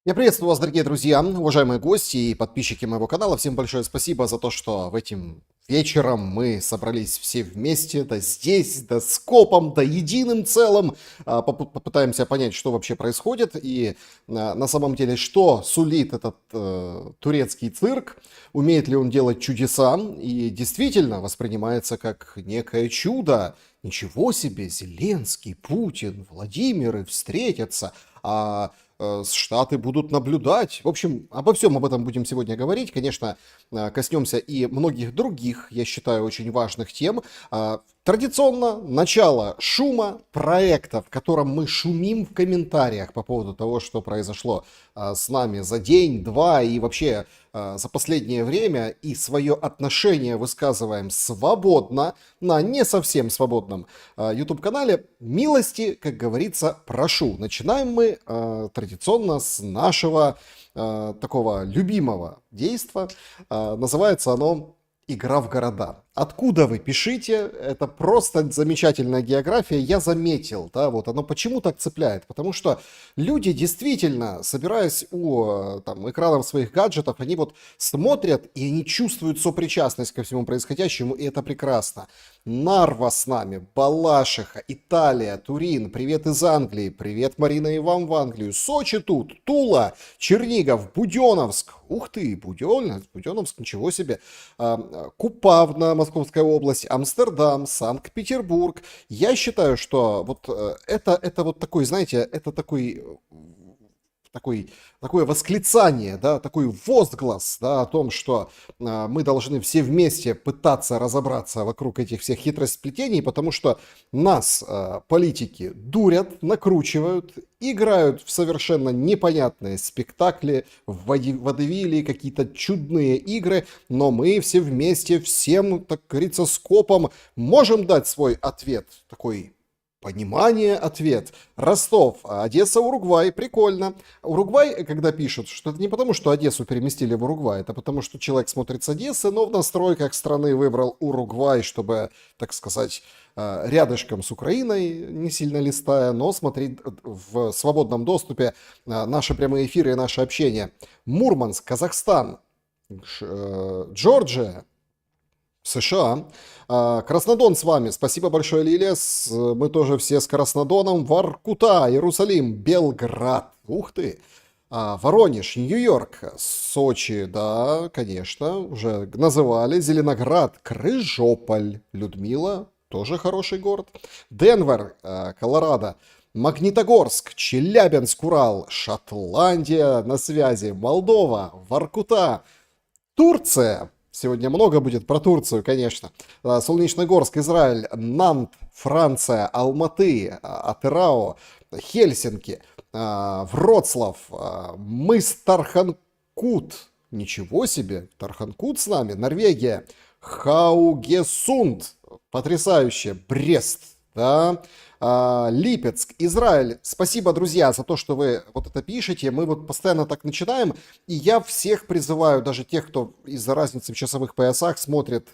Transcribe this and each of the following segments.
Я приветствую вас, дорогие друзья, уважаемые гости и подписчики моего канала. Всем большое спасибо за то, что этим вечером мы собрались все вместе, да здесь, да с копом, да единым целым. Попытаемся понять, что вообще происходит и на самом деле, что сулит этот турецкий цирк, умеет ли он делать чудеса и действительно воспринимается как некое чудо. Ничего себе, Зеленский, Путин, Владимир и встретятся, Штаты будут наблюдать. В общем, обо всем об этом будем сегодня говорить. Конечно, коснемся и многих других, я считаю, очень важных тем. Традиционно начало шума проекта, в котором мы шумим в комментариях по поводу того, что произошло с нами за день, два и вообще за последнее время, и свое отношение высказываем свободно на не совсем свободном YouTube-канале. Милости, как говорится, прошу. Начинаем мы традиционно с нашего такого любимого действа. Называется оно «Игра в города». Откуда вы пишите? Это просто замечательная география. Я заметил, да, вот оно почему так цепляет? Потому что люди действительно, собираясь у экранов своих гаджетов, они вот смотрят и они чувствуют сопричастность ко всему происходящему, и это прекрасно. Нарва с нами, Балашиха, Италия, Турин, привет из Англии, привет, Марина, и вам в Англию, Сочи тут, Тула, Чернигов, Буденновск, ух ты, Буденновск, ничего себе, Купавна, Московская область, Амстердам, Санкт-Петербург. Я считаю, что вот это вот такой, знаете, это такое восклицание, да, такой возглас, да, о том, что мы должны все вместе пытаться разобраться вокруг этих всех хитросплетений, потому что нас политики дурят, накручивают, играют в совершенно непонятные спектакли, в водевили, какие-то чудные игры, но мы все вместе, всем, так говорится, скопом можем дать свой ответ, такой понимание, ответ. Ростов, Одесса, Уругвай, прикольно. Уругвай, когда пишут, что это не потому, что Одессу переместили в Уругвай, это потому, что человек смотрит с Одессы, но в настройках страны выбрал Уругвай, чтобы, так сказать, рядышком с Украиной, не сильно листая, но смотреть в свободном доступе наши прямые эфиры и наше общение. Мурманск, Казахстан, Джорджия, США. Краснодон с вами. Спасибо большое, Лилия. Мы тоже все с Краснодоном. Воркута, Иерусалим, Белград. Ух ты. Воронеж, Нью-Йорк, Сочи, да, конечно, уже называли. Зеленоград, Крыжополь, Людмила, тоже хороший город. Денвер, Колорадо. Магнитогорск, Челябинск, Урал, Шотландия на связи, Молдова, Воркута, Турция. Сегодня много будет про Турцию, конечно. Солнечногорск, Израиль, Нант, Франция, Алматы, Атырао, Хельсинки, Вроцлав, мыс Тарханкут. Ничего себе, Тарханкут с нами. Норвегия, Хаугесунд. Потрясающе. Брест, да. Липецк, Израиль. Спасибо, друзья, за то, что вы вот это пишете. Мы вот постоянно так начинаем. И я всех призываю, даже тех, кто из-за разницы в часовых поясах смотрит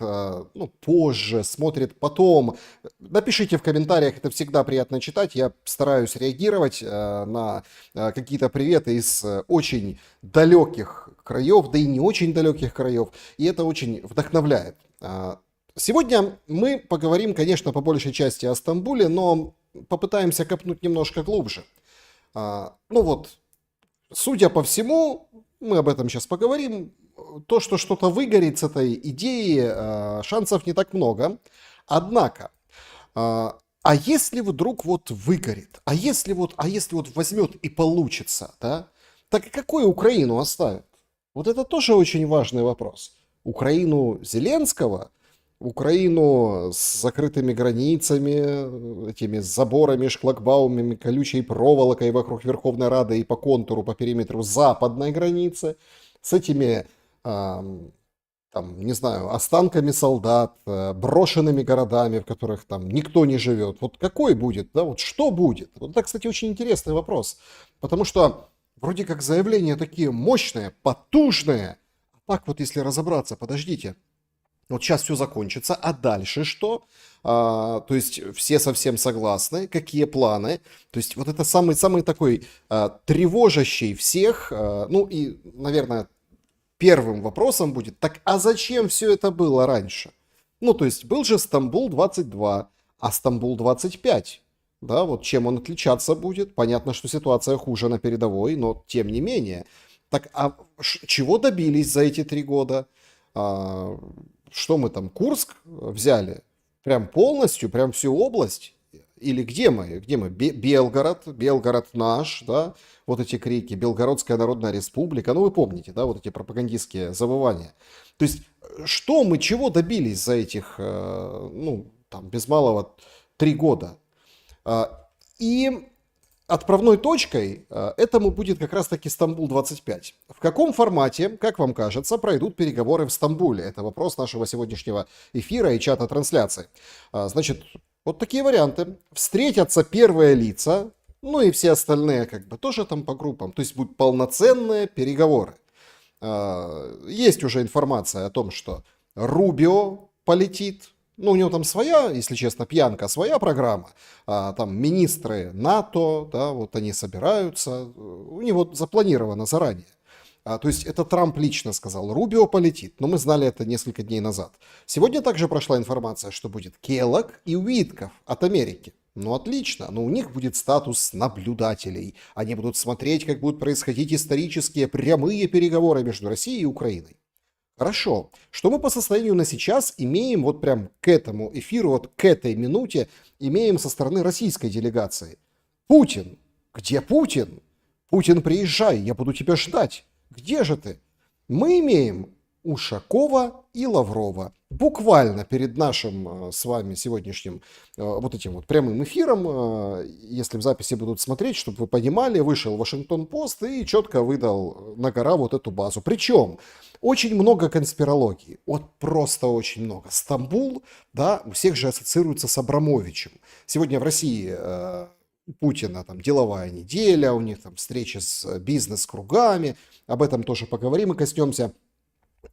позже, смотрит потом. Напишите в комментариях, это всегда приятно читать. Я стараюсь реагировать на какие-то приветы из очень далеких краев, да и не очень далеких краев. И это очень вдохновляет. Сегодня мы поговорим, конечно, по большей части о Стамбуле, но попытаемся копнуть немножко глубже. Судя по всему, мы об этом сейчас поговорим, то, что что-то выгорит с этой идеи, шансов не так много. Однако, если вдруг вот выгорит, а если вот возьмет и получится, да, так какую Украину оставят? Вот это тоже очень важный вопрос. Украину Зеленского, Украину с закрытыми границами, этими заборами, шлагбаумами, колючей проволокой вокруг Верховной Рады и по контуру, по периметру западной границы, с этими, не знаю, останками солдат, брошенными городами, в которых там никто не живет. Вот какой будет, да, вот что будет? Вот это, кстати, очень интересный вопрос, потому что вроде как заявления такие мощные, потужные, а так вот если разобраться, подождите, Вот сейчас все закончится, а дальше что? То есть все совсем согласны, какие планы? То есть вот это самый такой тревожащий всех, ну и, наверное, первым вопросом будет, так а зачем все это было раньше? Ну, то есть был же Стамбул-22, а Стамбул-25. Да, вот чем он отличаться будет? Понятно, что ситуация хуже на передовой, но тем не менее. Так, а чего добились за эти 3 года? А, что мы там, Курск взяли? Прям полностью, прям всю область? Или где мы? Где мы? Белгород, Белгород наш, да? Вот эти крики, Белгородская Народная Республика, ну вы помните, да, вот эти пропагандистские завывания. То есть, что мы, чего добились за этих, ну, там, без малого 3 года? И отправной точкой этому будет как раз-таки Стамбул-25. В каком формате, как вам кажется, пройдут переговоры в Стамбуле? Это вопрос нашего сегодняшнего эфира и чата трансляции. Значит, вот такие варианты. Встретятся первые лица, ну и все остальные как бы тоже там по группам. То есть будут полноценные переговоры. Есть уже информация о том, что Рубио полетит. Ну, у него там своя, если честно, пьянка, своя программа. Там министры НАТО, да, вот они собираются. У него запланировано заранее. То есть это Трамп лично сказал, Рубио полетит, но мы знали это несколько дней назад. Сегодня также прошла информация, что будет Келлог и Уитков от Америки. Ну отлично, но у них будет статус наблюдателей. Они будут смотреть, как будут происходить исторические прямые переговоры между Россией и Украиной. Хорошо. Что мы по состоянию на сейчас имеем вот прям к этому эфиру, вот к этой минуте, имеем со стороны российской делегации? Путин. Где Путин? Путин, приезжай, я буду тебя ждать. Где же ты? Мы имеем Ушакова и Лаврова. Буквально перед нашим с вами сегодняшним вот этим вот прямым эфиром, если в записи будут смотреть, чтобы вы понимали, вышел Вашингтон-Пост и четко выдал на гора вот эту базу. Причем очень много конспирологии, вот просто очень много. Стамбул, да, у всех же ассоциируется с Абрамовичем. Сегодня в России у Путина там деловая неделя, у них там встречи с бизнес-кругами, об этом тоже поговорим и коснемся.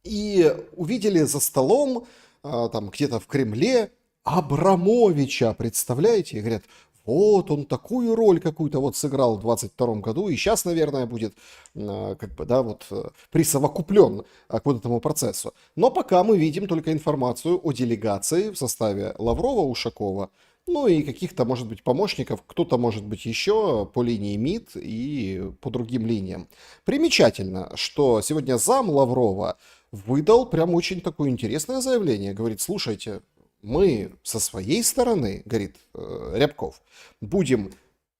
И увидели за столом, там где-то в Кремле, Абрамовича, представляете? И говорят, вот он такую роль какую-то вот сыграл в 22 году, и сейчас, наверное, будет как бы, да, вот присовокуплен к вот этому процессу. Но пока мы видим только информацию о делегации в составе Лаврова, Ушакова, ну и каких-то, может быть, помощников, кто-то, может быть, еще по линии МИД и по другим линиям. Примечательно, что сегодня зам Лаврова выдал прям очень такое интересное заявление. Говорит, слушайте, мы со своей стороны, говорит Рябков, будем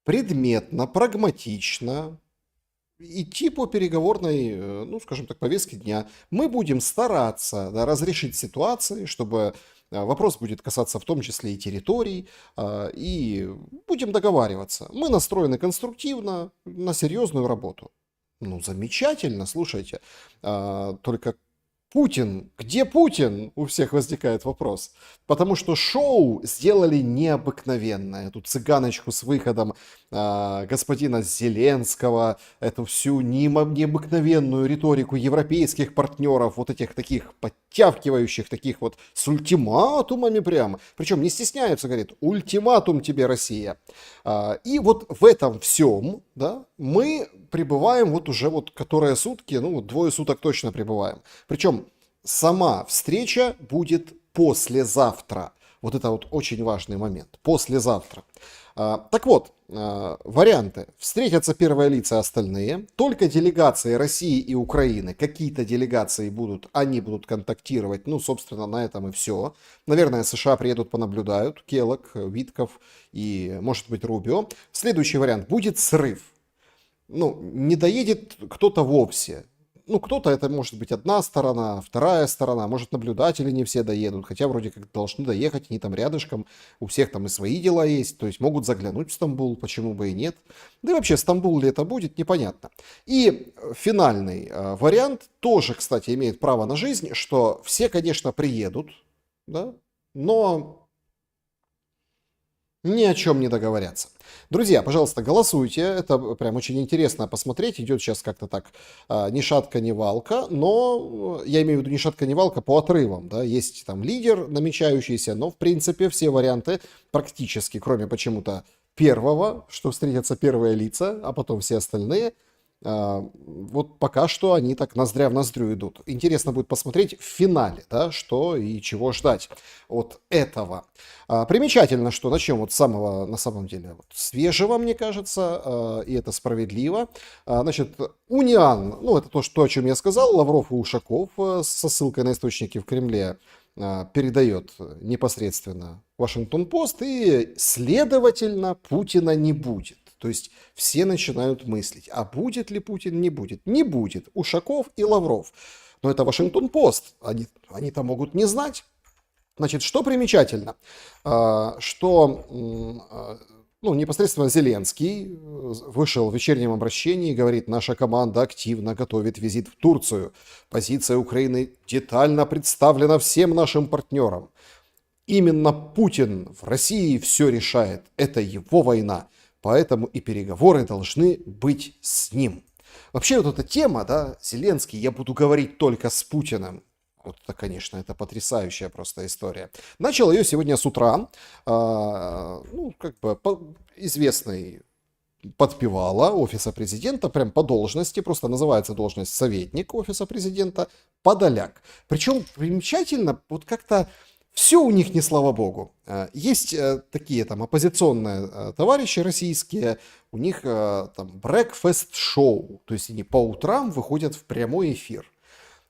предметно, прагматично идти по переговорной, ну, скажем так, повестке дня. Мы будем стараться, да, разрешить ситуации, чтобы вопрос будет касаться в том числе и территорий, и будем договариваться. Мы настроены конструктивно на серьезную работу. Ну, замечательно, слушайте. Только Путин, где Путин? У всех возникает вопрос. Потому что шоу сделали необыкновенное. Эту цыганочку с выходом господина Зеленского, эту всю необыкновенную риторику европейских партнеров, вот этих таких подтягивающих, таких вот с ультиматумами прямо. Причем не стесняются, говорит, ультиматум тебе, Россия. И вот в этом всем, да, мы пребываем вот уже вот которые сутки, ну вот 2 суток точно пребываем. Причем сама встреча будет послезавтра. Вот это вот очень важный момент. Послезавтра. Так вот, варианты. Встретятся первые лица, остальные. Только делегации России и Украины, какие-то делегации будут, они будут контактировать. Ну, собственно, на этом и все. Наверное, США приедут, понаблюдают. Келлог, Витков и, может быть, Рубио. Следующий вариант. Будет срыв. Ну, не доедет кто-то вовсе. Ну, кто-то, это может быть одна сторона, вторая сторона, может, наблюдатели не все доедут, хотя вроде как должны доехать, они там рядышком, у всех там и свои дела есть, то есть могут заглянуть в Стамбул, почему бы и нет. Да и вообще, Стамбул ли это будет, непонятно. И финальный вариант тоже, кстати, имеет право на жизнь, что все, конечно, приедут, да, но Ни о чем не договорятся. Друзья, пожалуйста, голосуйте. Это прям очень интересно посмотреть. Идет сейчас как-то так ни шатка, ни валка. Но я имею в виду ни шатка, ни валка по отрывам. Да? Есть там лидер намечающийся, но в принципе все варианты практически, кроме почему-то первого, что встретятся первые лица, а потом все остальные, вот пока что они так ноздря в ноздрю идут. Интересно будет посмотреть в финале, да, что и чего ждать от этого. Примечательно, что начнем вот с самого, на самом деле, вот свежего, мне кажется, и это справедливо. Значит, Униан, ну, это то, что, о чем я сказал, Лавров и Ушаков со ссылкой на источники в Кремле передает непосредственно Вашингтон-Пост, и, следовательно, Путина не будет. То есть все начинают мыслить, а будет ли Путин, не будет. Не будет. Ушаков и Лавров. Но это Вашингтон-Пост. Они-то могут не знать. Значит, что примечательно, что непосредственно Зеленский вышел в вечернем обращении и говорит: наша команда активно готовит визит в Турцию. Позиция Украины детально представлена всем нашим партнерам. Именно Путин в России все решает. Это его война. Поэтому и переговоры должны быть с ним. Вообще вот эта тема, да, Зеленский, я буду говорить только с Путиным. Вот это, конечно, это потрясающая просто история. Начал ее сегодня с утра, известный подпевала офиса президента, прям по должности, просто называется должность советник офиса президента, Подоляк. Причем примечательно, вот как-то все у них не слава богу. Есть такие там оппозиционные товарищи российские, у них там брекфест-шоу, то есть они по утрам выходят в прямой эфир.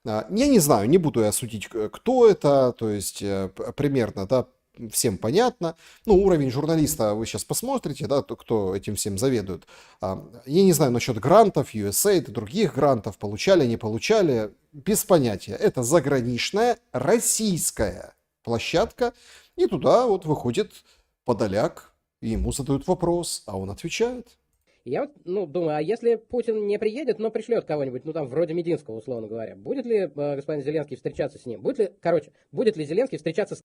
Я не знаю, не буду я судить, кто это, то есть примерно, да, всем понятно. Ну, уровень журналиста вы сейчас посмотрите, да, кто этим всем заведует. Я не знаю насчет грантов, USAID и других грантов, получали, не получали, без понятия. Это заграничная российская площадка, и туда вот выходит Подоляк, и ему задают вопрос, а он отвечает. Я вот, думаю, а если Путин не приедет, но пришлет кого-нибудь, там, вроде Мединского, условно говоря, будет ли господин Зеленский встречаться с ним? Будет ли Зеленский встречаться с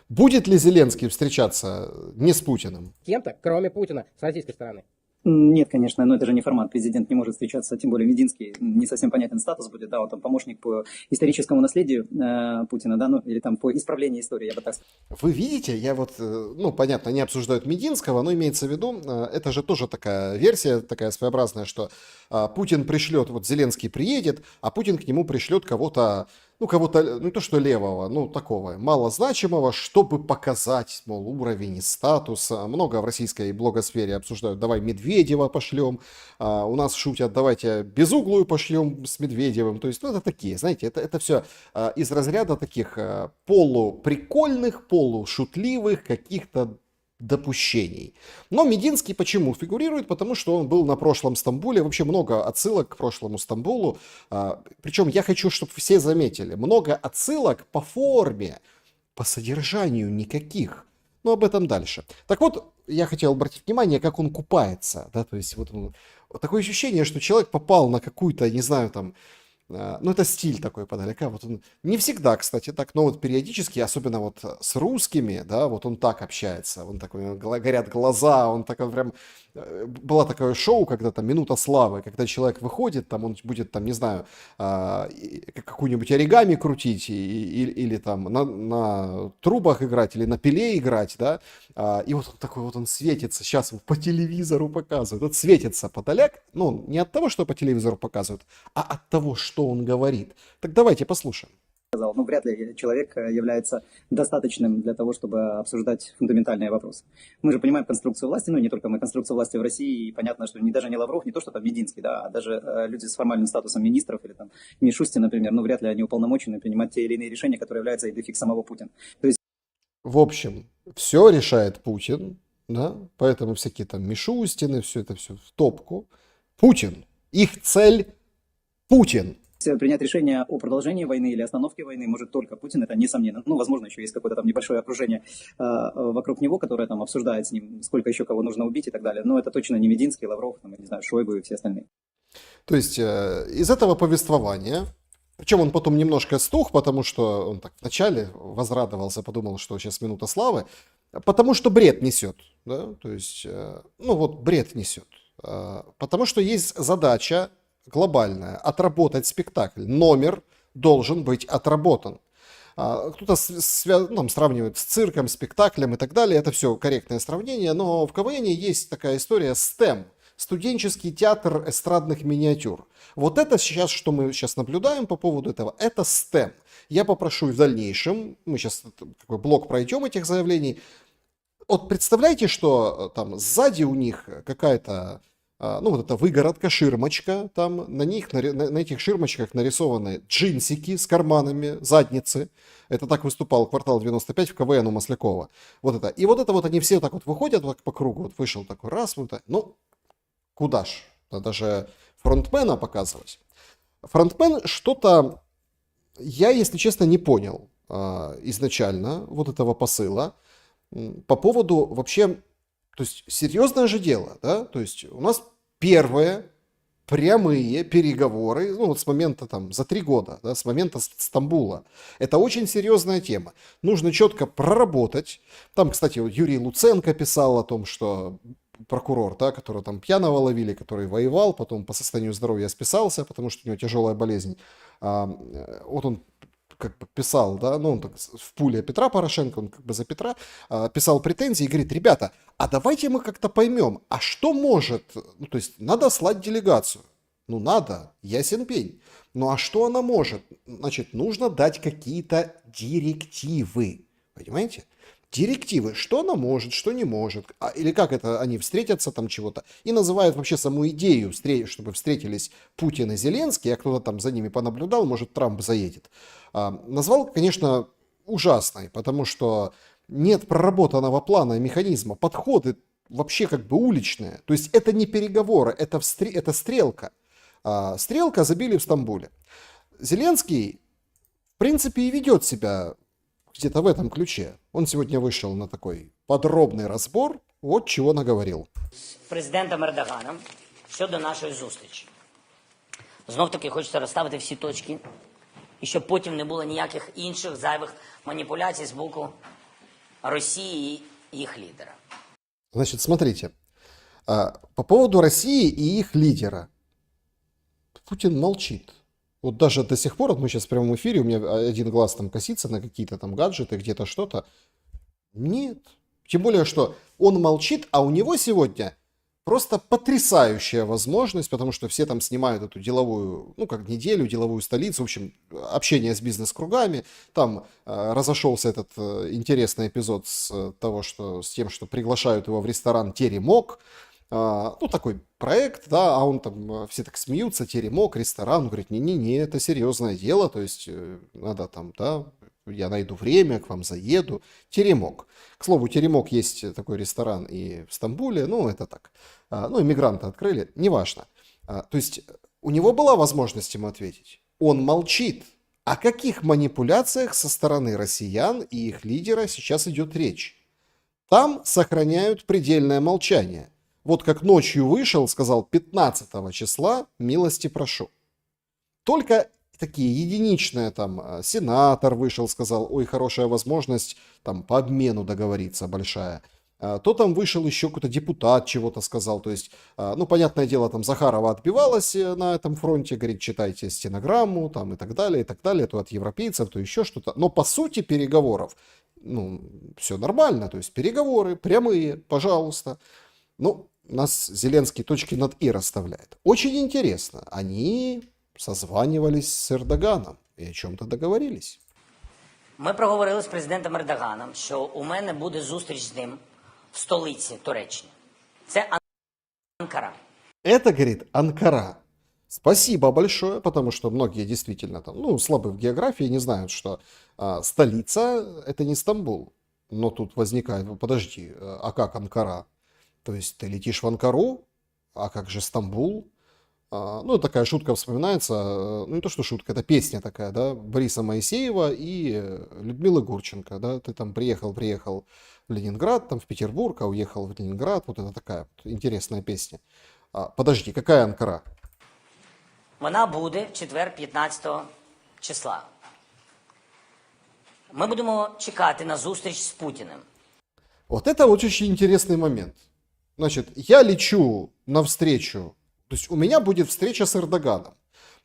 будет ли Зеленский встречаться не с Путиным? кем-то, кроме Путина, с российской стороны? Нет, конечно, но это же не формат. Президент не может встречаться, тем более Мединский. Не совсем понятен статус будет, да, он там помощник по историческому наследию Путина, да, или там по исправлению истории, я бы так сказал. Вы видите, я вот, понятно, не обсуждают Мединского, но имеется в виду, это же тоже такая версия, такая своеобразная, что Путин пришлет, вот Зеленский приедет, а Путин к нему пришлет кого-то, не то что левого, такого малозначимого, чтобы показать, мол, уровень и статус. Много в российской блогосфере обсуждают: давай Медведева пошлем, у нас шутят: давайте Безуглую пошлем с Медведевым. То есть, это такие, знаете, это все из разряда таких полуприкольных, полушутливых каких-то допущений. Но Мединский почему фигурирует? Потому что он был на прошлом Стамбуле. Вообще много отсылок к прошлому Стамбулу. Причем я хочу, чтобы все заметили. Много отсылок по форме, по содержанию никаких. Но об этом дальше. Так вот, я хотел обратить внимание, как он купается. Да? То есть вот такое ощущение, что человек попал на какую-то, не знаю, там, это стиль такой Подоляка. Вот он не всегда, кстати, так, но вот периодически, особенно вот с русскими, да, вот он так общается, он такой, горят глаза, он такой прям... Было такое шоу, когда там «Минута славы», когда человек выходит, там он будет, там, не знаю, какую-нибудь оригами крутить, или там на трубах играть, или на пиле играть, да, и вот он такой вот, он светится, сейчас по телевизору показывают, вот светится Подоляк, не от того, что по телевизору показывают, а от того, что он говорит. Так давайте послушаем. Вряд ли человек является достаточным для того, чтобы обсуждать фундаментальные вопросы. Мы же понимаем конструкцию власти, не только мы, конструкцию власти в России, и понятно, что даже не Лавров, не то, что там Мединский, да, а даже люди с формальным статусом министров, или там Мишустин, например, вряд ли они уполномочены принимать те или иные решения, которые являются идеей самого Путина. То есть... В общем, все решает Путин, да, поэтому всякие там Мишустины, все это все в топку. Путин. Их цель – Путин. Принять решение о продолжении войны или остановке войны может только Путин, это несомненно. Возможно, еще есть какое-то там небольшое окружение вокруг него, которое там обсуждает с ним, сколько еще кого нужно убить и так далее. Но это точно не Мединский, Лавров, не знаю, Шойгу и все остальные. То есть из этого повествования, причем он потом немножко стух, потому что он так вначале возрадовался, подумал, что сейчас минута славы, Потому что бред несет, да, то есть, ну вот бред несет. Потому что есть задача глобальная — отработать спектакль. Номер должен быть отработан. Кто-то ну, там, сравнивает с цирком, спектаклем и так далее. Это все корректное сравнение, но в КВН есть такая история STEM. Студенческий театр эстрадных миниатюр. Вот это сейчас, что мы сейчас наблюдаем по поводу этого, это STEM. Я попрошу в дальнейшем, мы сейчас как бы блок пройдем этих заявлений. Вот представляете, что там сзади у них какая-то, ну вот эта выгородка, ширмочка, там на них, на этих ширмочках нарисованы джинсики с карманами, задницы. Это так выступал «Квартал 95» в КВН у Маслякова. Вот это. И вот это вот они все так вот выходят вот по кругу. Вот вышел такой раз, вот так. Ну, куда ж? Надо же фронтмена показывать. Фронтмен что-то, я, если честно, не понял изначально вот этого посыла по поводу вообще, то есть серьезное же дело, да, то есть у нас первые прямые переговоры, ну вот с момента там за 3 года, да, с момента Стамбула. Это очень серьезная тема. Нужно четко проработать. Там, кстати, вот Юрий Луценко писал о том, что прокурор, да, которого там пьяного ловили, который воевал, потом по состоянию здоровья списался, потому что у него тяжелая болезнь. Вот он как бы писал, да, ну он так в пуле Петра Порошенко, он как бы за Петра писал претензии и говорит: ребята, а давайте мы как-то поймем, а что может, ну то есть надо слать делегацию, ну надо, ясен пень, ну а что она может? Значит, нужно дать какие-то директивы, понимаете? Директивы, что она может, что не может, или как это они встретятся там чего-то, и называют вообще саму идею, чтобы встретились Путин и Зеленский, а кто-то там за ними понаблюдал, может Трамп заедет. Назвал, конечно, ужасной, потому что нет проработанного плана и механизма, подходы вообще как бы уличные, то есть это не переговоры, это стрелка. Стрелка забили в Стамбуле. Зеленский, в принципе, и ведет себя где-то в этом ключе. Он сегодня вышел на такой подробный разбор, от чого наговорив. З президентом Ердоганом щодо нашої зустрічі. Знов-таки хочеться розставити всі точки, і щоб потім не було ніяких інших зайвих маніпуляцій з боку Росії і їх лідера. Значит, смотрите. По поводу России и их лидера. Путин молчит. Вот даже до сих пор, вот мы сейчас в прямом эфире, у меня один глаз там косится на какие-то там гаджеты, где-то что-то. Нет. Тем более, что он молчит, а у него сегодня просто потрясающая возможность, потому что все там снимают эту деловую, ну как неделю, деловую столицу, в общем, общение с бизнес-кругами. Там разошелся этот интересный эпизод с тем, что приглашают его в ресторан «Теремок». Ну, такой проект, да, а он там, все так смеются, теремок, ресторан, он говорит: не-не-не, это серьезное дело, то есть надо там, да, я найду время, к вам заеду. Теремок. К слову, Теремок есть такой ресторан и в Стамбуле, ну, это так. Ну, иммигранты открыли, неважно. То есть у него была возможность ему ответить. Он молчит. О каких манипуляциях со стороны россиян и их лидера сейчас идет речь? Там сохраняют предельное молчание. Вот как ночью вышел, сказал: 15 числа милости прошу. Только такие единичные, там, сенатор вышел, сказал: ой, хорошая возможность там по обмену договориться большая. То там вышел еще какой-то депутат, чего-то сказал. То есть, ну, понятное дело, там Захарова отбивалась на этом фронте, говорит: читайте стенограмму, там, и так далее, то от европейцев, то еще что-то. Но по сути переговоров, ну, все нормально, то есть переговоры прямые, пожалуйста. Ну, нас Зеленский точки над «и» расставляет. Очень интересно. Они созванивались с Ердоганом і о чому-то договорились. Ми проговорили з президентом Ердоганом, що у мене буде зустріч з ним в столиці Туреччини. Це Анкара. Это, говорит, Анкара. Спасибо большое, потому что многие действительно там, ну, слабы в географии, не знают, что столица — это не Стамбул. Но тут возникает: подожди, а как Анкара? То есть ты летишь в Анкару, а как же Стамбул? Ну, такая шутка вспоминается, ну, не то что шутка, это песня такая, да, Бориса Моисеева и Людмилы Гурченко, да, ты там приехал в Ленинград, там в Петербург, а уехал в Ленинград, вот это такая вот интересная песня. Подожди, какая Анкара? Вона буде в четвер 15 числа. Ми будемо чекати на зустріч з Путіним. Вот это очень интересный момент. Значит, я лечу навстречу, то есть у меня будет встреча с Эрдоганом.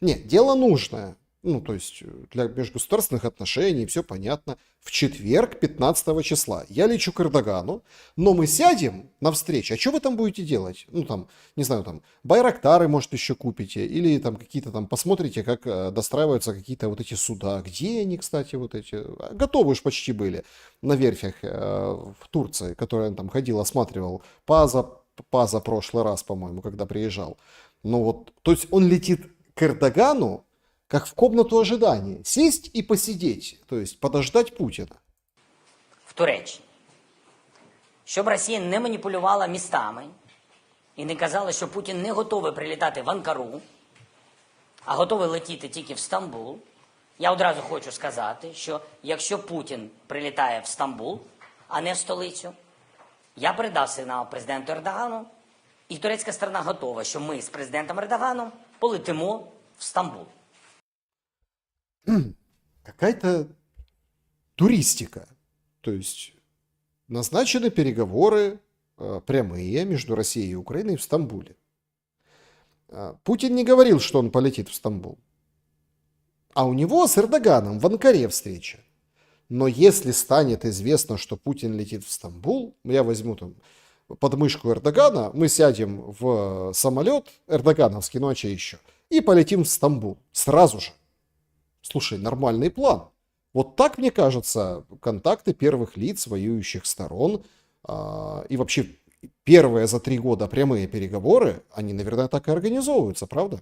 Нет, дело нужное. Ну, то есть для межгосударственных отношений, все понятно. В четверг, 15 числа, я лечу к Эрдогану, но мы сядем на встречу. А что вы там будете делать? Ну, там, не знаю, там, байрактары, может, еще купите, или там какие-то там, посмотрите, как достраиваются какие-то вот эти суда. Где они, кстати, вот эти? Готовы уж почти были на верфях в Турции, которые он там ходил, осматривал поза прошлый раз, по-моему, когда приезжал. Ну вот, то есть он летит к Эрдогану, как в комнату ожидания. Сесть и посидеть, то есть подождать Путіна. В Туреччині. Щоб Росія не маніпулювала містами і не казала, що Путін не готовий прилітати в Анкару, а готовий летіти тільки в Стамбул, я одразу хочу сказати, що якщо Путін прилітає в Стамбул, а не в столицю, я передав сигнал президенту Ердогану, і турецька сторона готова, що ми з президентом Ердоганом полетимо в Стамбул. Какая-то туристика. То есть назначены переговоры прямые между Россией и Украиной в Стамбуле. Путин не говорил, что он полетит в Стамбул. А у него с Эрдоганом в Анкаре встреча. Но если станет известно, что Путин летит в Стамбул, я возьму там подмышку Эрдогана, мы сядем в самолет эрдогановский, ну а че еще, и полетим в Стамбул сразу же. Слушай, нормальный план. Вот так, мне кажется, контакты первых лиц воюющих сторон и вообще первые за 3 года прямые переговоры, они, наверное, так и организовываются, правда?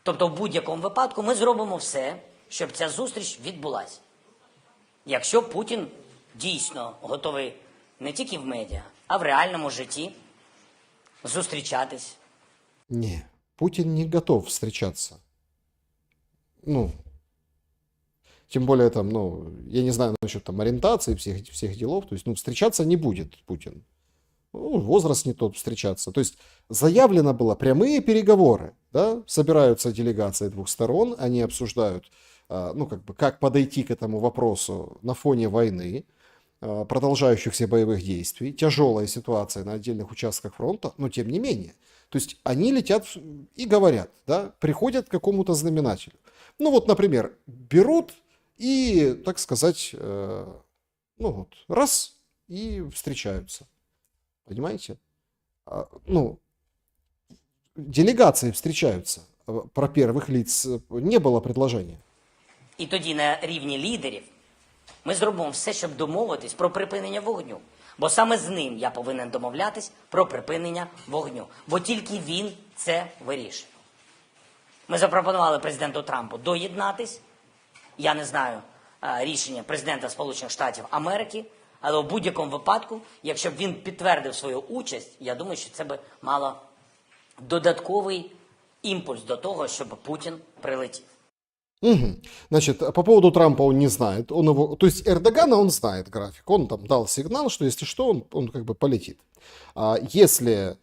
Тобто в будь-якому випадку ми зробимо все, щоб ця зустріч відбулася. Якщо Путін дійсно готовий не тільки в медіа, а в реальному житті зустрічатись. Не, Путин не готов встречаться. Ну, тем более там, ну, я не знаю насчет там ориентации всех делов, то есть, ну, встречаться не будет Путин. Ну, возраст не тот встречаться. То есть заявлено было прямые переговоры, да, собираются делегации 2 сторон, они обсуждают, ну, как бы, как подойти к этому вопросу на фоне войны, продолжающихся боевых действий, тяжелая ситуация на отдельных участках фронта, но тем не менее. То есть они летят и говорят, да, приходят к какому-то знаменателю. Ну вот, например, берут и, так сказать, ну вот, раз, и встречаются. Понимаете? Ну, делегации встречаются. Про первых лиц не было предложения. І тоді на рівні лідерів ми зробимо все, щоб домовитись про припинення вогню. Бо саме з ним я повинен домовлятись про припинення вогню. Бо тільки він це вирішує. Ми запропонували президенту Трампу доєднатись. Я не знаю рішення президента Сполучених Штатів Америки, але в будь-якому випадку, якщо б він підтвердив свою участь, я думаю, що це би мало додатковий імпульс до того, щоб Путін прилетів. Угу. Значит, по поводу Трампа он не знает. Он его, то есть Эрдогана он знает график. Он там дал сигнал, что если что, он как бы полетит. А если,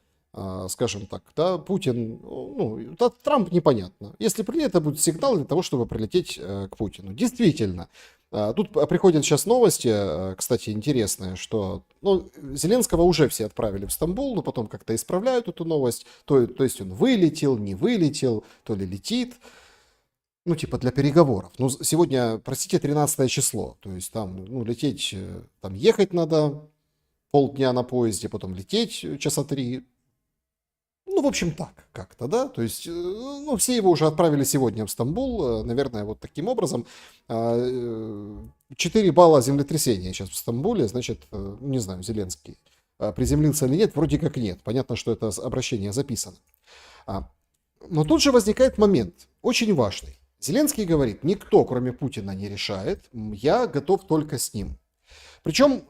скажем так, да, Путин, ну, да, Трамп непонятно. Если прилетит, это будет сигнал для того, чтобы прилететь к Путину. Действительно. Тут приходят сейчас новости, кстати, интересные, что ну, Зеленского уже все отправили в Стамбул, но потом как-то исправляют эту новость. То есть он вылетел, не вылетел, то ли летит. Ну, типа для переговоров. Ну, сегодня, простите, 13 число. То есть там, ну, лететь, там ехать надо полдня на поезде, потом лететь часа 3. Ну, в общем, так как-то, да. То есть, ну, все его уже отправили сегодня в Стамбул. Наверное, вот таким образом. 4 балла землетрясения сейчас в Стамбуле. Значит, не знаю, Зеленский приземлился или нет. Вроде как нет. Понятно, что это обращение записано. Но тут же возникает момент, очень важный. Зеленский говорит, никто, кроме Путина, не решает, я готов только с ним. Причем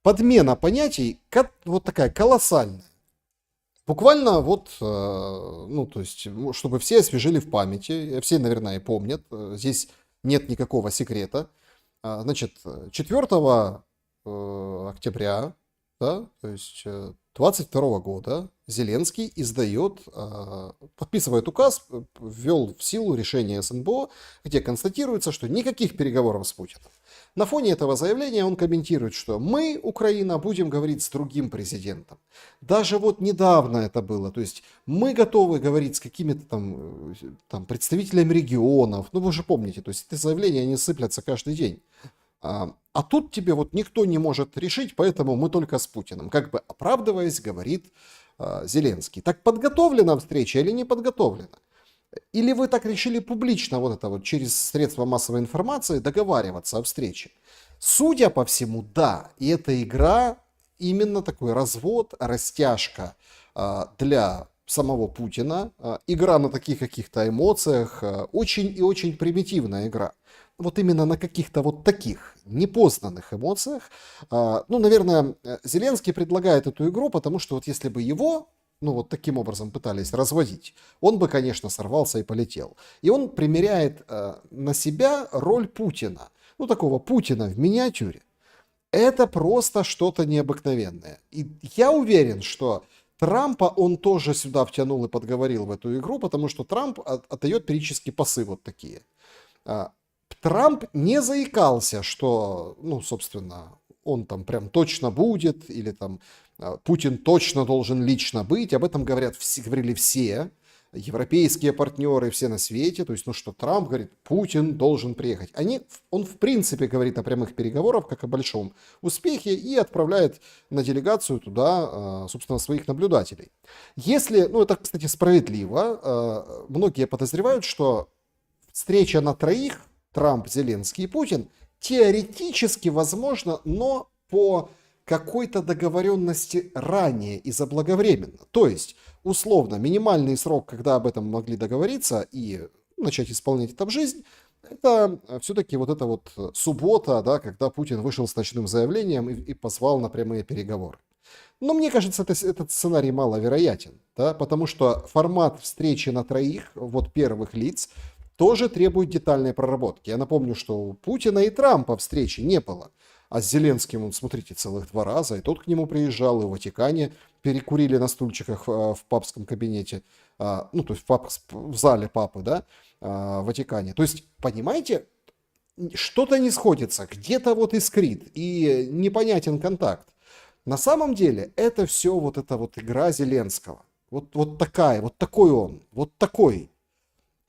подмена понятий вот такая колоссальная. Буквально вот, ну, то есть, чтобы все освежили в памяти, все, наверное, и помнят, здесь нет никакого секрета. Значит, 4 октября, да, то есть 22 года Зеленский подписывает указ, ввел в силу решение СНБО, где констатируется, что никаких переговоров с Путиным. На фоне этого заявления он комментирует, что мы, Украина, будем говорить с другим президентом. Даже вот недавно это было, то есть мы готовы говорить с какими-то там представителями регионов, ну вы же помните, то есть эти заявления, они сыплятся каждый день. А тут тебе вот никто не может решить, поэтому мы только с Путиным. Как бы оправдываясь, говорит Зеленский. Так подготовлена встреча или не подготовлена? Или вы так решили публично вот это вот через средства массовой информации договариваться о встрече? Судя по всему, да. И эта игра именно такой развод, растяжка для самого Путина. Игра на таких каких-то эмоциях. Очень и очень примитивная игра. Вот именно на каких-то вот таких непознанных эмоциях. Ну, наверное, Зеленский предлагает эту игру, потому что вот если бы его, ну, вот таким образом пытались разводить, он бы, конечно, сорвался и полетел. И он примеряет на себя роль Путина. Ну, такого Путина в миниатюре. Это просто что-то необыкновенное. И я уверен, что Трампа он тоже сюда втянул и подговорил в эту игру, потому что Трамп отдает периодически пасы вот такие. Трамп не заикался, что, ну, собственно, он там прям точно будет, или там Путин точно должен лично быть. Об этом говорили все европейские партнеры, все на свете. То есть, ну что, Трамп говорит, Путин должен приехать. Он в принципе говорит о прямых переговорах, как о большом успехе, и отправляет на делегацию туда, собственно, своих наблюдателей. Если, ну это, кстати, справедливо, многие подозревают, что встреча на троих, Трамп, Зеленский и Путин, теоретически возможно, но по какой-то договоренности ранее и заблаговременно. То есть, условно, минимальный срок, когда об этом могли договориться и начать исполнять это в жизнь, это все-таки вот эта вот суббота, да, когда Путин вышел с ночным заявлением и позвал на прямые переговоры. Но мне кажется, этот сценарий маловероятен, да, потому что формат встречи на троих, вот первых лиц, тоже требует детальной проработки. Я напомню, что у Путина и Трампа встречи не было. А с Зеленским, он, смотрите, целых 2 раза. И тот к нему приезжал, и в Ватикане перекурили на стульчиках в папском кабинете. Ну, то есть в зале папы, да, в Ватикане. То есть, понимаете, что-то не сходится, где-то вот искрит, и непонятен контакт. На самом деле, это все вот эта вот игра Зеленского. Вот такая, вот такой он, вот такой.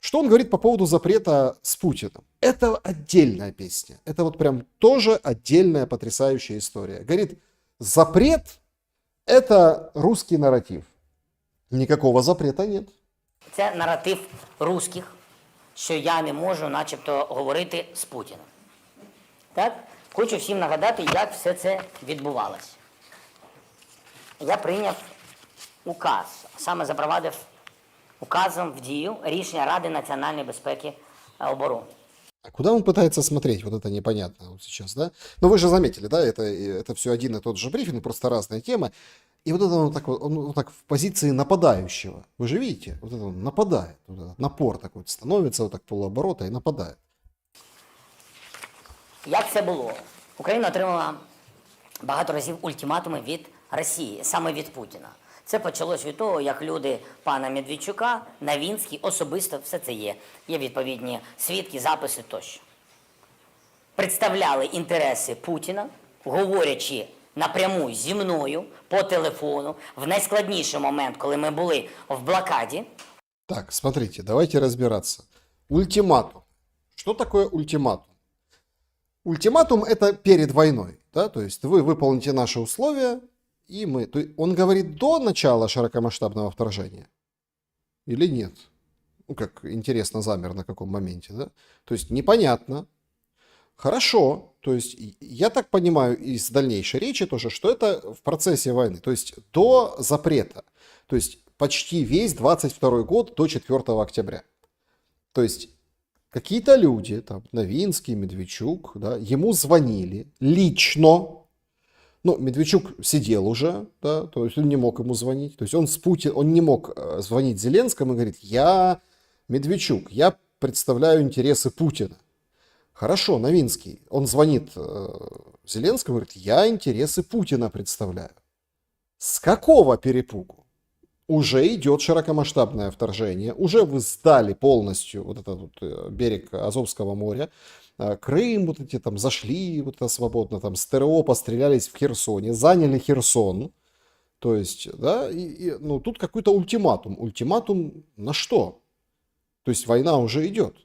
Что он говорит по поводу запрета с Путиным? Это отдельная песня. Это вот прям тоже отдельная потрясающая история. Говорит, запрет – это русский нарратив. Никакого запрета нет. Це наратив русських, що я не можу начебто говорити з Путіним. Так? Хочу всім нагадати, як все це відбувалося. Я прийняв указ, саме запровадив указом в дію рішення Ради національної безпеки і оборони. А куда он пытается смотреть? Вот это непонятно вот сейчас, да? Но вы же заметили, да, это все один и тот же брифинг, просто разные темы. И вот это он вот так в позиции нападающего. Вы же видите, вот это он нападает. Вот этот напор такой становится, вот так полуоборота и нападает. Як це було? Україна отримала багато разів ультиматуми від Росії, саме від Путіна. Це почалось від того, як люди пана Медведчука, Новинський, особисто все це є. Є відповідні свідки, записи тощо. Представляли інтереси Путіна, говорячи напряму зі мною по телефону в найскладніший момент, коли ми були в блокаді. Так, смотрите, давайте разбираться. Ультиматум. Что такое ультиматум? Ультиматум это перед войной, да, то есть вы выполните наши условия, и мы... То есть он говорит до начала широкомасштабного вторжения или нет? Ну, как интересно, замер на каком моменте, да? То есть непонятно. Хорошо, то есть я так понимаю из дальнейшей речи тоже, что это в процессе войны, то есть до запрета, то есть почти весь 22 год до 4 октября. То есть какие-то люди, там, Новинский, Медведчук, да, ему звонили лично. Ну, Медведчук сидел уже, да, то есть он не мог ему звонить. То есть он не мог звонить Зеленскому и говорит, я Медведчук, я представляю интересы Путина. Хорошо, Новинский, он звонит Зеленскому и говорит, я интересы Путина представляю. С какого перепугу? Уже идет широкомасштабное вторжение, уже вы сдали полностью вот этот вот берег Азовского моря, Крым вот эти там зашли вот это свободно, там с ТРО пострелялись в Херсоне, заняли Херсон, то есть, да, ну тут какой-то ультиматум. Ультиматум на что? То есть война уже идет.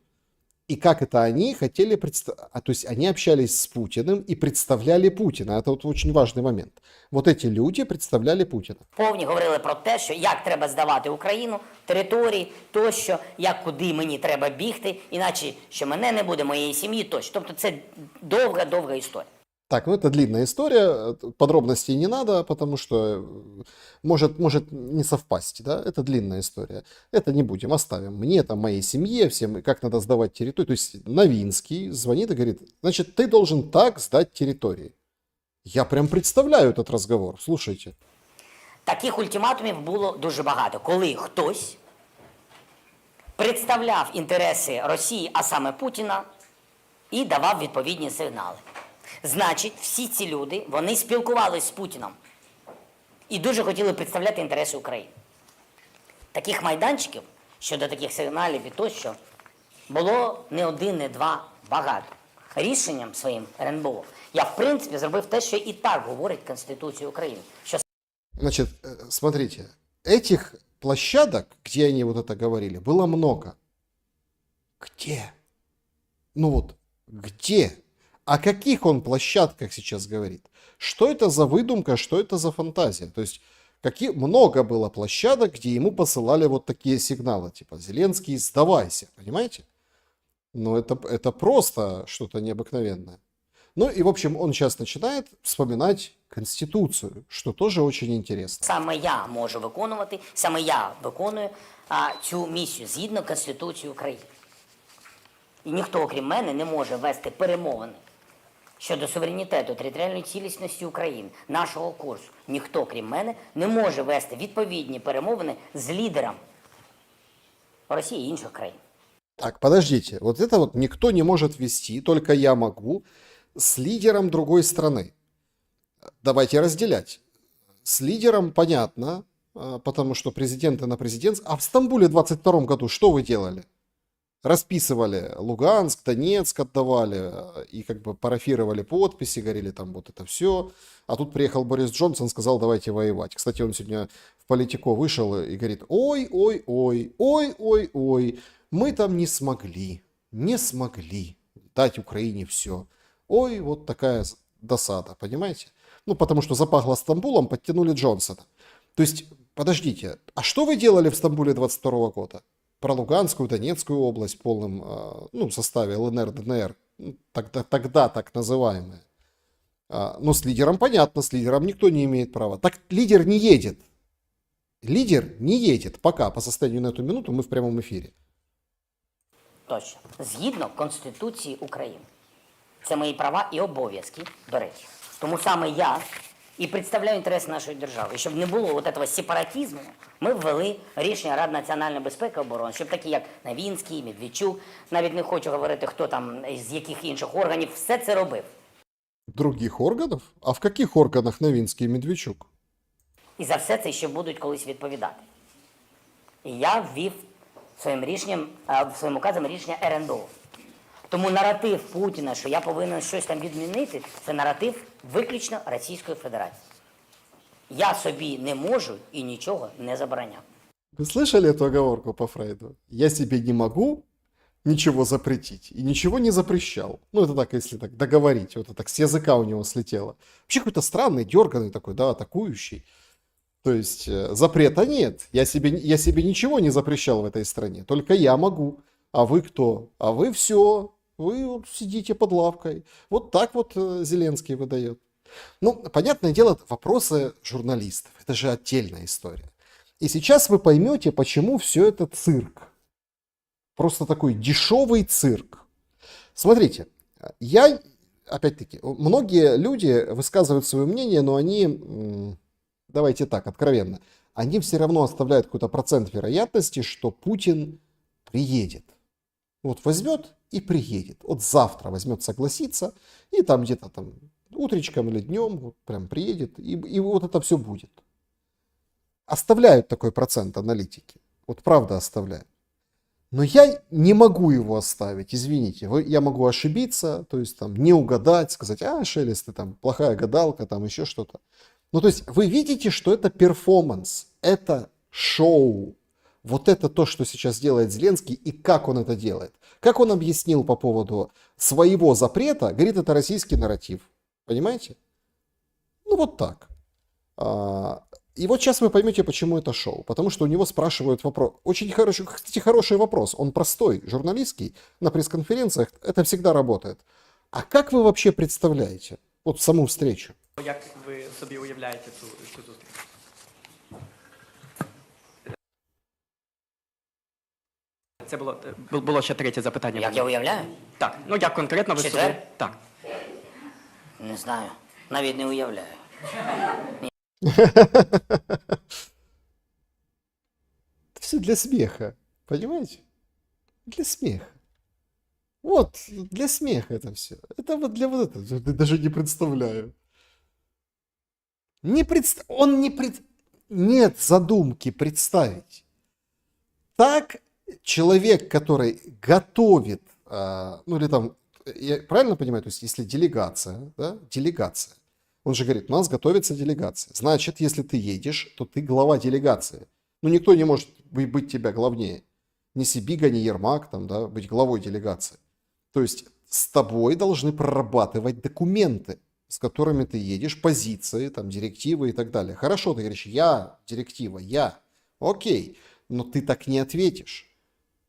И как это они хотели представить, то есть они общались с Путиным и представляли Путина. Это вот очень важный момент. Вот эти люди представляли Путина. Повні говорили про те, що як треба здавати Україну, території, тощо, як куди мені треба бігти, іначе, що мене не буде, моєї сім'ї, тощо. Тобто це довга історія. Так, ну это длинная история, подробностей не надо, потому что может не совпасть, да, это длинная история. Это не будем, оставим. Мне, там, моей семье, всем, как надо сдавать территорию. То есть Новинский звонит и говорит, значит, ты должен так сдать территории. Я прям представляю этот разговор, слушайте. Таких ультиматумів було дуже багато, коли хтось представляв інтереси Росії, а саме Путіна, і давав відповідні сигнали. Значить, всі ці люди, вони спілкувалися з Путіном і дуже хотіли представляти інтереси України. Таких майданчиків щодо таких сигналів і тощо було не один, не два, багато. Рішенням своїм РНБО я, в принципі, зробив те, що і так говорить Конституція України. Що... Значит, смотрите, этих площадок, где они вот это говорили, было много. Где? Ну вот, где? О каких он площадках сейчас говорит? Что это за выдумка, что это за фантазия? То есть много было площадок, где ему посылали вот такие сигналы, типа «Зеленский, сдавайся», понимаете? Но это просто что-то необыкновенное. Ну и, в общем, он сейчас начинает вспоминать Конституцию, что тоже очень интересно. Саме я можу виконувати, саме я виконую цю місію згідно Конституції України. І ніхто, окрім мене, не може вести перемовини щодо суверенітету, територіальної цілісності України, нашого курсу. Ніхто, крім мене, не може вести відповідні перемовини з лідером Росії і інших країн. Так, подождите, вот это вот никто не может вести, только я могу, с лидером другой страны. Давайте разделять. С лидером понятно, потому что президенты на президентском. А в Стамбуле в 22 году что вы делали? Расписывали Луганск, Донецк отдавали и как бы парафировали подписи, говорили там вот это все. А тут приехал Борис Джонсон, сказал, давайте воевать. Кстати, он сегодня в Политико вышел и говорит, ой, мы там не смогли дать Украине все. Ой, вот такая досада, понимаете? Ну, потому что запахло Стамбулом, подтянули Джонсона. То есть, подождите, а что вы делали в Стамбуле 22 года? Про Луганскую, Донецкую область в полном составе ЛНР, ДНР, тогда так называемые. Но с лидером понятно, с лидером никто не имеет права. Так лидер не едет. Лидер не едет пока, по состоянию на эту минуту, мы в прямом эфире. Точно. Згідно Конституції України. Це мої права і обов'язки, до речі. Тому саме я і представляю інтерес нашої держави. І щоб не було от цього сепаратизму, ми ввели рішення Ради національної безпеки і оборони, щоб такі, як Новинський, Медведчук, навіть не хочу говорити, хто там, з яких інших органів, все це робив. Других органов? А в каких органах Новинский и Медведчук? І за все це ще будуть колись відповідати. І я ввів своїм рішенням, своїм указом рішення РНБО. Тому наратив Путіна, що я повинен щось там відмінити, це наратив виключно Російської Федерації. Я собі не можу і нічого не забороняв. Вы слышали эту оговорку по Фрейду? Я себе не могу ничего запретить и ничего не запрещал. Ну, это так, если так договорить. Вот это так с языка у него слетело. Вообще какой-то странный, дерганый такой, да, атакующий. То есть запрета нет. Я себе ничего не запрещал в этой стране. Только я могу. А вы кто? А вы все. Вы вот сидите под лавкой. Вот так вот Зеленский выдает. Ну, понятное дело, вопросы журналистов. Это же отдельная история. И сейчас вы поймете, почему все это цирк. Просто такой дешевый цирк. Смотрите, опять-таки, многие люди высказывают свое мнение, но они, давайте так, откровенно, они все равно оставляют какой-то процент вероятности, что Путин приедет. Вот возьмет и приедет. Вот завтра возьмет, согласится, и там где-то там утречком или днем вот прям приедет, и вот это все будет. оставляют такой процент аналитики. Вот правда оставляют. Но я не могу его оставить, извините. Я могу ошибиться, то есть там не угадать, сказать, Шелест, ты там плохая гадалка, там еще что-то. Ну, то есть вы видите, что это перформанс, это шоу. Вот это то, что сейчас делает Зеленский и как он это делает. Как он объяснил по поводу своего запрета, говорит, это российский нарратив. Понимаете? Ну, вот так. И вот сейчас вы поймете, почему это шоу. Потому что у него спрашивают вопрос. Очень хороший, кстати, хороший вопрос. Он простой, журналистский. На пресс-конференциях это всегда работает. А как вы вообще представляете вот саму встречу? Як ви собі уявляєте цю зустріч? Це було ще третє запитання. Як я уявляю? Так, ну як конкретно ви собі... Четвер? Так. Не знаю. Навіть не уявляю. Это все для смеха. Понимаете? Для смеха. Вот, для смеха это все. Это вот для вот этого. Я даже не представляю. Нет задумки представить. Так человек, который готовит, ну или там, я правильно понимаю, то есть если делегация, да, делегация, он же говорит, у нас готовится делегация. Значит, если ты едешь, то ты глава делегации. Ну никто не может быть тебя главнее. Ни Сибига, ни Ермак, там, да, быть главой делегации. То есть с тобой должны прорабатывать документы, с которыми ты едешь, позиции, там, директивы и так далее. Хорошо, ты говоришь, я директива, я. Окей, но ты так не ответишь,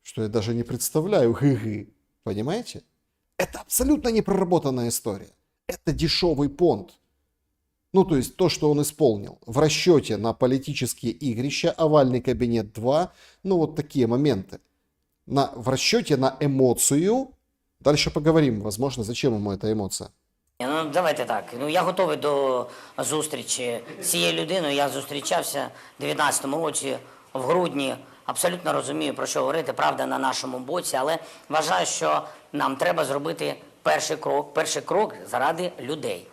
что я даже не представляю. Понимаете? Это абсолютно непроработанная история. Это дешевый понт. Ну, то есть то, что он исполнил в расчете на политические игрища, овальный кабинет 2, ну, вот такие моменты. В расчете на эмоцию. Дальше поговорим, возможно, зачем ему эта эмоция. Ну, давайте так. Ну, я готовий до зустрічі з цією людиною. Я зустрічався в 19-му році, в грудні. Абсолютно розумію, про що говорити. Правда на нашому боці. Але вважаю, що нам треба зробити перший крок. Перший крок заради людей.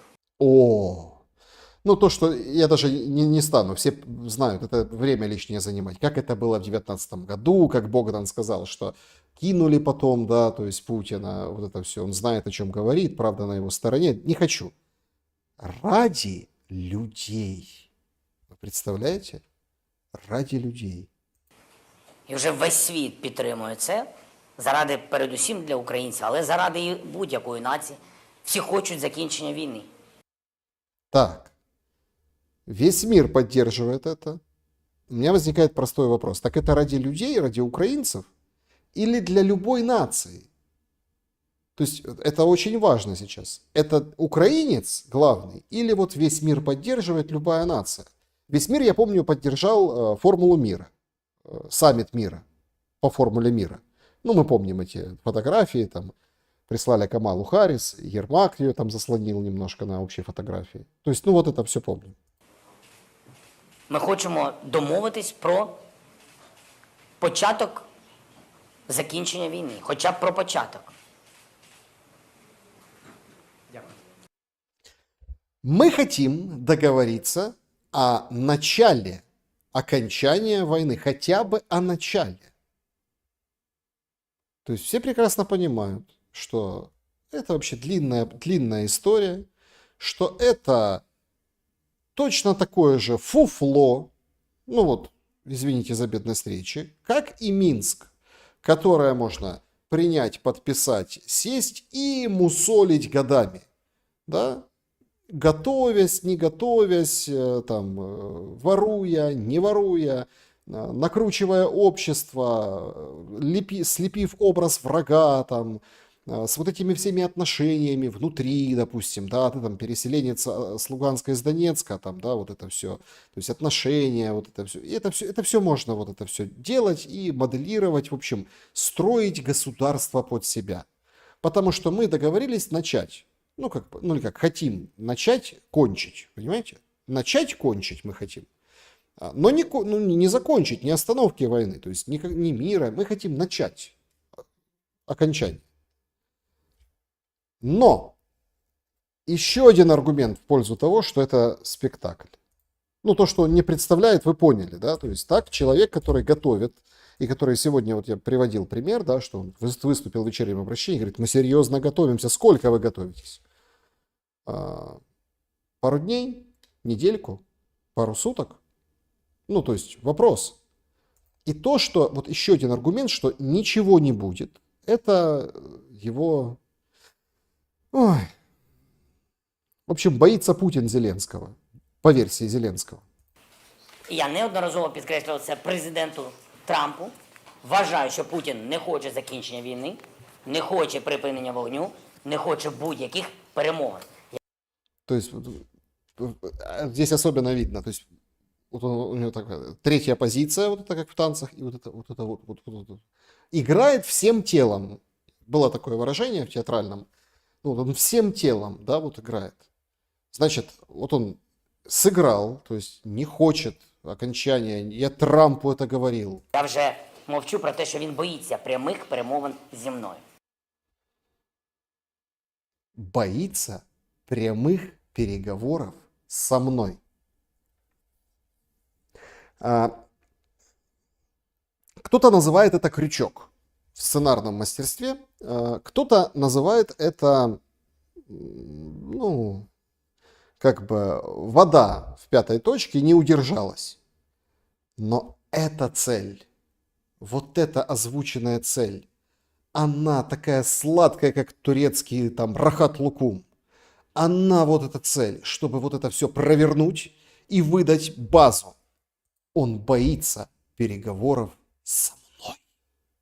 Ну, то, что я даже не стану, все знают, это время лишнее занимать. Как это было в 2019 году, как Богдан сказал, что кинули потом, да, то есть Путина, вот это все. Он знает, о чем говорит, правда на его стороне. Не хочу. Ради людей. Вы представляете? Ради людей. І вже весь світ підтримує це. Заради, передусім, для українців, але заради і будь-якої нації. Всі хочуть закінчення війни. Так. Весь мир поддерживает это. У меня возникает простой вопрос. Так это ради людей, ради украинцев? Или для любой нации? То есть это очень важно сейчас. Это украинец главный? Или вот весь мир поддерживает любая нация? Весь мир, я помню, поддержал формулу мира. Саммит мира. По формуле мира. Ну, мы помним эти фотографии. Там прислали Камалу Харрис. Ермак ее там заслонил немножко на общей фотографии. То есть, ну вот это все помню. Ми хочемо домовитись про початок закінчення війни. Хоча б про початок. Дякую. Мы хотим договориться о начале окончания войны. Хотя бы о начале. То есть все прекрасно понимают, что это вообще длинная история, что это точно такое же фуфло, ну вот, извините за бедность речи, как и Минск, которое можно принять, подписать, сесть и мусолить годами, да, готовясь, не готовясь, там, воруя, не воруя, накручивая общество, слепив образ врага, там, с вот этими всеми отношениями внутри, допустим, да, ты там переселенец с Луганска из Донецка, там, да, вот это все, то есть отношения, вот это все, и это все можно вот это все делать и моделировать, в общем, строить государство под себя, потому что мы договорились начать, ну или как, хотим начать кончить, понимаете, начать кончить мы хотим, но не закончить, не остановки войны, то есть не мира, мы хотим начать окончание. Но еще один аргумент в пользу того, что это спектакль. Ну, то, что он не представляет, вы поняли, да? То есть так человек, который готовит, и который сегодня, вот я приводил пример, да, что он выступил в вечернем обращении, говорит, мы серьезно готовимся. Сколько вы готовитесь? Пару дней? Недельку? Пару суток? Ну, то есть вопрос. И то, что, вот еще один аргумент, что ничего не будет, это его... Ой. В общем, боится Путин Зеленского, по версии Зеленского. Я неодноразово підкреслював це президенту Трампу. Вважаю, що Путін не хоче закінчення війни, не хоче припинення вогню, не хоче будь-яких перемовин. То есть здесь особенно видно, то есть вот у него такая третья позиция, вот это как в танцах, и вот это вот. Играет всем телом. Было такое выражение в театральном. Ну, вот он всем телом, да, вот играет. Значит, вот он сыграл, то есть не хочет окончания. Я Трампу это говорил. Я вже мовчу про те, що він боїться прямих перемовин зі мною. Боится прямых переговоров со мной. Кто-то называет это крючок в сценарном мастерстве, кто-то называет это, ну, как бы вода в пятой точке не удержалась. Но эта цель, вот эта озвученная цель, она такая сладкая, как турецкий там рахат лукум. Она вот эта цель, чтобы вот это все провернуть и выдать базу. Он боится переговоров со мной.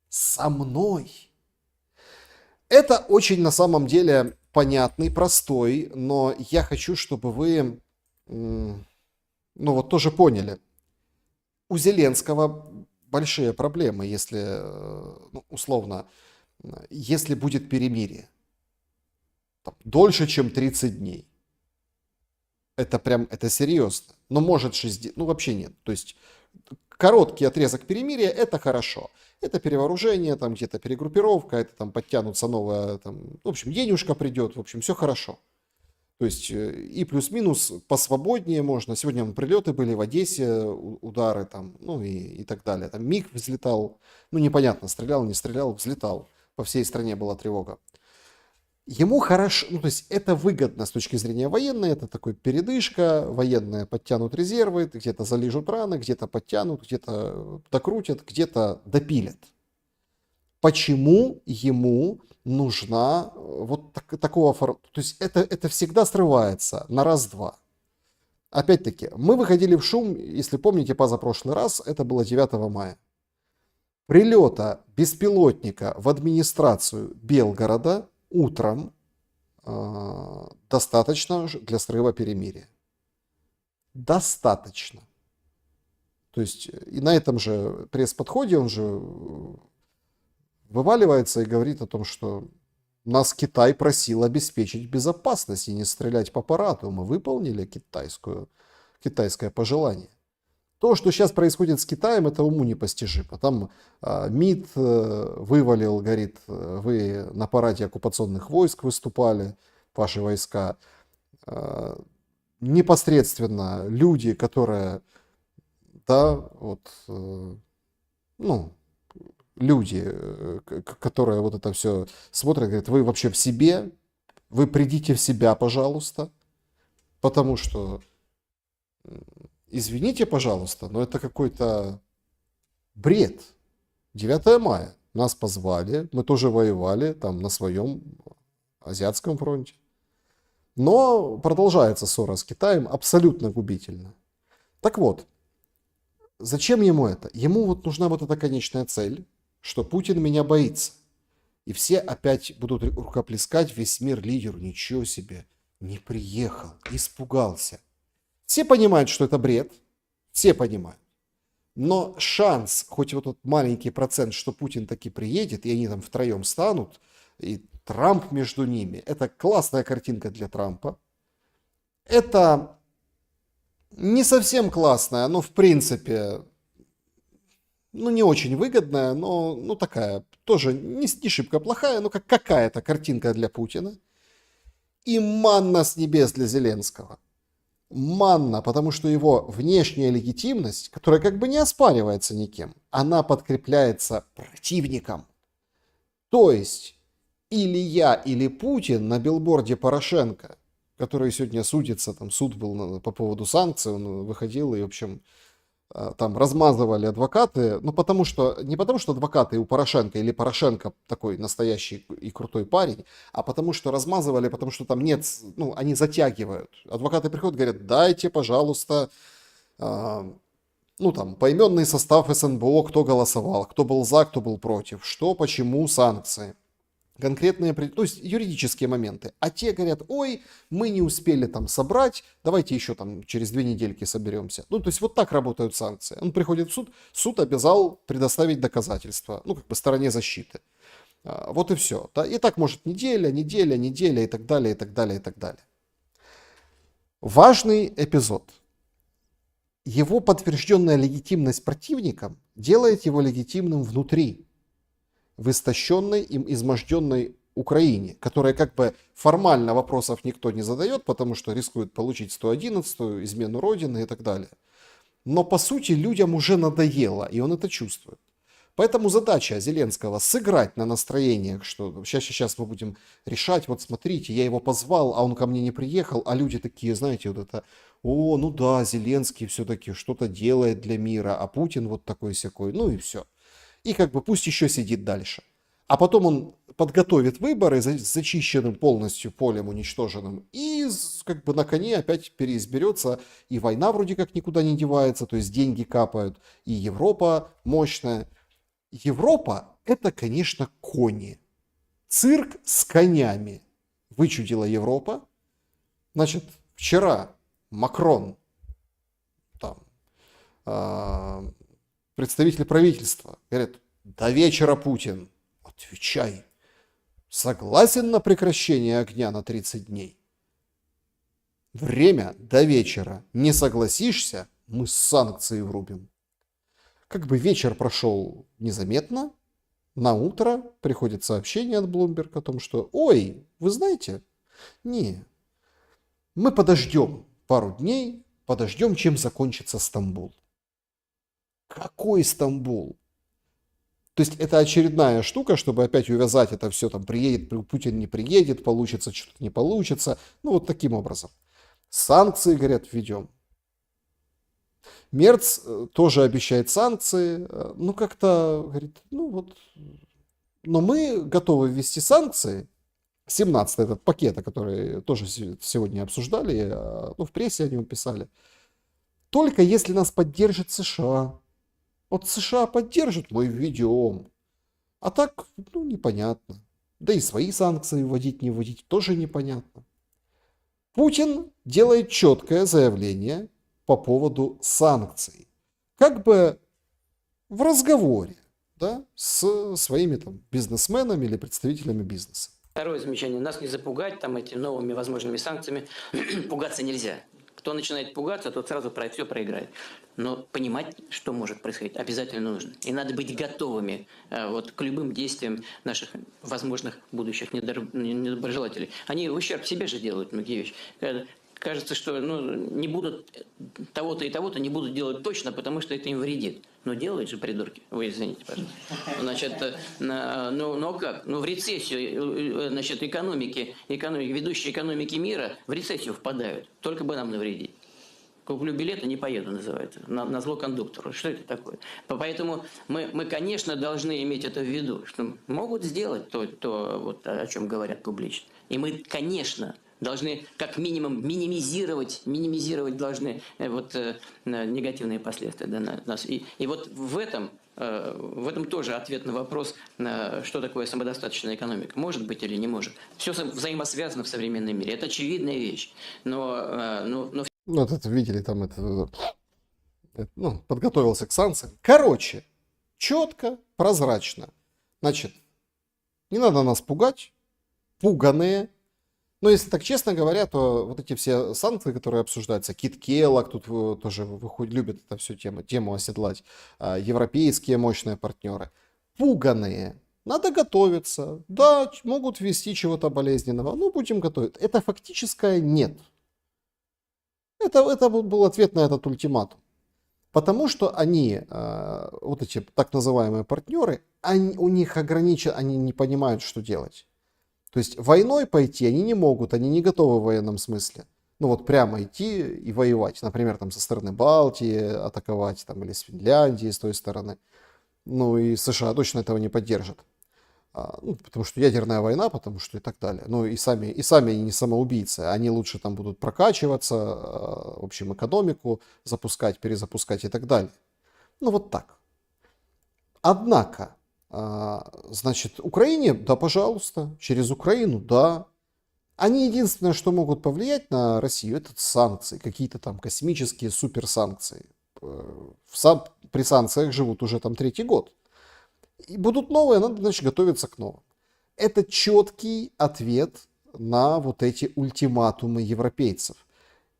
Со мной. Это очень на самом деле понятный, простой, но я хочу, чтобы вы, ну вот тоже поняли. У Зеленского большие проблемы, если, ну, условно, если будет перемирие. Там, дольше, чем 30 дней. Это прям, это серьезно. Но может 60, ну вообще нет. То есть короткий отрезок перемирия это хорошо. Это перевооружение, там где-то перегруппировка, это там подтянутся новая, там, в общем, денежка придет, в общем, все хорошо. То есть и плюс-минус посвободнее можно. Сегодня прилеты были в Одессе, удары там, ну и так далее. Там МиГ взлетал, ну непонятно, стрелял, не стрелял, взлетал. По всей стране была тревога. Ему хорошо, ну то есть это выгодно с точки зрения военной, это такой передышка, военные подтянут резервы, где-то залижут раны, где-то подтянут, где-то докрутят, где-то допилят. Почему ему нужна вот такого формата? То есть это всегда срывается на раз-два. Опять-таки, мы выходили в шум, если помните, позапрошлый раз, это было 9 мая. Прилета беспилотника в администрацию Белгорода утром достаточно для срыва перемирия. Достаточно. То есть и на этом же пресс-подходе он же вываливается и говорит о том, что нас Китай просил обеспечить безопасность и не стрелять по аппарату. Мы выполнили китайское пожелание. То, что сейчас происходит с Китаем, это уму непостижимо. Там МИД вывалил, говорит, вы на параде оккупационных войск выступали, ваши войска. Непосредственно люди, которые, да, вот, ну, люди, которые вот это все смотрят, говорят, вы вообще в себе, вы придите в себя, пожалуйста, потому что... Извините, пожалуйста, но это какой-то бред. 9 мая. Нас позвали, мы тоже воевали там на своем азиатском фронте. Но продолжается ссора с Китаем абсолютно губительно. Так вот, зачем ему это? Ему вот нужна вот эта конечная цель, что Путин меня боится. И все опять будут рукоплескать, весь мир лидеру. Ничего себе, не приехал, испугался. Все понимают, что это бред, все понимают. Но шанс, хоть вот этот маленький процент, что Путин таки приедет, и они там втроем станут, и Трамп между ними, это классная картинка для Трампа. Это не совсем классная, но в принципе, ну не очень выгодная, но ну, такая, тоже не шибко плохая, но как какая-то картинка для Путина. И манна с небес для Зеленского. манна, потому что его внешняя легитимность, которая как бы не оспаривается никем, она подкрепляется противником. То есть или я, или Путин на билборде Порошенко, который сегодня судится, там суд был по поводу санкций, он выходил и, в общем, там размазывали адвокаты, ну потому что, не потому что адвокаты у Порошенко или Порошенко такой настоящий и крутой парень, а потому что размазывали, потому что там нет, ну они затягивают. Адвокаты приходят, говорят, дайте, пожалуйста, ну там, поименный состав СНБО, кто голосовал, кто был за, кто был против, что, почему, санкции. Конкретные, то есть юридические моменты. А те говорят, ой, мы не успели там собрать, давайте еще там через 2 недельки соберемся. Ну, то есть вот так работают санкции. Он приходит в суд, суд обязал предоставить доказательства, ну, как бы стороне защиты. Вот и все. Да? И так может неделя и так далее, и так далее, и так далее. Важный эпизод. Его подтвержденная легитимность противникам делает его легитимным внутри, в истощенной им изможденной Украине, которая как бы формально вопросов никто не задает, потому что рискует получить 111-ю, измену Родины и так далее. Но по сути людям уже надоело, и он это чувствует. Поэтому задача Зеленского сыграть на настроениях, что сейчас мы будем решать, вот смотрите, я его позвал, а он ко мне не приехал, а люди такие, знаете, вот это, о, ну да, Зеленский все-таки что-то делает для мира, а Путин вот такой-сякой, ну и все. И как бы пусть еще сидит дальше. А потом он подготовит выборы с зачищенным полностью полем уничтоженным. И как бы на коне опять переизберется. И война вроде как никуда не девается. То есть деньги капают. И Европа мощная. Европа это, конечно, кони. Цирк с конями. Вычудила Европа. Значит, вчера Макрон там... представители правительства говорят, до вечера, Путин, отвечай, согласен на прекращение огня на 30 дней? Время до вечера. Не согласишься, мы санкции врубим. Как бы вечер прошел незаметно, на утро приходит сообщение от Bloomberg о том, что, ой, вы знаете, не, мы подождем пару дней, подождем, чем закончится Стамбул. Какой Стамбул? То есть это очередная штука, чтобы опять увязать это все, там приедет, Путин не приедет, получится что-то не получится. Ну вот таким образом. Санкции, говорят, введем. Мерц тоже обещает санкции. Ну как-то, говорит, ну вот. Но мы готовы ввести санкции. 17-й этот пакет, который тоже сегодня обсуждали, ну в прессе о нем писали. Только если нас поддержит США. Вот США поддержат, мы введем. А так, ну, непонятно. Да и свои санкции вводить, не вводить, тоже непонятно. Путин делает четкое заявление по поводу санкций. Как бы в разговоре, да, с своими там бизнесменами или представителями бизнеса. Второе замечание. Нас не запугать там этими новыми возможными санкциями. Пугаться нельзя. Кто начинает пугаться, тот сразу все проиграет. Но понимать, что может происходить, обязательно нужно. И надо быть готовыми вот, к любым действиям наших возможных будущих недоброжелателей. Они в ущерб себе же делают многие вещи. Кажется, что не будут того-то и того-то не будут делать точно, потому что это им вредит. Но делают же придурки. Вы извините, пожалуйста. Значит, ну как? Ну в рецессию, значит, ведущие экономики мира в рецессию впадают. Только бы нам навредить. Куплю билет и не поеду, называется. На зло кондуктору. Что это такое? Поэтому мы, конечно, должны иметь это в виду, что могут сделать то вот, о чем говорят публично. И мы, конечно, должны как минимум минимизировать должны вот, негативные последствия для нас. И вот в этом тоже ответ на вопрос, что такое самодостаточная экономика. Может быть или не может. Все взаимосвязано в современном мире. Это очевидная вещь. Но вот это видели, там подготовился к санкциям. Короче, четко, прозрачно. Значит, не надо нас пугать. Пуганые. Но если так честно говоря, то вот эти все санкции, которые обсуждаются, Кит Келлог тут тоже любит это всю тему оседлать, европейские мощные партнеры, пуганые. Надо готовиться. Да, могут ввести чего-то болезненного, но будем готовить. Это фактическое нет. Это был ответ на этот ультиматум. Потому что они, вот эти так называемые партнеры, у них ограничено, они не понимают, что делать. То есть войной пойти они не могут, они не готовы в военном смысле. Ну вот прямо идти и воевать. Например, там со стороны Балтии атаковать, там, или с Финляндии, с той стороны. Ну и США точно этого не поддержат. Ну, потому что ядерная война, потому что и так далее. Ну и сами они не самоубийцы. Они лучше там будут прокачиваться, в общем, экономику запускать, перезапускать и так далее. Ну вот так. Однако, значит, Украине, да, пожалуйста, через Украину, да. Они единственное, что могут повлиять на Россию, это санкции, какие-то там космические суперсанкции. При санкциях живут уже там 3-й год. И будут новые, надо, значит, готовиться к новым. Это четкий ответ на вот эти ультиматумы европейцев.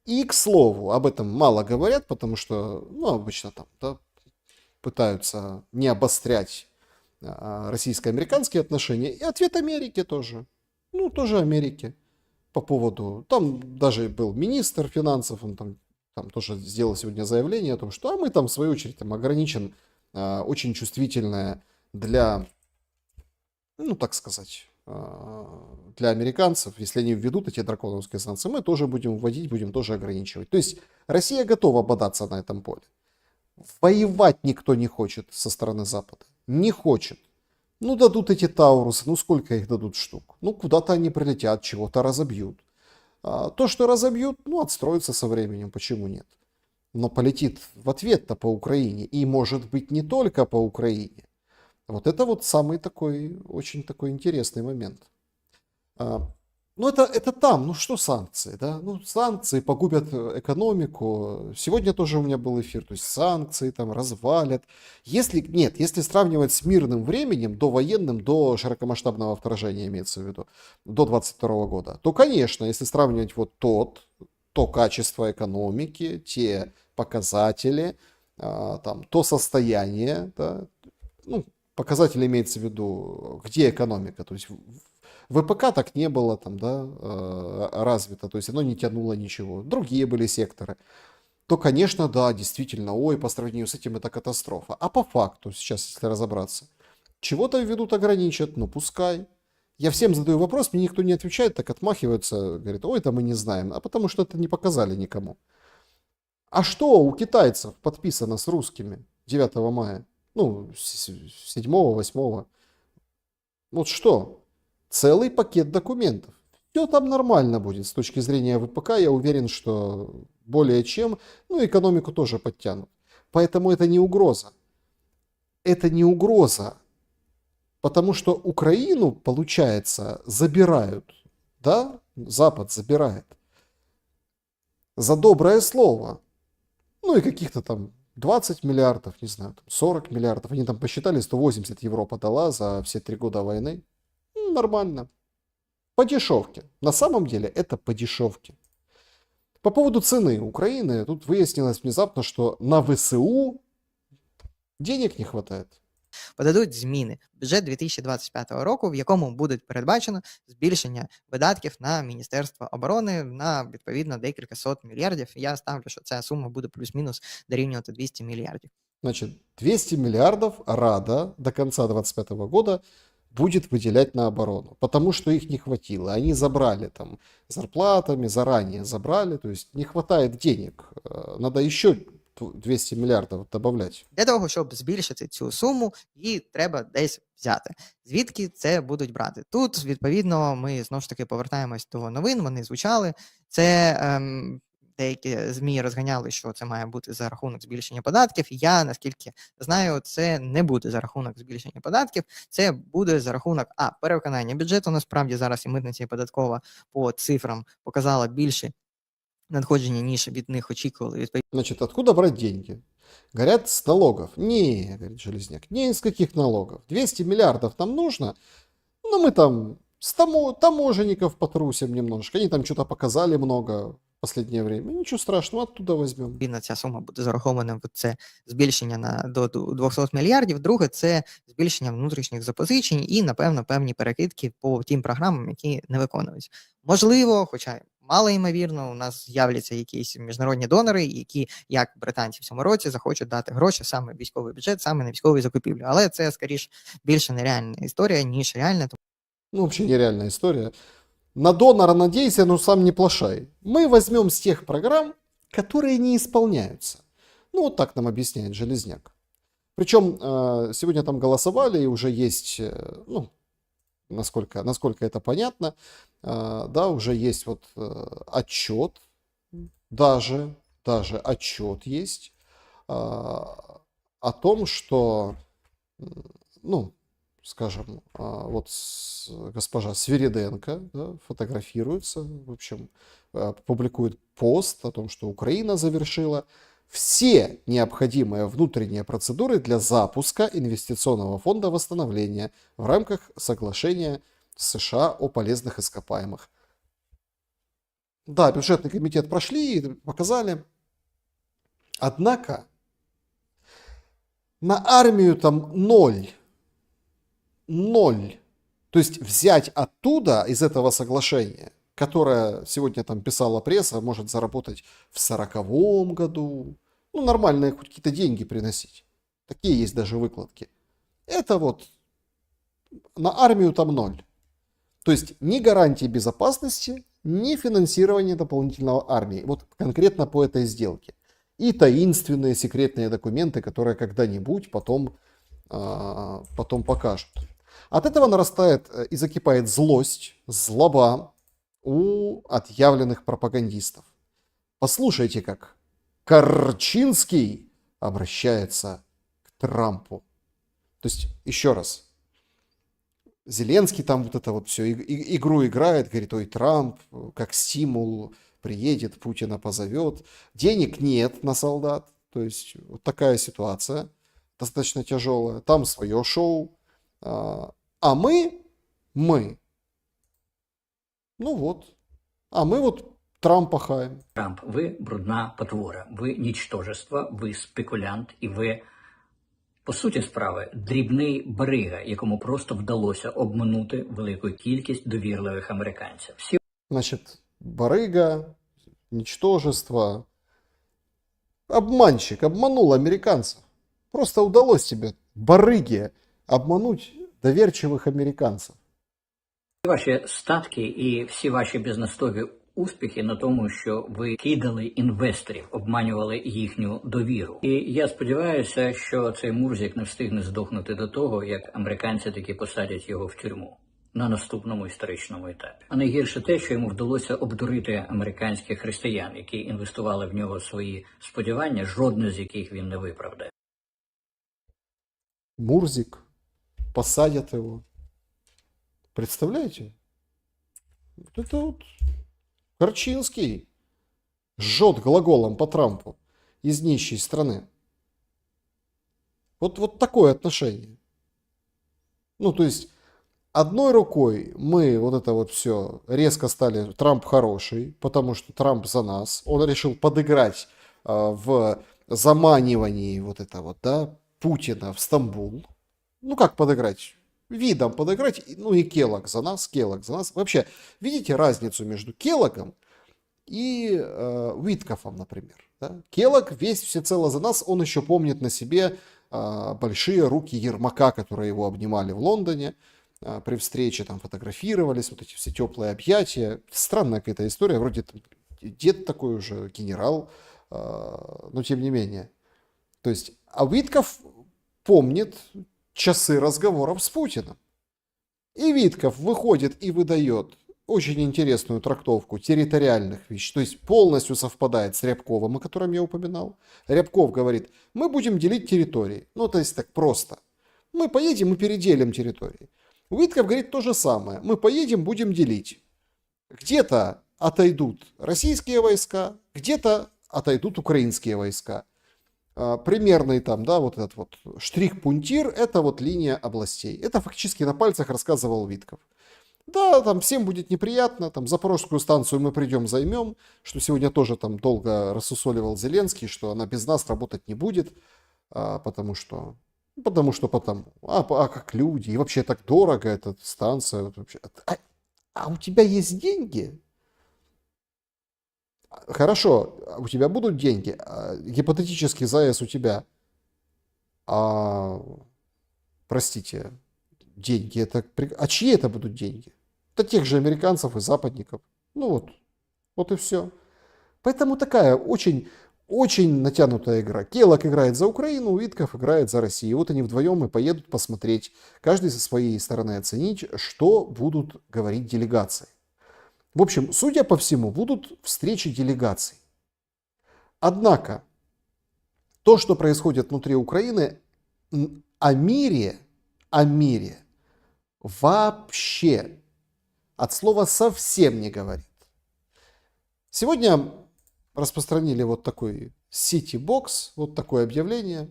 И, к слову, об этом мало говорят, потому что, ну, обычно там, да, пытаются не обострять российско-американские отношения. И ответ Америки тоже. Ну, тоже Америки. По поводу... Там даже был министр финансов, он там тоже сделал сегодня заявление о том, что мы там, в свою очередь, там ограничен очень чувствительное для, ну, так сказать, для американцев, если они введут эти драконовские санкции, мы тоже будем вводить, будем тоже ограничивать. То есть Россия готова бодаться на этом поле. Воевать никто не хочет со стороны Запада. Не хочет. Ну, дадут эти Таурусы, ну, сколько их дадут штук? Ну, куда-то они прилетят, чего-то разобьют. То, что разобьют, ну, отстроится со временем, почему нет? Но полетит в ответ-то по Украине. И, может быть, не только по Украине. Вот это вот самый такой, очень такой интересный момент. Ну, это там, ну что санкции, да? Ну, санкции погубят экономику. Сегодня тоже у меня был эфир, то есть санкции там развалят. Если сравнивать с мирным временем, довоенным, до широкомасштабного вторжения, имеется в виду, до 22 года, то, конечно, если сравнивать вот то качество экономики, те показатели, там, то состояние, да, ну, показатели имеется в виду, где экономика, то есть ВПК так не было там, да, развито, то есть оно не тянуло ничего, другие были секторы, то, конечно, да, действительно, ой, по сравнению с этим это катастрофа. А по факту, сейчас, если разобраться, чего-то введут, ограничат, ну пускай. Я всем задаю вопрос, мне никто не отвечает, так отмахиваются, говорят, ой, это мы не знаем, а потому что это не показали никому. А что у китайцев подписано с русскими 9 мая? Ну, 7-8. Вот что? Целый пакет документов. Все там нормально будет с точки зрения ВПК. Я уверен, что более чем. Ну, экономику тоже подтянут. Поэтому это не угроза. Это не угроза. Потому что Украину, получается, забирают. Да? Запад забирает. За доброе слово. Ну и каких-то там 20 миллиардов, не знаю, 40 миллиардов. Они там посчитали, 180 Европа дала за все 3 года войны. Ну, нормально. По дешевке. На самом деле это по дешевке. По поводу цены Украины, тут выяснилось внезапно, что на ВСУ денег не хватает. Подадуть зміни в бюджет 2025 року, в якому буде передбачено збільшення видатків на Міністерство оборони на, відповідно, декілька сот мільярдів. Я ставлю, що ця сума буде плюс-мінус дорівнювати 200 мільярдів. Значит, 200 миллиардов Рада до конца 2025 года будет выделять на оборону, потому что их не хватило. Они забрали там зарплатами, заранее забрали, то есть не хватает денег. Надо еще 200 мільярдів додавати. Для того, щоб збільшити цю суму, її треба десь взяти. Звідки це будуть брати? Тут, відповідно, ми знову ж таки повертаємось до новин, вони звучали. Це деякі ЗМІ розганяли, що це має бути за рахунок збільшення податків. Я, наскільки знаю, це не буде за рахунок збільшення податків, це буде за рахунок перевиконання бюджету. Насправді зараз і митниця, і податкова по цифрам показала більше надходження, ніж від них очікували. Значит, откуда брать деньги? Говорят, с налогов. Не, говорит Железняк, ни из каких налогов. 200 миллиардов нам нужно, но мы там с таможенников потрусим немножко. Они там что-то показали много в последнее время. Ничего страшного, оттуда возьмем. Відповідно, ця сума буде зарахована в це збільшення до 200 мільярдів. Друге, це збільшення внутрішніх запозичень і, напевно, певні перекидки по тим програмам, які не виконуються. Можливо, хоча мало ймовірно, у нас з'являться якісь міжнародні донори, які, як британці в цьому році, захочуть дати гроші саме в військовий бюджет, саме на військові закупівлі. Але це, скоріш, більше нереальна історія, ніж реальна. Ну, вообще нереальная история. На донора надейся, но сам не плашай. Мы возьмем с тех программ, которые не исполняются. Ну, вот так нам объясняет Железняк. Причем сегодня там голосовали, и уже есть, ну, насколько это понятно, да, уже есть вот отчет, даже отчет есть о том, что, ну, скажем, вот госпожа Свириденко, да, фотографируется, в общем, публикует пост о том, что Украина завершила все необходимые внутренние процедуры для запуска инвестиционного фонда восстановления в рамках соглашения с США о полезных ископаемых. Да, бюджетный комитет прошли и показали. Однако на армию там ноль. То есть взять оттуда, из этого соглашения, которое сегодня там писала пресса, может заработать в 40-м году. Ну, нормальные хоть какие-то деньги приносить. Такие есть даже выкладки. Это вот на армию там ноль. То есть ни гарантии безопасности, ни финансирования дополнительного армии. Вот конкретно по этой сделке. И таинственные секретные документы, которые когда-нибудь потом покажут. От этого нарастает и закипает злость, злоба у отъявленных пропагандистов. Послушайте, как Корчинский обращается к Трампу. То есть, еще раз, Зеленский там вот это вот все игру играет, говорит, ой, Трамп как стимул приедет, Путина позовет. Денег нет на солдат. То есть, вот такая ситуация достаточно тяжелая. Там свое шоу. А мы, ну вот, а мы вот Трампа хаем. Трамп, ви брудна потвора, ви нічтожество, ви спекулянт і ви, по суті справи, дрібний барига, якому просто вдалося обманути велику кількість довірливих американців. Всі Значит, барыга, ничтожество, обманщик, обманул американцев. Просто удалось тебе, барыге, обмануть доверчивых американцев. ваші статки і всі ваші бізнесові успіхи на тому, що ви кидали інвесторів, обманювали їхню довіру. І я сподіваюся, що цей Мурзик не встигне здохнути до того, як американці таки посадять його в тюрму на наступному історичному етапі. А найгірше те, що йому вдалося обдурити американських християн, які інвестували в нього свої сподівання, жодне з яких він не виправдає. Мурзик, посадят его. Представляете? Вот это вот Корчинский жжет глаголом по Трампу из нищей страны. Вот такое отношение. Ну, то есть, одной рукой мы вот это вот все резко стали, Трамп хороший, потому что Трамп за нас. Он решил подыграть в заманивании вот это вот, да, Путина в Стамбул. Ну, как подыграть? Видом подыграть. Ну, и Келлог за нас, Келлог за нас. Вообще, видите разницу между Келлогом и Уиткофом, например? Да? Келлог весь всецело за нас, он еще помнит на себе большие руки Ермака, которые его обнимали в Лондоне при встрече, там фотографировались, вот эти все теплые объятия. Странная какая-то история, вроде дед такой уже, генерал, но тем не менее. То есть, а Уиткоф помнит часы разговоров с Путиным. И Витков выходит и выдает очень интересную трактовку территориальных вещей, то есть полностью совпадает с Рябковым, о котором я упоминал. Рябков говорит, мы будем делить территории. Ну, то есть так просто. Мы поедем и переделим территории. Витков говорит то же самое. Мы поедем, будем делить. Где-то отойдут российские войска, где-то отойдут украинские войска. Примерный там, да, вот этот вот штрих-пунктир, это вот линия областей. Это фактически на пальцах рассказывал Витков. Да, там всем будет неприятно, там Запорожскую станцию мы придем, займем, что сегодня тоже там долго рассусоливал Зеленский, что она без нас работать не будет, потому что. А как люди, и вообще так дорого эта станция. Вообще. А у тебя есть деньги? хорошо, у тебя будут деньги, гипотетически ЗАЭС у тебя, а, простите, деньги, а чьи это будут деньги? Это тех же американцев и западников. Ну вот и все. Поэтому такая очень, очень натянутая игра. Келлог играет за Украину, Витков играет за Россию. Вот они вдвоем и поедут посмотреть, каждый со своей стороны оценить, что будут говорить делегации. В общем, судя по всему, будут встречи делегаций. Однако, то, что происходит внутри Украины, о мире вообще от слова совсем не говорит. Сегодня распространили вот такой Citybox, вот такое объявление.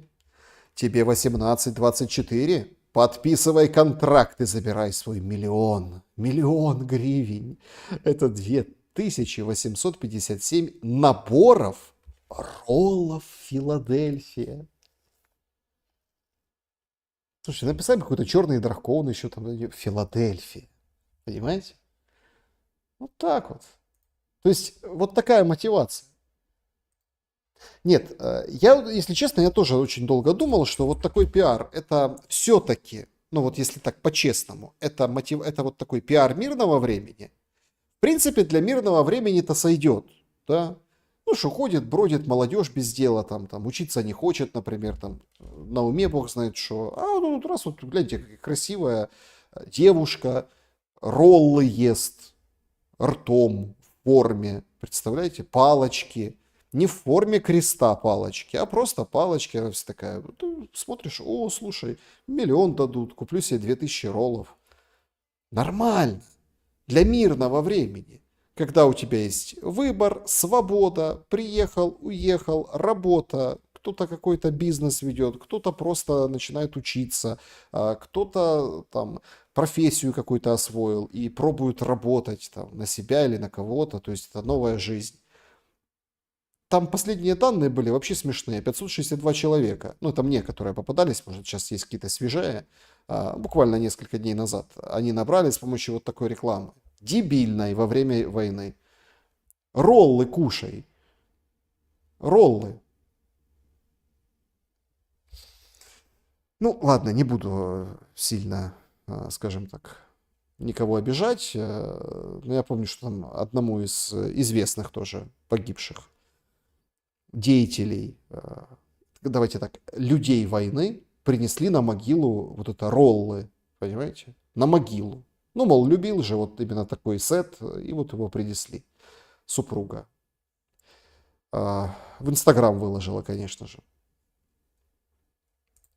Тебе 18-24, подписывай контракт и забирай свой миллион гривен. Это 2857 наборов роллов Филадельфия. Слушай, написали какой-то черный дракон еще там, Филадельфия. Понимаете? Вот так вот. То есть, вот такая мотивация. Нет, если честно, я тоже очень долго думал, что вот такой пиар, это все-таки, ну вот если так по-честному, это вот такой пиар мирного времени. В принципе, для мирного времени-то сойдет, да. Ну, что ходит, бродит молодежь без дела, там учиться не хочет, например, там на уме бог знает что. А ну, вот раз, вот гляньте, какая красивая девушка, роллы ест ртом в форме, представляете, палочки. Не в форме креста палочки, а просто палочки. Она вся такая, ты смотришь, о, слушай, миллион дадут, куплю себе 2000 роллов. Нормально. Для мирного времени. Когда у тебя есть выбор, свобода, приехал, уехал, работа, кто-то какой-то бизнес ведет, кто-то просто начинает учиться, кто-то там профессию какую-то освоил и пробует работать там, на себя или на кого-то, то есть это новая жизнь. Там последние данные были вообще смешные. 562 человека. Ну, это мне, которые попадались. Может, сейчас есть какие-то свежие. Буквально несколько дней назад. Они набрали с помощью вот такой рекламы. Дебильной во время войны. Роллы кушай. Роллы. Ну, ладно, не буду сильно, скажем так, никого обижать. Но я помню, что там одному из известных тоже погибших деятелей, давайте так, людей войны принесли на могилу вот это роллы, понимаете? На могилу. Ну, мол, любил же вот именно такой сет, и вот его принесли. Супруга. В Инстаграм выложила, конечно же.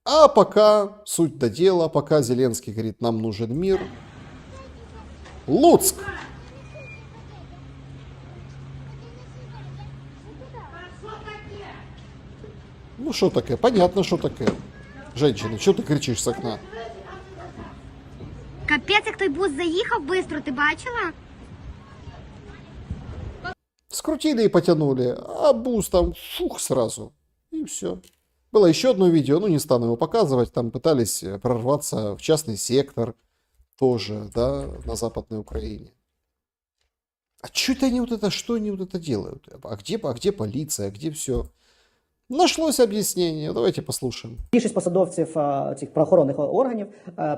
А пока суть до дела, пока Зеленский говорит, нам нужен мир. Луцк! Ну, что такое? Понятно, что такое. Женщина, що ти кричиш з окна? Капець, як той бус заїхав бистро, ти бачила? Скрутили и потянули, а бус там фух сразу. И все. Было еще одно видео, ну не стану его показывать, там пытались прорваться в частный сектор тоже, да, на Западной Украине. А что это они вот это, что они вот это делают? А где полиция, где все? Нашлось об'яснення. Давайте послухаємо. Більшість посадовців цих правоохоронних органів,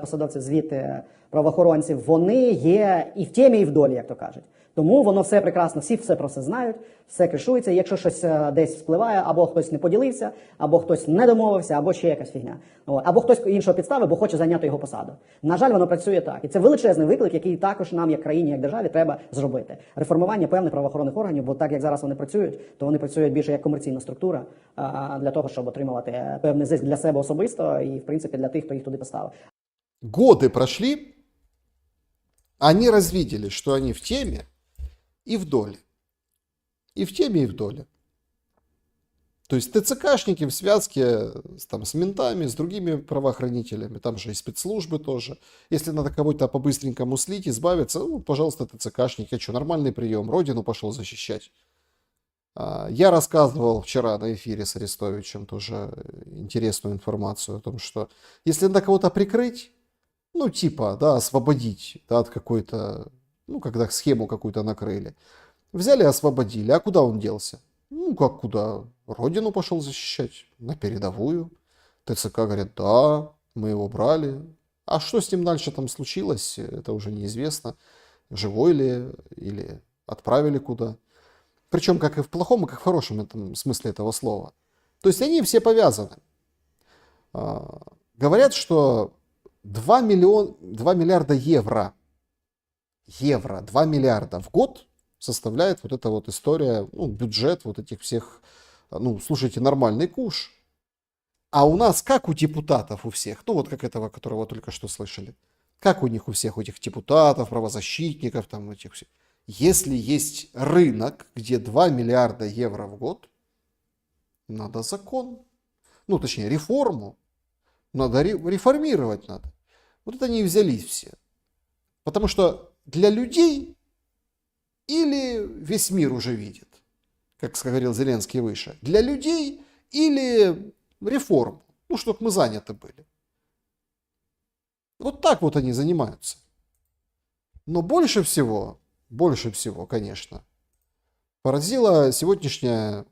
посадовців звідти, правоохоронців, вони є і в темі, і в долі, як то кажуть. Тому воно все прекрасно, всі все про це знають, все кришується. Якщо щось десь впливає, або хтось не поділився, або хтось не домовився, або ще якась фігня. Або хтось іншого підстави, бо хоче зайняти його посаду. На жаль, воно працює так. І це величезний виклик, який також нам, як країні, як державі, треба зробити. Реформування певних правоохоронних органів, бо так, як зараз вони працюють, то вони працюють більше як комерційна структура для того, щоб отримувати певний зиск для себе особисто і, в принципі, для тих, хто їх туди поставив. Годы прошли, они развидели, что они в теме и в доле. И в теме, и в доле. То есть ТЦКшники в связке там, с ментами, с другими правоохранителями, там же и спецслужбы тоже. Если надо кого-то по-быстренькому слить, избавиться, ну, пожалуйста, ТЦКшник, я что, нормальный прием, родину пошел защищать. Я рассказывал вчера на эфире с Арестовичем тоже интересную информацию о том, что если надо кого-то прикрыть, ну, типа, да, освободить, да, от какой-то, ну, когда схему какую-то накрыли, Взяли и освободили. А куда он делся? Ну, как куда? Родину пошел защищать. На передовую. ТЦК говорят, да, мы его брали. А что с ним дальше там случилось, это уже неизвестно. Живой ли или отправили куда. Причем как и в плохом, и как в хорошем этом смысле этого слова. То есть они все повязаны. Говорят, что 2 миллиарда евро, 2 миллиарда в год составляет вот эта вот история, ну, бюджет вот этих всех, ну, слушайте, нормальный куш. А у нас, как у депутатов у всех, ну, вот как этого, которого только что слышали, как у них у всех, у этих депутатов, правозащитников, там, этих всех. Если есть рынок, где 2 миллиарда евро в год, надо закон, ну, точнее, реформу, надо реформировать надо. Вот это они и взялись все. Потому что для людей или весь мир уже видит, как говорил Зеленский выше, для людей или реформу, ну, чтобы мы заняты были. Вот так вот они занимаются. Но больше всего, конечно, поразила сегодняшняя,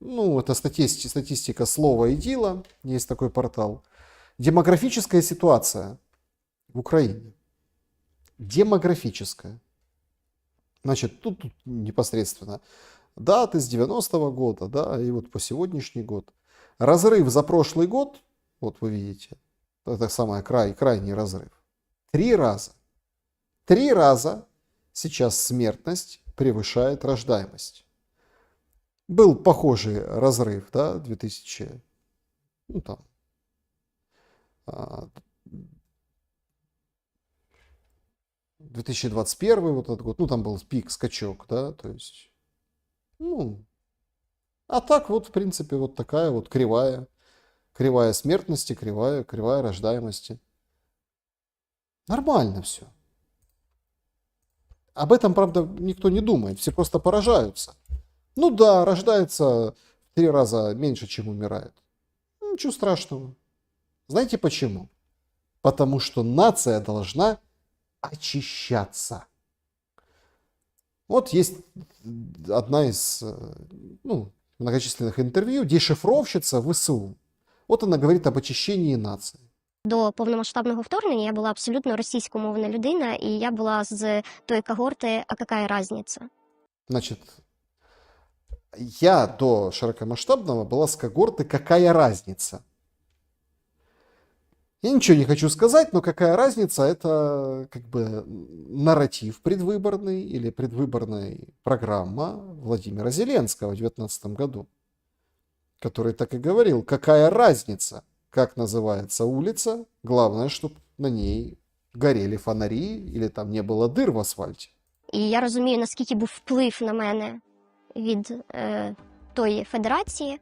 ну, это статистика слова и дела, есть такой портал, демографическая ситуация в Украине. Демографическая. Значит, тут непосредственно даты с 90-го года, да, и вот по сегодняшний год. Разрыв за прошлый год, вот вы видите, это самый крайний разрыв. 3 раза. 3 раза сейчас смертность превышает рождаемость. Был похожий разрыв, да, 2000, ну там, 2021 вот этот год, ну там был пик, скачок, да, то есть, ну, а так вот, в принципе, вот такая вот кривая смертности, кривая рождаемости. Нормально все. Об этом, правда, никто не думает, все просто поражаются. Ну да, рождается в 3 раза меньше, чем умирает. Ничего страшного. Знаете почему? Потому что нация должна очищаться. Вот есть одна из, ну, многочисленных интервью, дешифровщица ВСУ. Вот она говорит об очищении нации. До повномасштабного вторгнення я була абсолютно російськомовна людина, і я була з тої когорти «А какая разница?». Значит, я до широкомасштабного была с когорты «Какая разница?». Я ничего не хочу сказать, но какая разница, это как бы нарратив предвыборный или предвыборная программа Владимира Зеленского в 2019 году, который так и говорил, какая разница, как называется улица, главное, чтобы на ней горели фонари или там не было дыр в асфальте. І я розумію, наскільки був вплив на мене від тої федерації,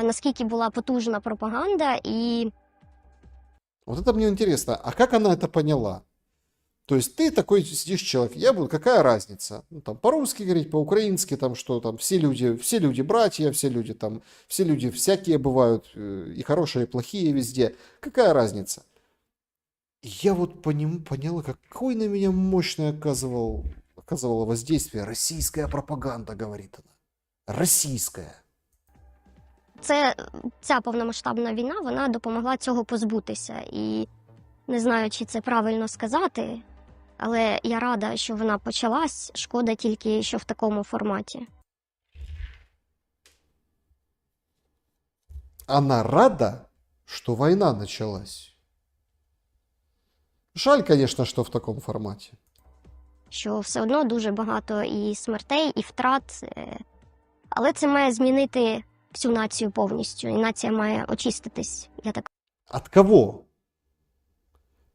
наскільки була потужна пропаганда і... Вот это мне интересно, а как она это поняла? То есть ты такой сидишь человек, я буду, какая разница? Ну, там по-русски говорить, по-украински, там что там, все люди братья, все люди всякие бывают, и хорошие, и плохие везде. Какая разница? Я вот поняла, какое на меня мощное оказывало воздействие российская пропаганда, говорит она. Российская. Ця повномасштабна війна, вона допомогла цього позбутися. І не знаю, чи це правильно сказати, але я рада, що вона почалась. Шкода тільки, що в такому форматі. Она рада, что война началась. Жаль, конечно, что в таком формате. Що все одно дуже багато і смертей, і втрат. Але це має змінити всю націю повністю. І нація має очиститись, я так От кого?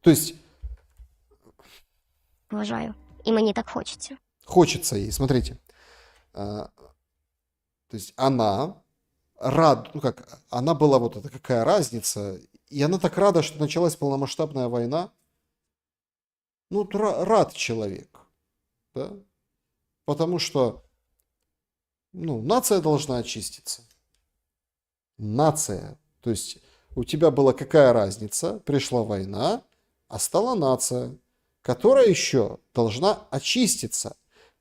То есть... вважаю. І мені так хочеться. Хочется ей, смотрите. То есть она рада, ну как, она была вот это какая разница, и она так рада, что началась полномасштабная война. Ну, рад человек, да? Потому что, ну, нация должна очиститься. Нация. То есть у тебя была какая разница, пришла война, а стала нация, которая еще должна очиститься.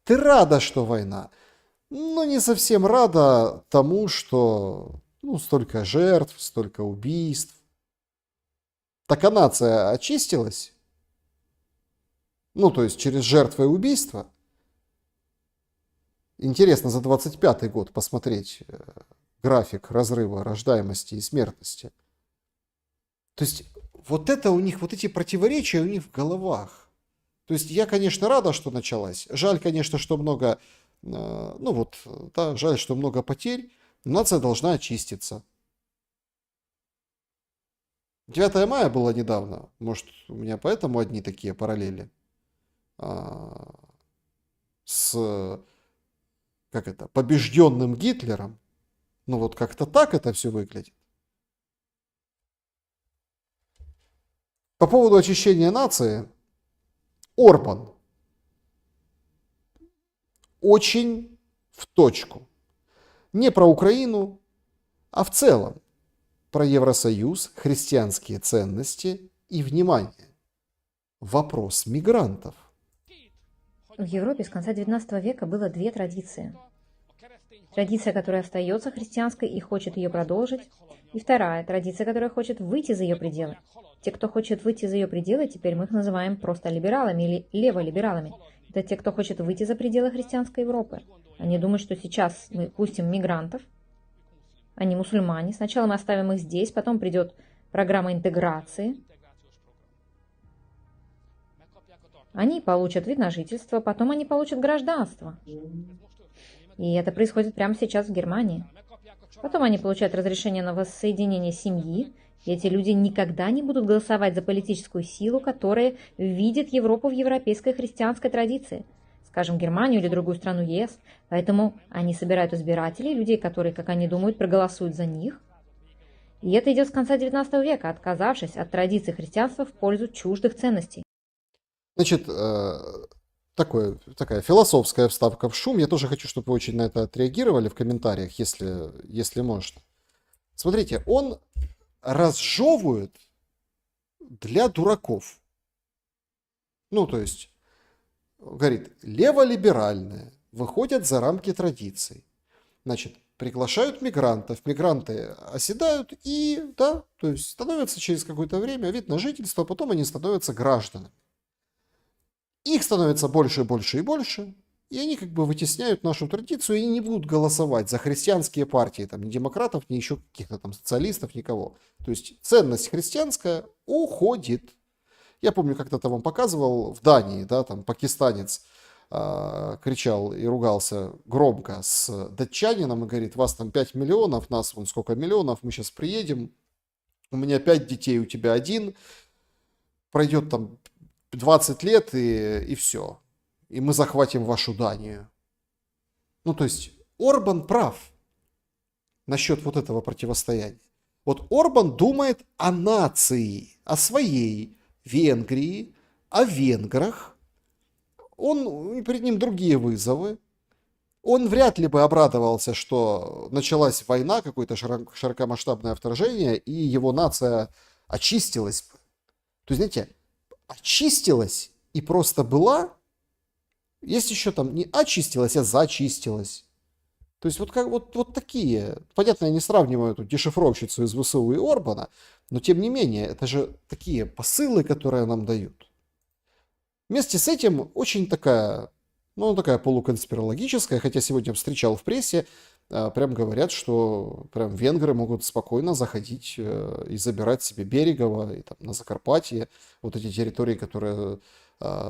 ты рада, что война, но не совсем рада тому, что столько жертв, столько убийств. Так а нация очистилась? То есть через жертвы и убийства? Интересно за 25-й год посмотреть график разрыва рождаемости и смертности. То есть вот это у них, вот эти противоречия у них в головах. То есть я, конечно, рада, что началась. Жаль, конечно, что много, жаль, что много потерь. Нация должна очиститься. 9 мая было недавно. Может, у меня поэтому одни такие параллели с побежденным Гитлером. Вот как-то так это все выглядит. По поводу очищения нации, Орбан очень в точку. Не про Украину, а в целом про Евросоюз, христианские ценности и, внимание, вопрос мигрантов. В Европе с конца XIX века было две традиции. Традиция, которая остается христианской и хочет ее продолжить, и вторая традиция, которая хочет выйти за ее пределы. Те, кто хочет выйти за ее пределы, теперь мы их называем просто либералами или леволибералами. Это те, кто хочет выйти за пределы христианской Европы. Они думают, что сейчас мы пустим мигрантов, они мусульмане. Сначала мы оставим их здесь, потом придет программа интеграции. Они получат вид на жительство, потом они получат гражданство. И это происходит прямо сейчас в Германии. Потом они получают разрешение на воссоединение семьи, и эти люди никогда не будут голосовать за политическую силу, которая видит Европу в европейской христианской традиции, скажем, Германию или другую страну ЕС. Поэтому они собирают избирателей, людей, которые, как они думают, проголосуют за них. И это идет с конца XIX века, отказавшись от традиций христианства в пользу чуждых ценностей. Значит, такая философская вставка в шум. Я тоже хочу, чтобы вы очень на это отреагировали в комментариях, если можно. Смотрите, он разжевывает для дураков. То есть, говорит, леволиберальные выходят за рамки традиций. Значит, приглашают мигрантов, мигранты оседают и, то есть становятся через какое-то время вид на жительство, а потом они становятся гражданами. Их становится больше и больше и больше, и они вытесняют нашу традицию и не будут голосовать за христианские партии, ни демократов, ни еще каких-то социалистов, никого. То есть ценность христианская уходит. Я помню, как-то вам показывал в Дании, пакистанец кричал и ругался громко с датчанином и говорит, вас 5 миллионов, нас сколько миллионов, мы сейчас приедем, у меня 5 детей, у тебя 1, пройдет 20 лет и все. И мы захватим вашу Данию. То есть Орбан прав насчет вот этого противостояния. Вот Орбан думает о нации, о своей Венгрии, о венграх. Перед ним другие вызовы. Он вряд ли бы обрадовался, что началась война, какое-то широкомасштабное вторжение, и его нация очистилась. То есть, знаете, очистилась и просто была. Есть еще не очистилась, а зачистилась. То есть вот такие. Понятно, я не сравниваю эту дешифровщицу из ВСУ и Орбана, но тем не менее, это же такие посылы, которые нам дают. Вместе с этим очень такая полуконспирологическая, хотя сегодня встречал в прессе, прям говорят, что прям венгры могут спокойно заходить и забирать себе Берегово и на Закарпатье, вот эти территории, которые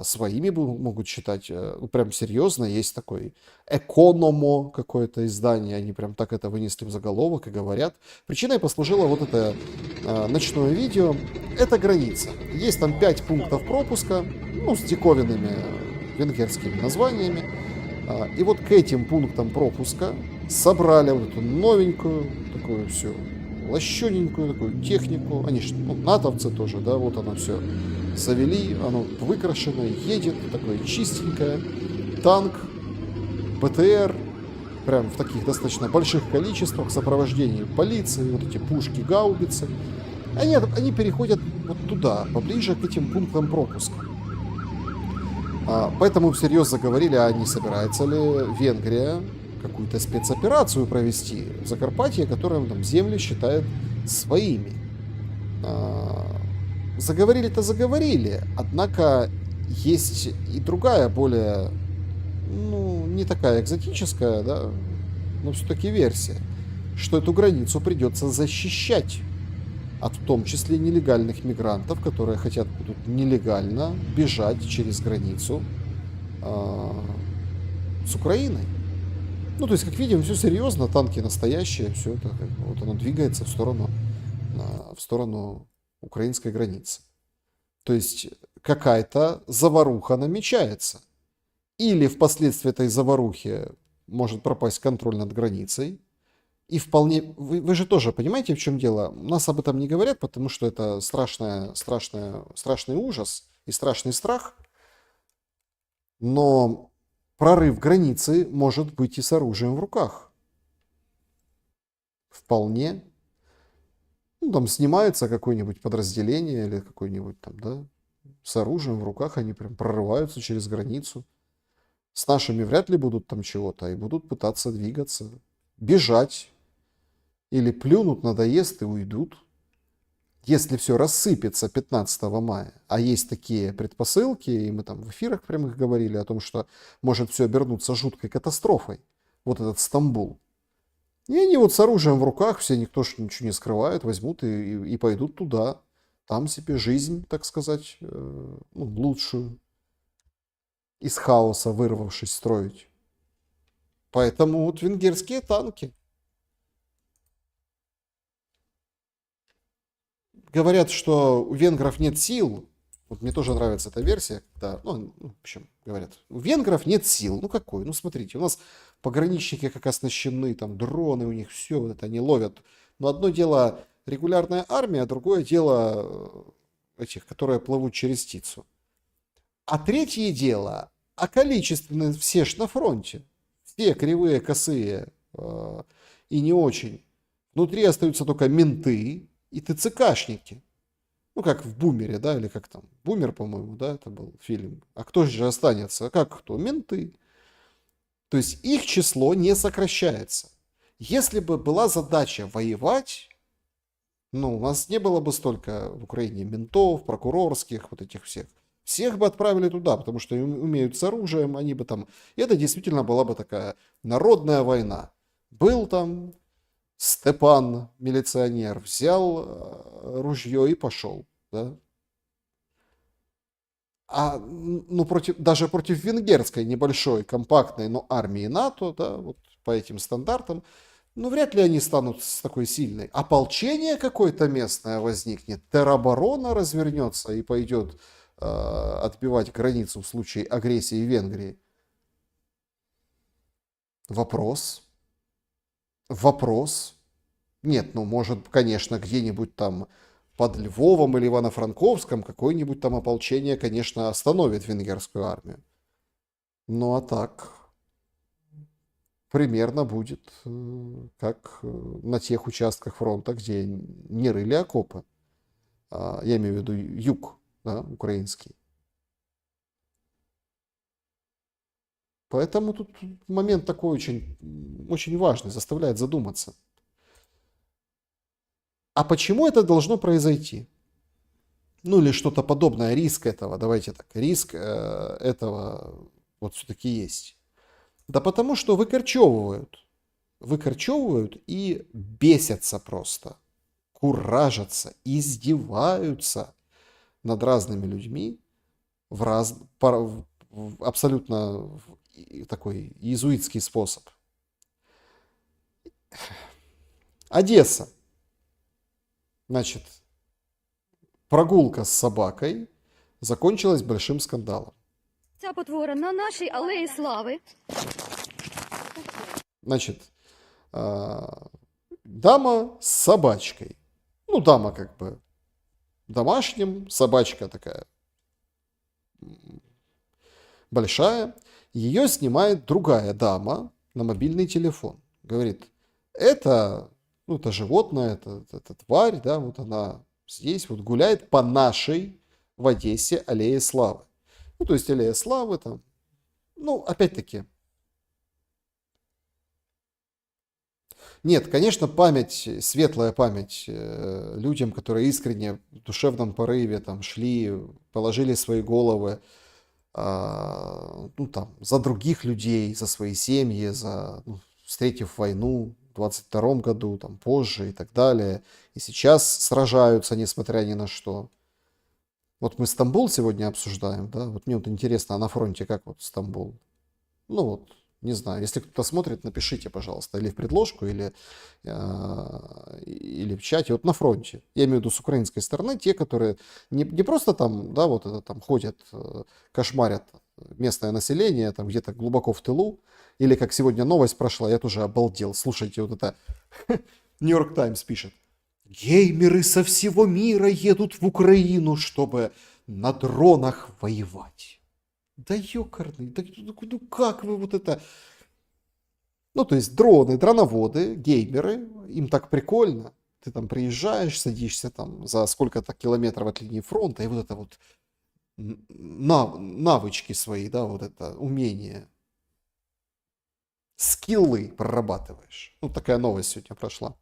своими могут считать. Прям серьезно, есть такой Экономо какое-то издание, они прям так это вынесли в заголовок и говорят. Причиной послужило вот это ночное видео. Это граница. Есть 5 пунктов пропуска, с диковинными венгерскими названиями. И вот к этим пунктам пропуска собрали вот эту новенькую, такую всю лощененькую такую технику. Они же, натовцы тоже, вот оно все завели, оно выкрашено, едет, такое чистенькое. Танк, БТР, прям в таких достаточно больших количествах, в сопровождении полиции, вот эти пушки, гаубицы. Они переходят вот туда, поближе к этим пунктам пропуска. Поэтому всерьез заговорили, а не собирается ли Венгрия какую-то спецоперацию провести в Закарпатье, которое там земли считает своими. Заговорили-то заговорили, однако есть и другая, более, не такая экзотическая, да, но все-таки версия, что эту границу придется защищать от в том числе нелегальных мигрантов, которые хотят будут нелегально бежать через границу с Украиной. То есть, как видим, все серьезно, танки настоящие, все это вот оно двигается в сторону украинской границы. То есть, какая-то заваруха намечается. Или впоследствии этой заварухи может пропасть контроль над границей. И вполне... Вы же тоже понимаете, в чем дело? У нас об этом не говорят, потому что это страшный ужас и страшный страх. Но прорыв границы может быть и с оружием в руках. Вполне. Там снимается какое-нибудь подразделение или какой-нибудь там, да, с оружием в руках, они прям прорываются через границу. С нашими вряд ли будут там чего-то, и будут пытаться двигаться, бежать. Или плюнут, надоест и уйдут. Если все рассыпется 15 мая, а есть такие предпосылки, и мы там в эфирах прямых говорили о том, что может все обернуться жуткой катастрофой, вот этот Стамбул. И они вот с оружием в руках, все, никто ж ничего не скрывает, возьмут и пойдут туда. Там себе жизнь, так сказать, лучшую, из хаоса вырвавшись, строить. Поэтому вот венгерские танки. Говорят, что у венгров нет сил. Вот мне тоже нравится эта версия. Да, в общем, говорят, у венгров нет сил. Какой? Смотрите, у нас пограничники как оснащены, там дроны у них, все вот это они ловят. Но одно дело регулярная армия, а другое дело этих, которые плывут через Тицу. А третье дело, количественно все ж на фронте. Все кривые, косые и не очень. Внутри остаются только менты и ТЦКшники. Как в «Бумере», да, или как там, «Бумер», по-моему, да, это был фильм. А кто же останется? Как кто? Менты. То есть их число не сокращается. Если бы была задача воевать, у нас не было бы столько в Украине ментов, прокурорских, вот этих всех. Всех бы отправили туда, потому что умеют с оружием, они бы там... И это действительно была бы такая народная война. Был там Степан, милиционер, взял ружье и пошел. Да? Даже против венгерской небольшой, компактной, но армии НАТО, да, вот по этим стандартам, вряд ли они станут с такой сильной. Ополчение какое-то местное возникнет, тероборона развернется и пойдет отбивать границу в случае агрессии Венгрии. Вопрос. Нет, может, конечно, где-нибудь там под Львовом или Ивано-Франковском какое-нибудь там ополчение, конечно, остановит венгерскую армию. А так примерно будет как на тех участках фронта, где не рыли окопы. Я имею в виду юг, да, украинский. Поэтому тут момент такой очень, очень важный, заставляет задуматься. А почему это должно произойти? Или что-то подобное, риск этого, давайте так, риск этого вот все-таки есть. Да потому что выкорчевывают и бесятся просто, куражатся, издеваются над разными людьми в абсолютно такой иезуитский способ. Одесса. Значит, прогулка с собакой закончилась большим скандалом. Ця потвора на нашій алеї слави. Значит, дама с собачкой. Дама как бы домашним, собачка такая большая. Ее снимает другая дама на мобильный телефон. Говорит, это животное, это тварь, да, вот она здесь вот гуляет по нашей в Одессе аллее славы. Ну, то есть аллея славы там. Ну, опять-таки. Нет, конечно, память, светлая память людям, которые искренне в душевном порыве там шли, положили свои головы, ну, там, за других людей, за свои семьи, встретив войну в 22 году, там, позже и так далее. И сейчас сражаются, несмотря ни на что. Вот мы Стамбул сегодня обсуждаем, да, вот мне вот интересно, а на фронте как вот Стамбул? Ну вот, не знаю, если кто-то смотрит, напишите, пожалуйста, или в предложку, или в чате, вот на фронте. Я имею в виду с украинской стороны, те, которые не просто там, да, вот это там ходят, кошмарят местное население, там где-то глубоко в тылу, или как сегодня новость прошла, я тоже обалдел. Слушайте, вот это Нью-Йорк Таймс пишет. Геймеры со всего мира едут в Украину, чтобы на дронах воевать. Да ёкарный, да ну как вы вот это... Ну, то есть дроны, дроноводы, геймеры, им так прикольно. Ты там приезжаешь, садишься там за сколько-то километров от линии фронта, и вот это вот навычки свои, да, вот это умение, скиллы прорабатываешь. Ну, такая новость сегодня прошла.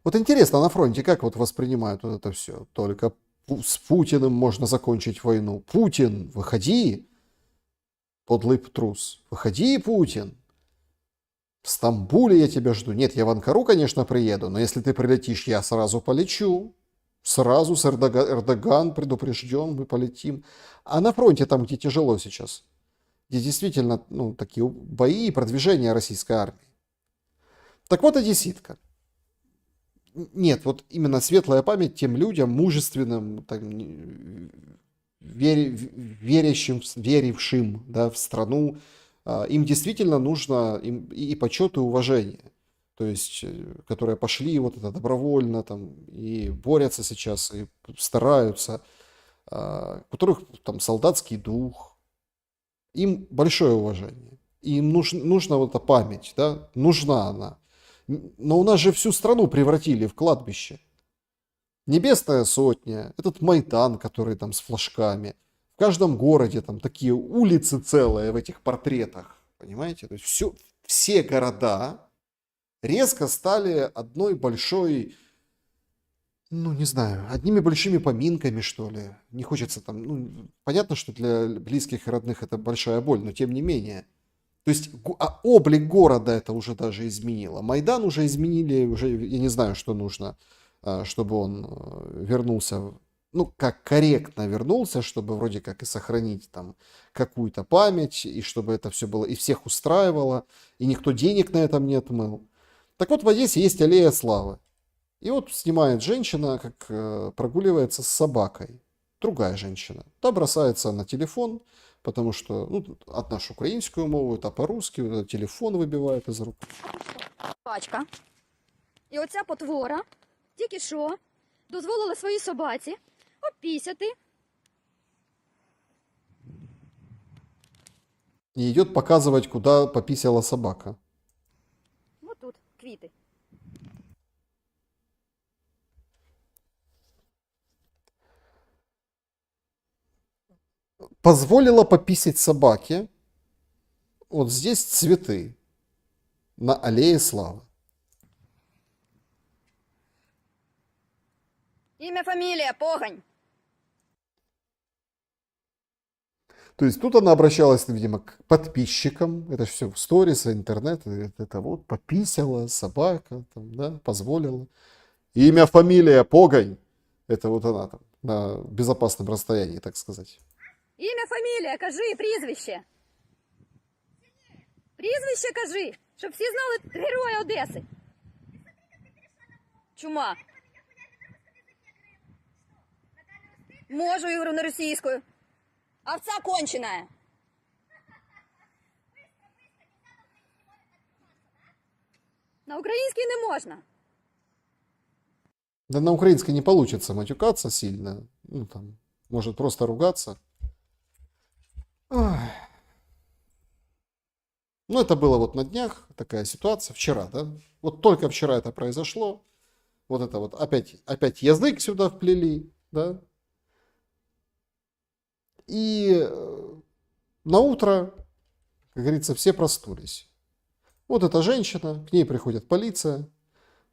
Вот интересно, на фронте как вот воспринимают вот это все? Только с Путиным можно закончить войну. Путин, выходи, подлый трус. Выходи, Путин. В Стамбуле я тебя жду. Нет, я в Анкару, конечно, приеду, но если ты прилетишь, я сразу полечу. Сразу с Эрдоган предупрежден, мы полетим. А на фронте, там, где тяжело сейчас, где действительно, ну, такие бои и продвижение российской армии. Так вот, одесситка. Нет, вот именно светлая память тем людям, мужественным, там, верившим, да, в страну, им действительно нужно и почет, и уважение. То есть, которые пошли вот это добровольно там, и борются сейчас, и стараются, у которых там солдатский дух. Им большое уважение. Им нужна вот эта память, да, нужна она. Но у нас же всю страну превратили в кладбище. Небесная сотня, этот Майдан, который там с флажками. В каждом городе там такие улицы целые в этих портретах. Понимаете? То есть все города резко стали одной большой, ну не знаю, одними большими поминками, что ли. Не хочется там, ну понятно, что для близких и родных это большая боль, но тем не менее. То есть облик города это уже даже изменило. Майдан уже изменили, уже я не знаю, что нужно, чтобы он вернулся, ну, как корректно вернулся, чтобы вроде как и сохранить там какую-то память, и чтобы это все было и всех устраивало, и никто денег на этом не отмыл. Так вот, в Одессе есть аллея славы. И вот снимает женщина, как прогуливается с собакой. Другая женщина. Та бросается на телефон, потому что, ну, одна ж українською мовою, та по-русски, телефон вибиває із рук. Бачка. І оця потвора тільки що дозволила своїй собаці опісяти. И идет показывать, куда пописала собака. Вот тут квіти. Позволила пописать собаке. Вот здесь цветы. На аллее славы. Ім'я, фамілія, погань. То есть тут она обращалась, видимо, к подписчикам. Это все в сторис, интернет. Это вот пописала собака, там, да, позволила. Имя, фамилия, погонь. Это вот она там на безопасном расстоянии, так сказать. Ім'я, фамілія, кажи, прізвище. Прізвище кажи, щоб всі знали героя Одеси. Чума. Можу, я говорю на російською. Овца конченая. На українській не можна. Да на украинской не получится матюкаться сильно. Ну, там, может просто ругаться. Ой. Ну, это было вот на днях, такая ситуация, вчера, да? Вот только вчера это произошло. Вот это вот опять язык сюда вплели, да? И на утро, как говорится, все проснулись. Вот эта женщина, к ней приходит полиция,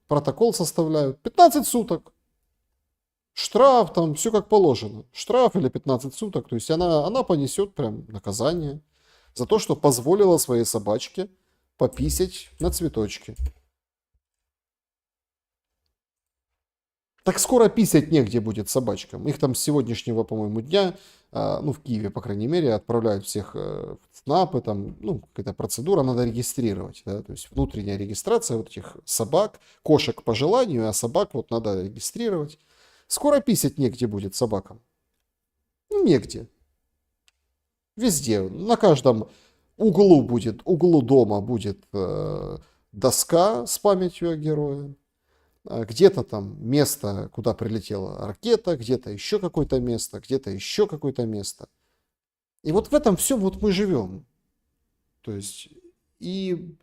протокол составляют. 15 суток. Штраф там, все как положено. Штраф или 15 суток. То есть она понесет прям наказание за то, что позволила своей собачке пописать на цветочки. Так скоро писать негде будет собачкам. Их там с сегодняшнего, по-моему, дня, ну, в Киеве, по крайней мере, отправляют всех в ЦНАПы, там, ну, какая-то процедура, надо регистрировать, да, то есть внутренняя регистрация вот этих собак, кошек по желанию, а собак вот надо регистрировать. Скоро писать негде будет собакам. Ну, негде. Везде, на каждом углу дома будет доска с памятью о герое. Где-то там место, куда прилетела ракета, где-то еще какое-то место, где-то еще какое-то место. И вот в этом всем вот мы живем. То есть, и,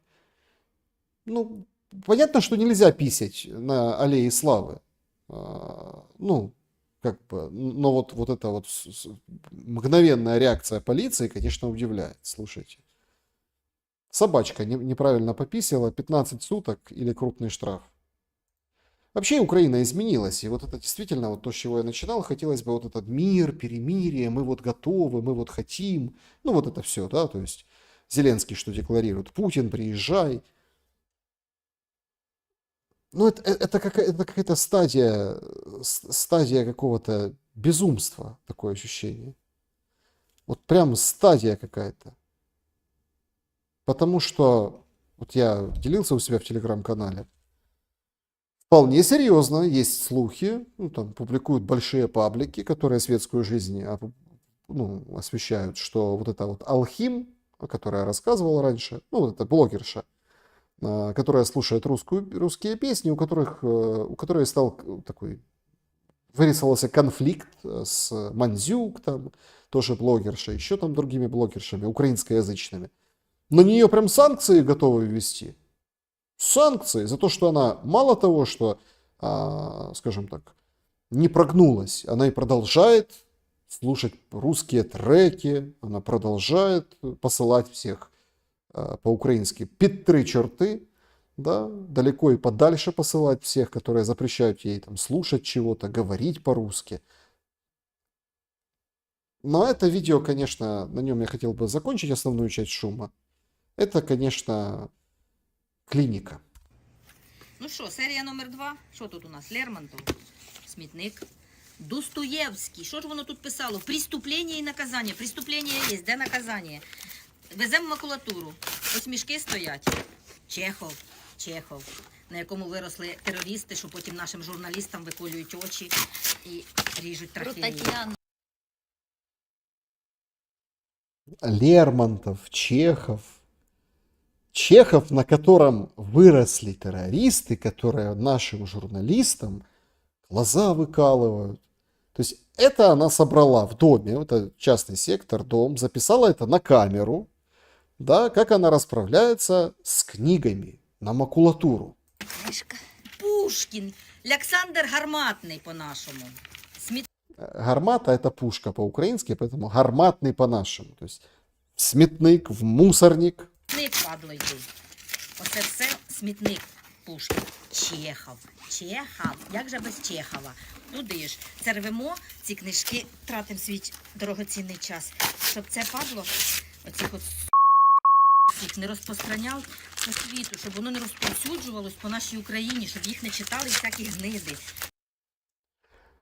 ну, понятно, что нельзя писать на аллее славы. Ну, как бы, но вот эта вот мгновенная реакция полиции, конечно, удивляет. Слушайте. Собачка неправильно пописала, 15 суток или крупный штраф. Вообще Украина изменилась, и вот это действительно вот то, с чего я начинал, хотелось бы вот этот мир, перемирие, мы вот готовы, мы вот хотим, ну вот это все, да, то есть Зеленский что декларирует, Путин, приезжай. Ну это какая-то стадия какого-то безумства, такое ощущение. Вот прям стадия какая-то. Потому что, вот я делился у себя в телеграм-канале, вполне серьезно есть слухи, ну, там публикуют большие паблики, которые светскую жизнь освещают, что вот это вот Алхим, о которой я рассказывал раньше, ну, вот эта блогерша, которая слушает русские песни, у которой стал такой, вырисовался конфликт с Мандзюк, там, тоже блогерша, еще там другими блогершами, украинскоязычными. На нее прям санкции готовы ввести. Санкции за то, что она мало того, что, скажем так, не прогнулась, она и продолжает слушать русские треки, она продолжает посылать всех по-украински під 3 чорти, да, далеко и подальше посылать всех, которые запрещают ей там слушать чего-то, говорить по-русски. Но это видео, конечно, на нем я хотел бы закончить основную часть шума. Это, конечно, клініка. Ну що, серія номер 2. Що тут у нас? Лермонтов, смітник. Достоєвський. Що ж воно тут писало? Преступлення і наказання. Преступлення є, де наказання? Веземо макулатуру. Ось мішки стоять. Чехов, на якому виросли терористи, що потім нашим журналістам виколюють очі і ріжуть трахеї. Лермонтов, Чехов, на котором выросли террористы, которые нашим журналистам глаза выкалывают. То есть это она собрала в доме, это частный сектор, дом, записала это на камеру, да, как она расправляется с книгами на макулатуру. Пушкін, Олександр Гарматний по-нашому. Гармата это пушка по-украински, поэтому гарматный по-нашему. То есть смітник, в мусорник. Смітник, падло, йди. Оце все смітник Пушкін. Чехов. Як же без Чехова? Туди ж. Це рвемо, ці книжки, тратимо свій дорогоцінний час. Щоб це падло, оцих от їх не розпространяв по світу, щоб воно не розповсюджувалось по нашій Україні, щоб їх не читали всякі гниди.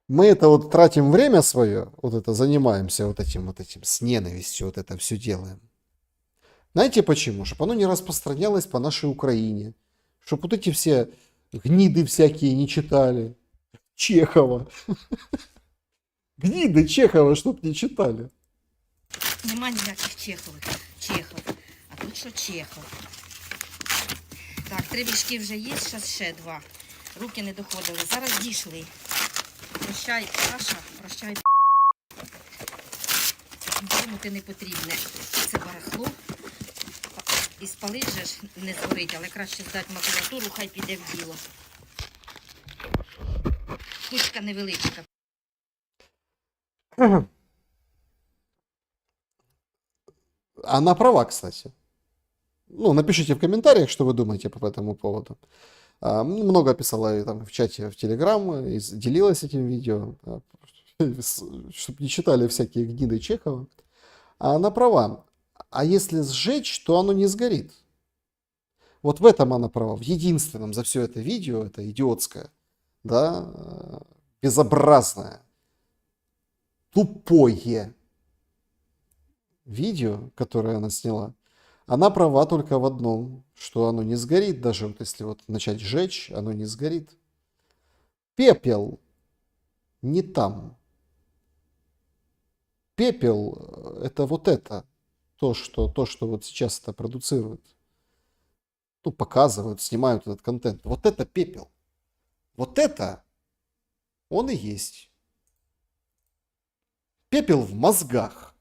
Мы это вот тратим время свое, вот это занимаемся вот этим с ненавистью, вот это все делаем. Знаете почему? Чтобы оно не распространялось по нашей Украине. Чтобы вот эти все гниды всякие не читали. Чехова. Гниды Чехова, чтоб не читали. Нема ніяких Чехов. А тут що Чехов? Так, 3 вішки вже є, зараз ще 2. Руки не доходили, зараз дійшли. Прощай, Саша, прощай. Нікому ти не потрібне. Це барахло. І спалить же ж не згорить, але краще здати макулатуру, хай піде в діло. Кучка невеличка. Она права, кстати. Ну, напишите в комментариях, что вы думаете по этому поводу. Много писала там в чате в Телеграм, и делилась этим видео, чтобы не читали всякие гниды Чехова. А она права. А если сжечь, то оно не сгорит. Вот в этом она права. В единственном за все это видео, это идиотское, да, безобразное, тупое видео, которое она сняла, она права только в одном, что оно не сгорит, даже вот если вот начать сжечь, оно не сгорит. Пепел не там. Пепел это вот это, то, что вот сейчас это продуцируют. Ну, показывают, снимают этот контент. Вот это пепел. Вот это он и есть. Пепел в мозгах.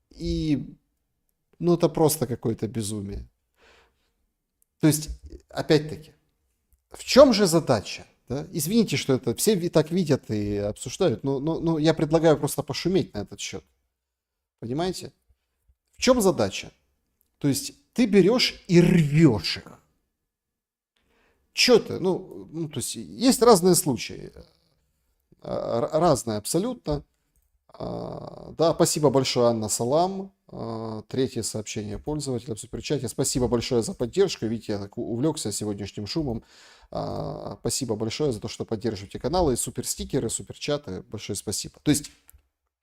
И, ну, это просто какое-то безумие. То есть, опять-таки, в чем же задача? Да? Извините, что это все так видят и обсуждают, но я предлагаю просто пошуметь на этот счет. Понимаете? В чем задача? То есть, ты берешь и рвешь их. Что ты? Ну, то есть, есть разные случаи. Разные абсолютно. Да, спасибо большое, Анна Салам. Третье сообщение пользователя в суперчате. Спасибо большое за поддержку. Видите, я так увлекся сегодняшним шумом. Спасибо большое за то, что поддерживаете каналы. И суперстикеры, суперчаты. Большое спасибо. То есть,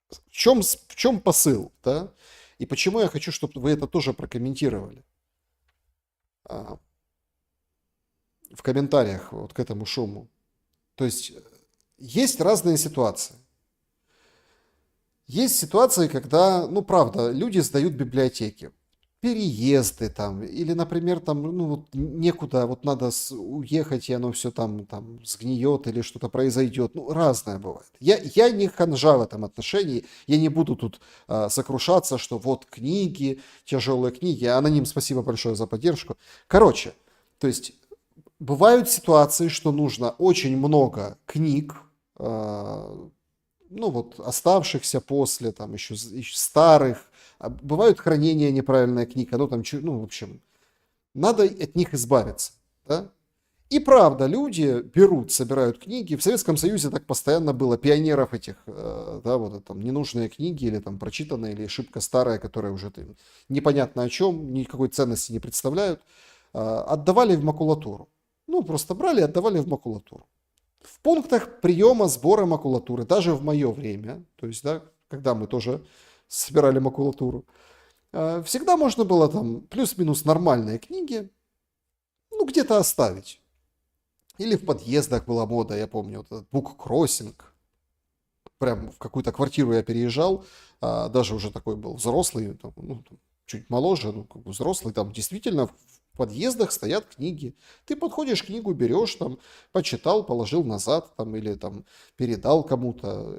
в чем посыл, да? И почему я хочу, чтобы вы это тоже прокомментировали в комментариях вот к этому шуму. То есть, есть разные ситуации. Есть ситуации, когда, ну, правда, люди сдают библиотеки. Переезды там, или, например, там, ну, вот некуда, вот надо уехать, и оно все там сгниет, или что-то произойдет. Ну, разное бывает. Я не ханжа в этом отношении, я не буду тут сокрушаться, что вот книги, тяжелые книги. Аноним, спасибо большое за поддержку. Короче, то есть, бывают ситуации, что нужно очень много книг, ну вот оставшихся после, там еще старых, бывают хранения неправильная книга, ну там, ну в общем, надо от них избавиться, да? И правда, люди берут, собирают книги, в Советском Союзе так постоянно было, пионеров этих, да, вот там ненужные книги, или там прочитанные, или шибко старые, которые уже непонятно о чем, никакой ценности не представляют, отдавали в макулатуру. Ну, просто брали и отдавали в макулатуру. В пунктах приема сбора макулатуры, даже в мое время, то есть, да, когда мы тоже собирали макулатуру, всегда можно было там плюс-минус нормальные книги, ну, где-то оставить. Или в подъездах была мода, я помню, вот этот буккроссинг. Прям в какую-то квартиру я переезжал, даже уже такой был взрослый, там, ну, чуть моложе, ну, как бы взрослый, там действительно в подъездах стоят книги. Ты подходишь, книгу берешь, там, почитал, положил назад, там, или там передал кому-то.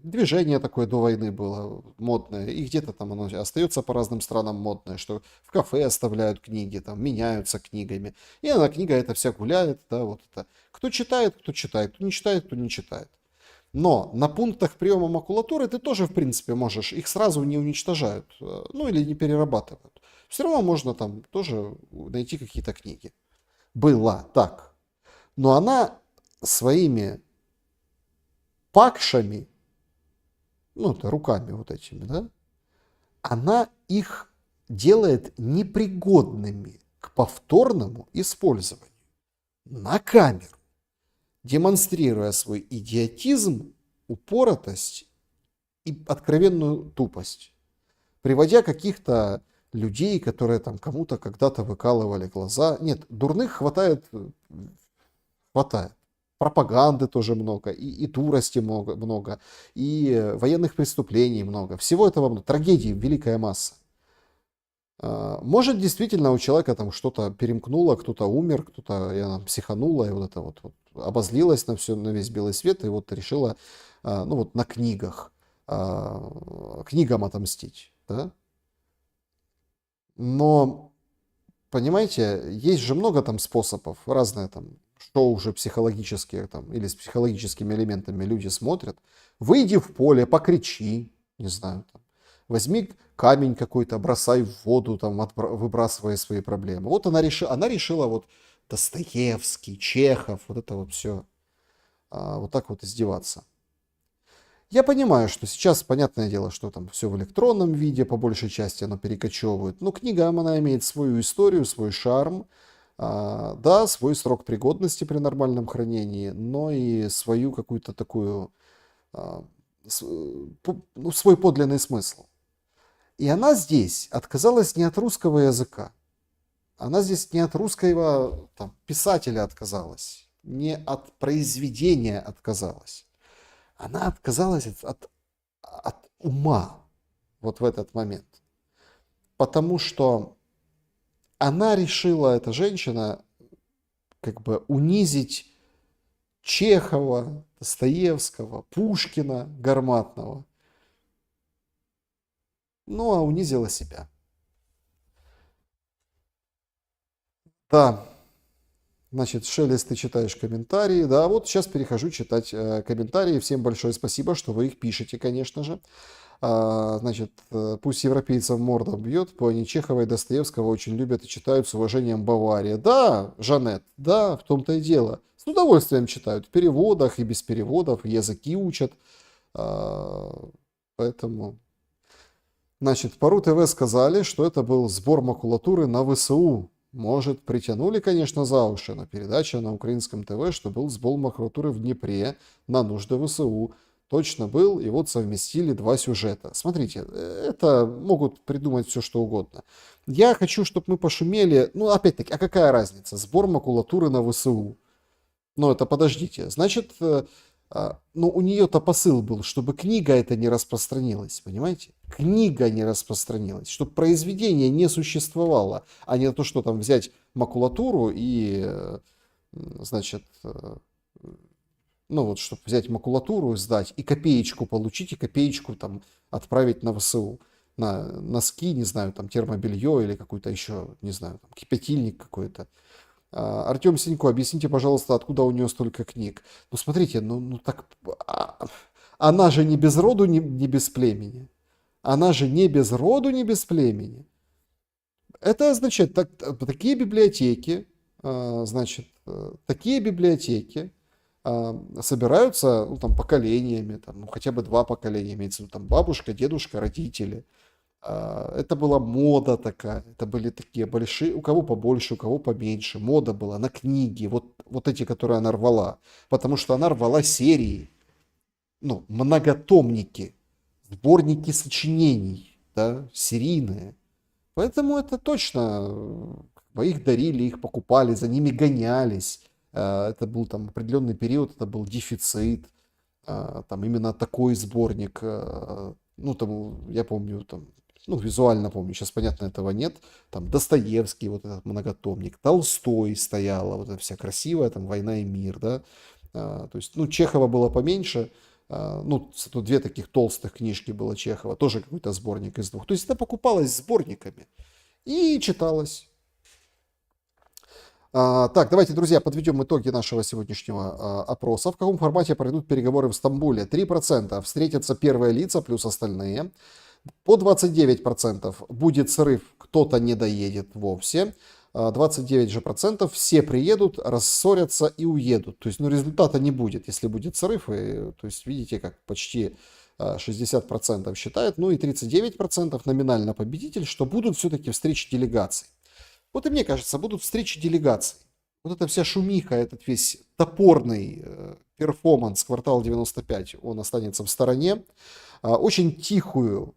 Движение такое до войны было модное, и где-то там оно остается по разным странам модное, что в кафе оставляют книги, там, меняются книгами. И она, книга эта вся гуляет, да, вот это. Кто читает, кто читает, кто не читает, кто не читает. Но на пунктах приема макулатуры ты тоже, в принципе, можешь, их сразу не уничтожают, ну, или не перерабатывают. Все равно можно там тоже найти какие-то книги. Была так. Но она своими пакшами, ну, это руками вот этими, да, она их делает непригодными к повторному использованию на камеру, демонстрируя свой идиотизм, упоротость и откровенную тупость, приводя каких-то людей, которые там кому-то когда-то выкалывали глаза. Нет, дурных хватает. Пропаганды тоже много, и дурости много, и военных преступлений много. Всего этого много. Трагедий великая масса. Может, действительно у человека там что-то перемкнуло, кто-то умер, кто-то психанула, и вот это вот обозлилась на все, на весь белый свет, и вот решила, ну вот на книгам отомстить, да? Но, понимаете, есть же много там способов, разные там шоу уже психологические там, или с психологическими элементами люди смотрят. Выйди в поле, покричи, не знаю, там, возьми камень какой-то, бросай в воду, там, выбрасывая свои проблемы. Вот она решила вот Достоевский, Чехов, вот это вот все, вот так вот издеваться. Я понимаю, что сейчас, понятное дело, что там все в электронном виде, по большей части оно перекочевывает. Но книга, она имеет свою историю, свой шарм, да, свой срок пригодности при нормальном хранении, но и свою какую-то такую, свой подлинный смысл. И она здесь отказалась не от русского языка. Она здесь не от русского там, писателя отказалась, не от произведения отказалась. Она отказалась от ума вот в этот момент. Потому что она решила, эта женщина, как бы унизить Чехова, Достоевского, Пушкина, Гарматного. Ну, а унизила себя. Да. Значит, Шелест, ты читаешь комментарии. Да, вот сейчас перехожу читать комментарии. Всем большое спасибо, что вы их пишете, конечно же. Значит, пусть европейцам морда бьет, они Чехова и Достоевского очень любят и читают с уважением Бавария. Да, Жанет, да, в том-то и дело. С удовольствием читают в переводах и без переводов, языки учат. Поэтому... Значит, по РУ-ТВ сказали, что это был сбор макулатуры на ВСУ. Может, притянули, конечно, за уши, но передача на украинском ТВ, что был сбор макулатуры в Днепре на нужды ВСУ. Точно был, и вот совместили два сюжета. Смотрите, это могут придумать все, что угодно. Я хочу, чтобы мы пошумели. Ну, опять-таки, а какая разница? Сбор макулатуры на ВСУ. Ну, это подождите. Значит, ну, у нее-то посыл был, чтобы книга эта не распространилась, понимаете? Книга не распространилась, чтобы произведение не существовало, а не то, что там взять макулатуру и, значит, ну вот, чтобы взять макулатуру, сдать и копеечку получить, и копеечку там отправить на ВСУ, на носки, не знаю, там термобелье или какой-то еще, не знаю, там, кипятильник какой-то. Артем Синько, объясните, пожалуйста, откуда у нее столько книг. Ну, смотрите, ну так... Она же не без роду, не без племени. Она же не без роду, не без племени. Это означает, такие библиотеки, значит, такие библиотеки собираются, ну, там, поколениями, там, ну, хотя бы 2 поколения, имеется в виду, там, бабушка, дедушка, родители. Это была мода такая, это были такие большие, у кого побольше, у кого поменьше, мода была на книги, вот эти, которые она рвала, потому что она рвала серии, ну, многотомники, сборники сочинений, да, серийные, поэтому это точно, их дарили, их покупали, за ними гонялись, это был там определенный период, это был дефицит, там именно такой сборник, ну, там, я помню, там, ну, визуально помню, сейчас, понятно, этого нет. Там Достоевский, вот этот многотомник, Толстой стояла, вот эта вся красивая, там, «Война и мир», да. То есть, ну, Чехова было поменьше, ну, 2 таких толстых книжки было Чехова, тоже какой-то сборник из 2. То есть, это покупалось сборниками и читалось. Так, давайте, друзья, подведем итоги нашего сегодняшнего опроса. В каком формате пройдут переговоры в Стамбуле? 3% встретятся первые лица плюс остальные. По 29% будет срыв, кто-то не доедет вовсе. 29% же все приедут, рассорятся и уедут. То есть, ну, результата не будет, если будет срыв. И, то есть, видите, как почти 60% считают. Ну и 39% номинально победитель, что будут все-таки встречи делегаций. Вот и мне кажется, будут встречи делегаций. Вот эта вся шумиха, этот весь топорный перформанс «Квартал 95», он останется в стороне. Очень тихую,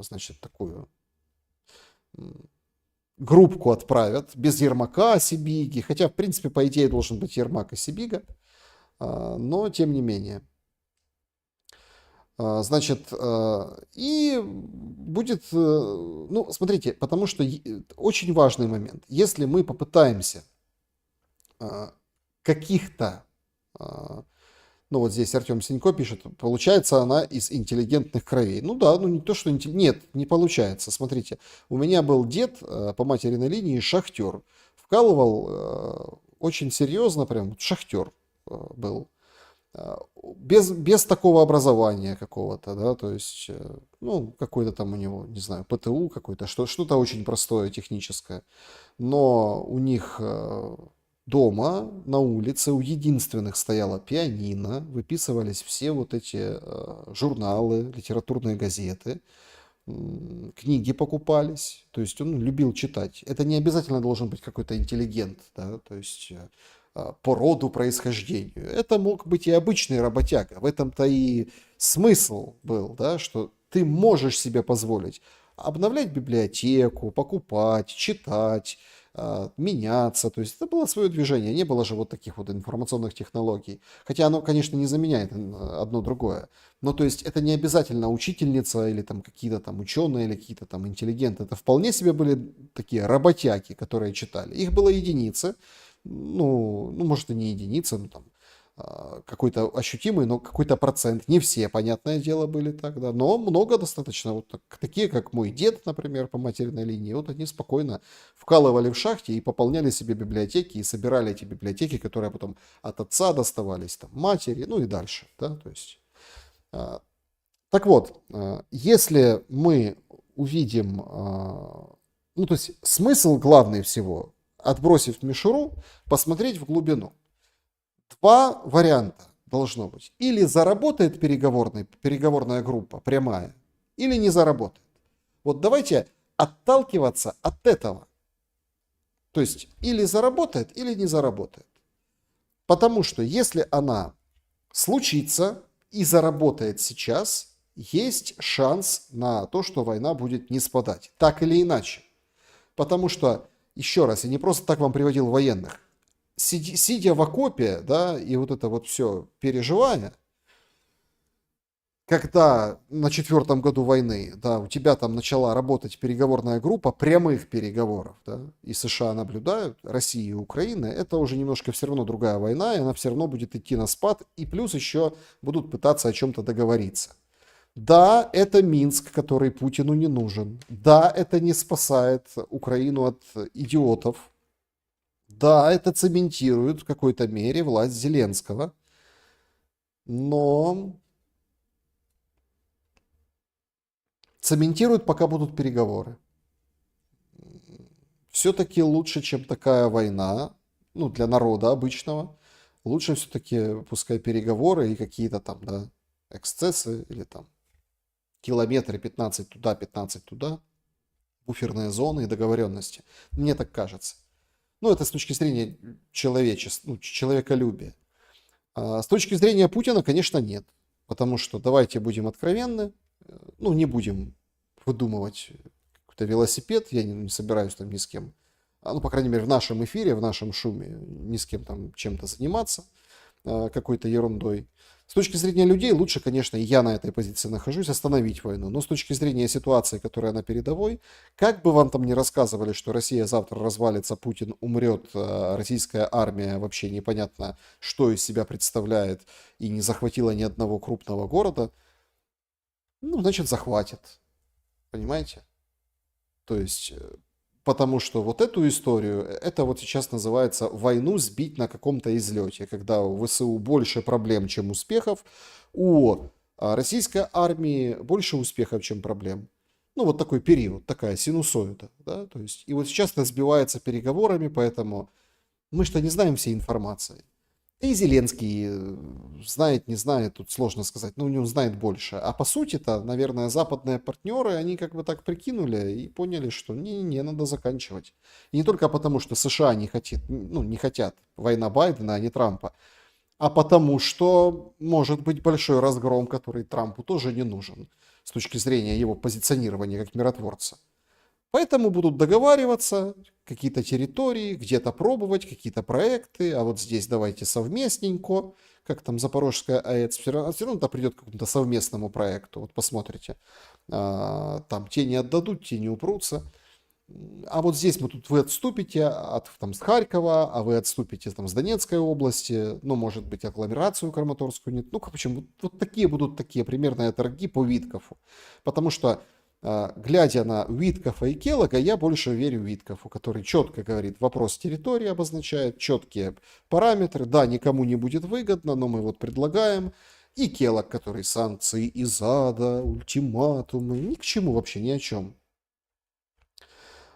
значит, такую группку отправят, без Ермака, Сибиги. Хотя, в принципе, по идее, должен быть Ермак и Сибига. Но, тем не менее. Значит, и будет, ну, смотрите, потому что очень важный момент. Если мы попытаемся каких-то, ну, вот здесь Артем Синько пишет, получается она из интеллигентных кровей. Ну да, ну не то, что... Нет, не получается. Смотрите, у меня был дед по материной линии шахтер. Вкалывал очень серьезно, прям шахтер был. без такого образования какого-то, да, то есть, ну, какой-то там у него, не знаю, ПТУ какой-то, что-то очень простое, техническое. Но у них дома, на улице, у единственных стояла пианино, выписывались все вот эти журналы, литературные газеты, книги покупались, то есть он любил читать. Это не обязательно должен быть какой-то интеллигент, да, то есть по роду, происхождению. Это мог быть и обычный работяга. В этом-то и смысл был, да, что ты можешь себе позволить обновлять библиотеку, покупать, читать, меняться. То есть это было свое движение. Не было же вот таких вот информационных технологий. Хотя оно, конечно, не заменяет одно другое. Но то есть это не обязательно учительница или там какие-то там ученые или какие-то там интеллигенты. Это вполне себе были такие работяги, которые читали. Их было единицы. Ну, может и не единица, ну там какой-то ощутимый, но какой-то процент. Не все, понятное дело, были тогда, но много достаточно. Вот такие, как мой дед, например, по материной линии, вот они спокойно вкалывали в шахте и пополняли себе библиотеки и собирали эти библиотеки, которые потом от отца доставались, там, матери, ну и дальше, да, то есть. Так вот, если мы увидим, ну то есть смысл главный всего, отбросив мишуру, посмотреть в глубину. Два варианта должно быть. Или заработает переговорная группа прямая, или не заработает. Вот давайте отталкиваться от этого. То есть или заработает, или не заработает. Потому что если она случится и заработает сейчас, есть шанс на то, что война будет не спадать. Так или иначе. Потому что, еще раз, я не просто так вам приводил военных. Сидя в окопе, да, и вот это вот все переживая, когда на 4-м году войны, да, у тебя там начала работать переговорная группа прямых переговоров, да, и США наблюдают, Россия и Украина, это уже немножко все равно другая война, и она все равно будет идти на спад, и плюс еще будут пытаться о чем-то договориться. Да, это Минск, который Путину не нужен. Да, это не спасает Украину от идиотов. Да, это цементирует в какой-то мере власть Зеленского. Но цементирует, пока будут переговоры. Все-таки лучше, чем такая война, ну, для народа обычного. Лучше все-таки, пускай переговоры и какие-то там, да, эксцессы или там километры 15 туда, 15 туда, буферные зоны и договоренности. Мне так кажется. Ну, это с точки зрения человечества, ну, человеколюбия. А с точки зрения Путина, конечно, нет. Потому что, давайте будем откровенны, ну, не будем выдумывать какой-то велосипед, я не собираюсь там ни с кем, ну, по крайней мере, в нашем эфире, в нашем шуме, ни с кем там чем-то заниматься, какой-то ерундой. С точки зрения людей, лучше, конечно, и я на этой позиции нахожусь, остановить войну. Но с точки зрения ситуации, которая на передовой, как бы вам там ни рассказывали, что Россия завтра развалится, Путин умрет, российская армия вообще непонятно, что из себя представляет, и не захватила ни одного крупного города, ну, значит, захватит. Понимаете? То есть, потому что вот эту историю, это вот сейчас называется войну сбить на каком-то излете, когда у ВСУ больше проблем, чем успехов, у российской армии больше успехов, чем проблем. Ну, вот такой период, такая синусоида, да, то есть, и вот сейчас это сбивается переговорами, поэтому мы что не знаем всей информации. И Зеленский знает, не знает, тут сложно сказать, но у него знает больше. А по сути-то, наверное, западные партнеры, они как бы так прикинули и поняли, что не надо заканчивать. И не только потому, что США не хотят война Байдена, а не Трампа, а потому что может быть большой разгром, который Трампу тоже не нужен с точки зрения его позиционирования как миротворца. Поэтому будут договариваться, какие-то территории, где-то пробовать, какие-то проекты, а вот здесь давайте совместненько, как там Запорожская АЭС, все равно это придет к какому-то совместному проекту, вот посмотрите, там те не отдадут, те не упрутся, а вот здесь вы отступите там, с Харькова, а вы отступите там, с Донецкой области, ну, может быть, агломерацию Краматорскую нет, ну, почему, вот такие будут такие примерные торги по Виткофу, потому что глядя на Уиткофа и Келлога, я больше верю Уиткофу, который четко говорит, вопрос территории обозначает, четкие параметры, да, никому не будет выгодно, но мы вот предлагаем. И Келлог, который санкции из ада, ультиматумы, ни к чему вообще, ни о чем.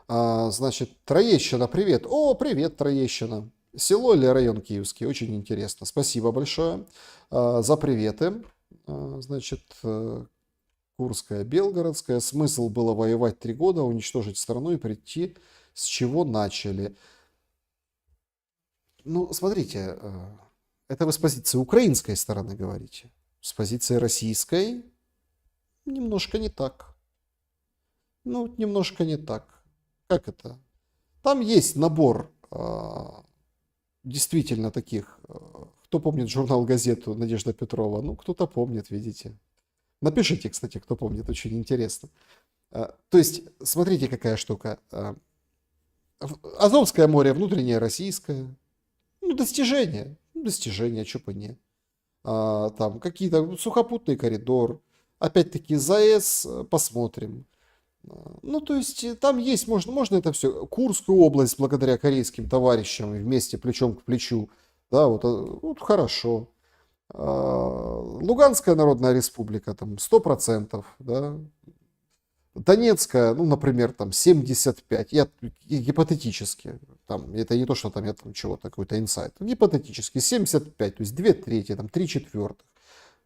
Значит, Троещина, привет. О, привет, Троещина. Село или район Киевский, очень интересно. Спасибо большое за приветы. Значит, Курская, Белгородская. Смысл было воевать 3 года, уничтожить страну и прийти, с чего начали. Ну, смотрите, это вы с позиции украинской стороны говорите. С позиции российской немножко не так. Ну, немножко не так. Как это? Там есть набор действительно таких. Кто помнит журнал «Газету» Надежда Петрова? Ну, кто-то помнит, видите. Напишите, кстати, кто помнит, очень интересно. То есть, смотрите, какая штука. Азовское море внутреннее российское. Ну, достижение. Достижение, что бы не. Там какие-то сухопутный коридор. Опять-таки, ЗАЭС посмотрим. Ну, то есть, там есть, можно это все. Курскую область, благодаря корейским товарищам, вместе плечом к плечу. Да, вот хорошо. Луганская Народная Республика, там, 100%, да. Донецкая, ну, например, там, 75%. Я гипотетически, там, это не то, что там я там чего-то, какой-то инсайт. Гипотетически 75%, то есть 2/3, там, 3/4.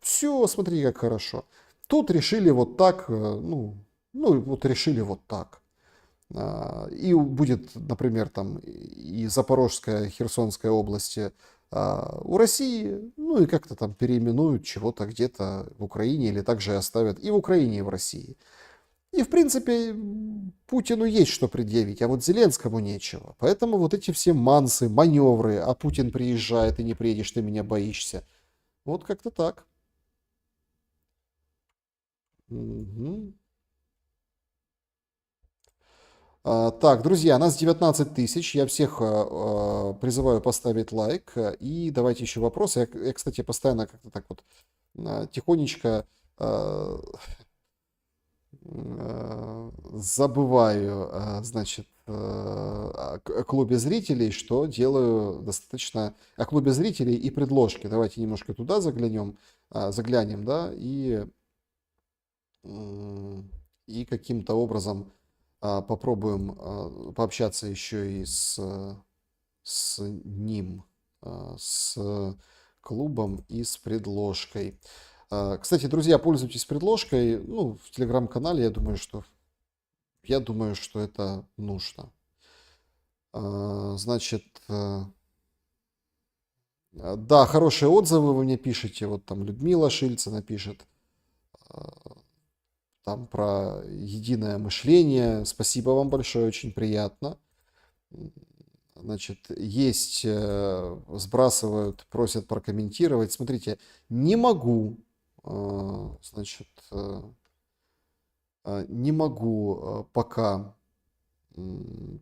Все, смотри, как хорошо. Тут решили вот так, ну, вот решили вот так. И будет, например, там и Запорожская, Херсонская области у России, ну и как-то там переименуют чего-то где-то в Украине или также оставят и в Украине, и в России. И, в принципе, Путину есть что предъявить, а вот Зеленскому нечего. Поэтому вот эти все мансы, маневры, а Путин приезжает, и не приедешь, ты меня боишься. Вот как-то так. Угу. Так, друзья, нас 19 тысяч. Я всех призываю поставить лайк. И давайте еще вопросы. Я, кстати, постоянно как-то так вот тихонечко забываю, значит, о клубе зрителей, что делаю достаточно... О клубе зрителей и предложки. Давайте немножко туда заглянем, да, и каким-то образом попробуем пообщаться еще и с ним, с клубом и с предложкой. Кстати, друзья, пользуйтесь предложкой. Ну, в телеграм-канале, я думаю, что это нужно. Значит, да, хорошие отзывы вы мне пишете. Вот там Людмила Шильцина пишет. Там про единое мышление. Спасибо вам большое, очень приятно. Значит, есть, сбрасывают, просят прокомментировать. Смотрите, не могу, значит, не могу пока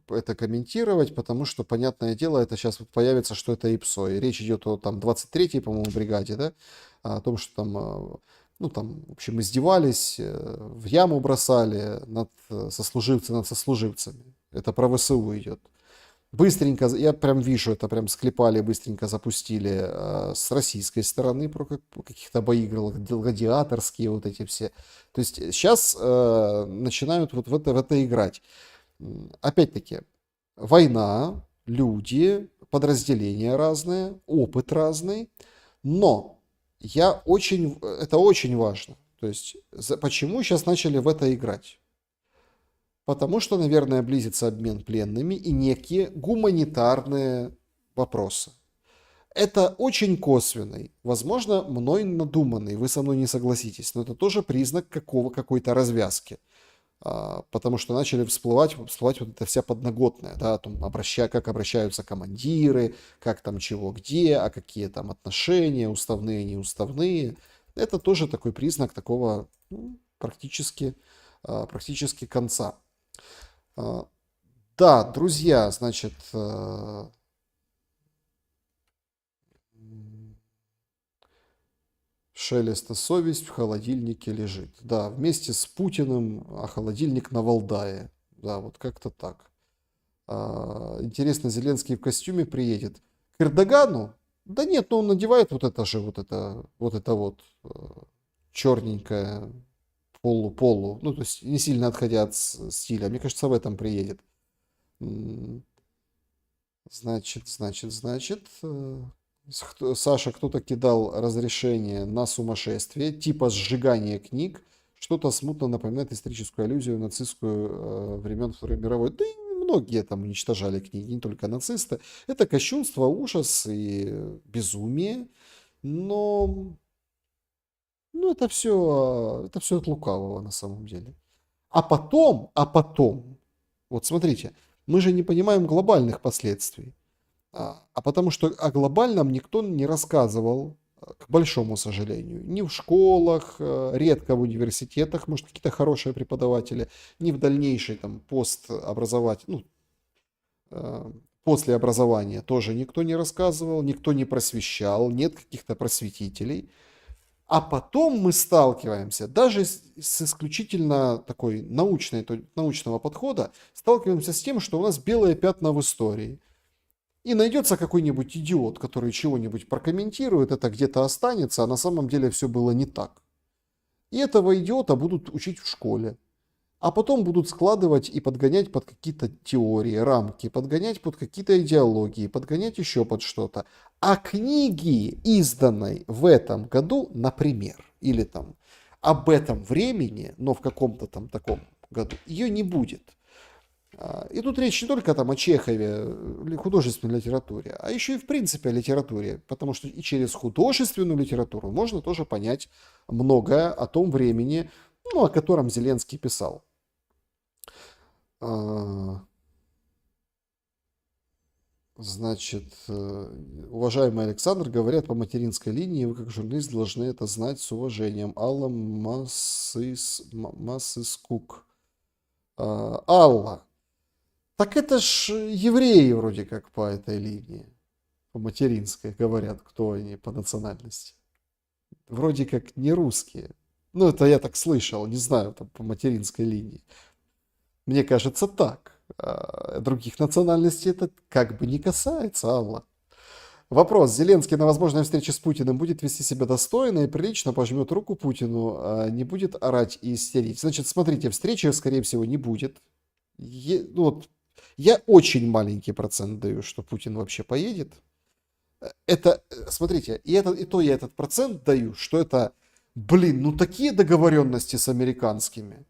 это комментировать, потому что, понятное дело, это сейчас появится, что это ИПСО. И речь идет о там 23-й, по-моему, бригаде, да, о том, что там... Ну, там, в общем, издевались, в яму бросали над сослуживцами. Это про ВСУ идет. Быстренько, я прям вижу, это прям склепали, быстренько запустили с российской стороны про каких-то бои гладиаторские вот эти все. То есть сейчас начинают вот в это играть. Опять-таки, война, люди, подразделения разные, опыт разный, но... Это очень важно. То есть, почему сейчас начали в это играть? Потому что, наверное, близится обмен пленными и некие гуманитарные вопросы. Это очень косвенный, возможно, мной надуманный, вы со мной не согласитесь, но это тоже признак какой-то развязки. Потому что начали всплывать вот эта вся подноготная, да, о том, как обращаются командиры, как там чего где, а какие там отношения, уставные, неуставные. Это тоже такой признак такого практически конца. Да, друзья, значит, Шелеста совесть в холодильнике лежит. Да, вместе с Путиным, а холодильник на Валдае. Да, вот как-то так. Интересно, Зеленский в костюме приедет к Эрдогану? Да нет, ну он надевает вот это же, вот это черненькое полу. Ну, то есть не сильно отходя от стиля. Мне кажется, в этом приедет. Значит, Саша, кто-то кидал разрешение на сумасшествие, типа сжигания книг, что-то смутно напоминает историческую аллюзию нацистскую времен Второй мировой. Да и многие там уничтожали книги, не только нацисты. Это кощунство, ужас и безумие, но это все от лукавого на самом деле. А потом, вот смотрите, мы же не понимаем глобальных последствий. А потому что о глобальном никто не рассказывал, к большому сожалению. Ни в школах, редко в университетах, может, какие-то хорошие преподаватели, ни в дальнейшей там после образования тоже никто не рассказывал, никто не просвещал, нет каких-то просветителей. А потом мы сталкиваемся, даже с исключительно такой научного подхода, сталкиваемся с тем, что у нас белые пятна в истории. И найдется какой-нибудь идиот, который чего-нибудь прокомментирует, это где-то останется, а на самом деле все было не так. И этого идиота будут учить в школе. А потом будут складывать и подгонять под какие-то теории, рамки, подгонять под какие-то идеологии, подгонять еще под что-то. А книги, изданной в этом году, например, или там об этом времени, но в каком-то там таком году, ее не будет. И тут речь не только там о Чехове, художественной литературе, а еще и в принципе о литературе, потому что и через художественную литературу можно тоже понять многое о том времени, о котором Зеленский писал. Значит, уважаемый Александр, говорят по материнской линии, вы как журналист должны это знать с уважением. Алла Масыскук. Алла. Так это ж евреи вроде как по этой линии, по материнской, говорят, кто они по национальности. Вроде как не русские. Ну, это я так слышал, не знаю, там по материнской линии. Мне кажется, так. Других национальностей это как бы не касается, Алла. Вопрос. Зеленский на возможной встрече с Путиным будет вести себя достойно и прилично, пожмет руку Путину, не будет орать и истерить. Значит, смотрите, встречи, скорее всего, не будет. Я очень маленький процент даю, что Путин вообще поедет. Это, смотрите, и то я этот процент даю, что это, такие договоренности с американскими,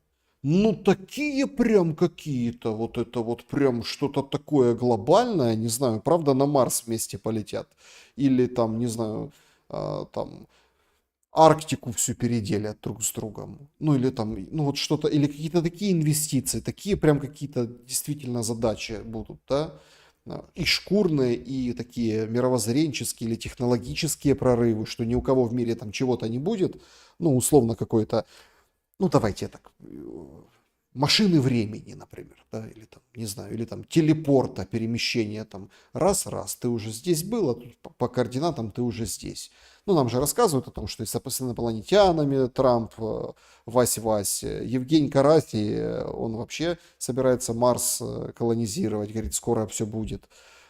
такие прям какие-то, вот это вот прям что-то такое глобальное, не знаю, правда, на Марс вместе полетят, или там, не знаю, там, Арктику всю переделят друг с другом. Или там, вот что-то, или какие-то такие инвестиции, такие прям какие-то действительно задачи будут, да. И шкурные, и такие мировоззренческие или технологические прорывы, что ни у кого в мире там чего-то не будет. Условно какой-то, давайте так, машины времени, например, да, или там, не знаю, или там телепорта, перемещения там, раз, ты уже здесь был, а тут по координатам ты уже здесь. Нам же рассказывают о том, что и с инопланетянами Трамп, Вась-Вась, Евгений Караси, он вообще собирается Марс колонизировать, говорит, скоро все будет.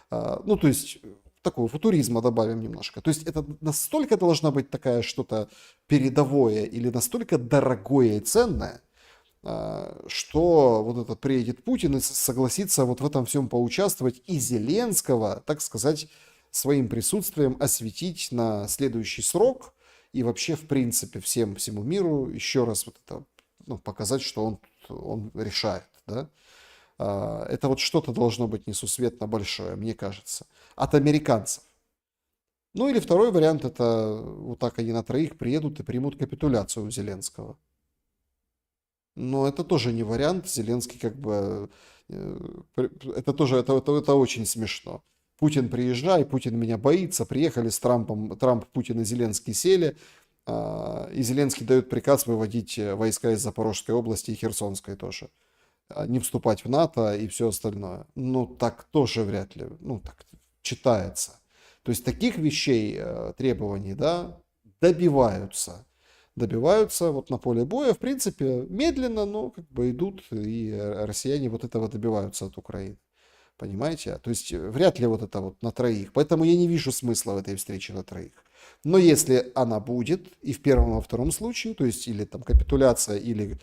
То есть, такого футуризма добавим немножко. То есть, это настолько должна быть такая что-то передовое или настолько дорогое и ценное, что вот этот приедет Путин и согласится вот в этом всем поучаствовать и Зеленского, так сказать, своим присутствием осветить на следующий срок и вообще, в принципе, всему миру еще раз вот это, показать, что он решает, да. Это вот что-то должно быть несусветно большое, мне кажется, от американцев. Или второй вариант, это вот так они на троих приедут и примут капитуляцию у Зеленского. Но это тоже не вариант, Зеленский как бы, это тоже, это очень смешно. Путин приезжай, Путин меня боится, приехали с Трампом, Трамп, Путин и Зеленский сели, и Зеленский дает приказ выводить войска из Запорожской области и Херсонской тоже, не вступать в НАТО и все остальное. Так тоже вряд ли, так читается. То есть таких вещей, требований, да, добиваются. Добиваются вот на поле боя, в принципе, медленно, но как бы идут, и россияне вот этого добиваются от Украины. Понимаете? То есть вряд ли вот это вот на троих. Поэтому я не вижу смысла в этой встрече на троих. Но если она будет, и в первом, и во втором случае, то есть или там капитуляция, или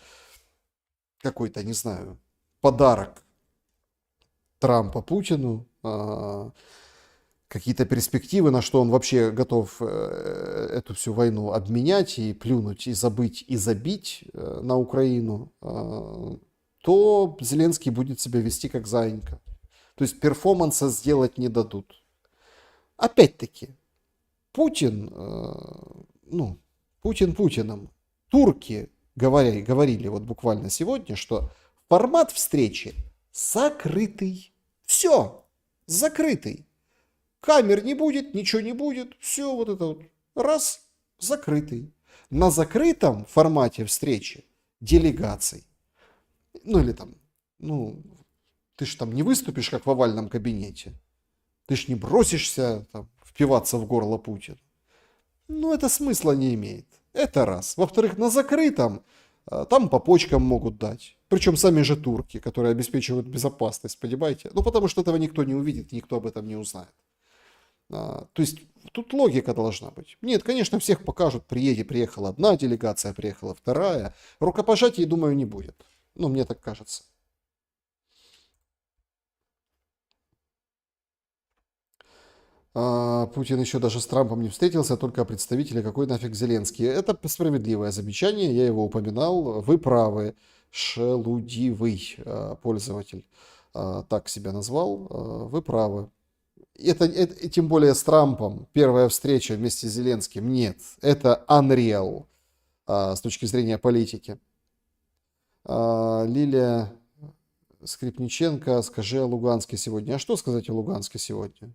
какой-то, не знаю, подарок Трампа Путину, какие-то перспективы, на что он вообще готов эту всю войну обменять и плюнуть, и забыть, и забить на Украину, то Зеленский будет себя вести как заинька. То есть перформанса сделать не дадут. Опять-таки, Путин, Путин Путиным. Турки говорили вот буквально сегодня, что формат встречи закрытый. Все, закрытый. Камер не будет, ничего не будет. Все вот это вот раз, закрытый. На закрытом формате встречи делегаций, или там, ты ж там не выступишь, как в овальном кабинете. Ты ж не бросишься там впиваться в горло Путина. Это смысла не имеет. Это раз. Во-вторых, на закрытом там по почкам могут дать. Причем сами же турки, которые обеспечивают безопасность, понимаете? Потому что этого никто не увидит, никто об этом не узнает. То есть тут логика должна быть. Нет, конечно, всех покажут. Приехала одна делегация, приехала вторая. Рукопожатий, думаю, не будет. Мне так кажется. Путин еще даже с Трампом не встретился, только представители, какой нафиг Зеленский. Это справедливое замечание, я его упоминал. Вы правы, шелудивый пользователь так себя назвал. Вы правы. Это тем более с Трампом. Первая встреча вместе с Зеленским. Нет, это unreal с точки зрения политики. Лилия Скрипниченко, скажи о Луганске сегодня. А что сказать о Луганске сегодня?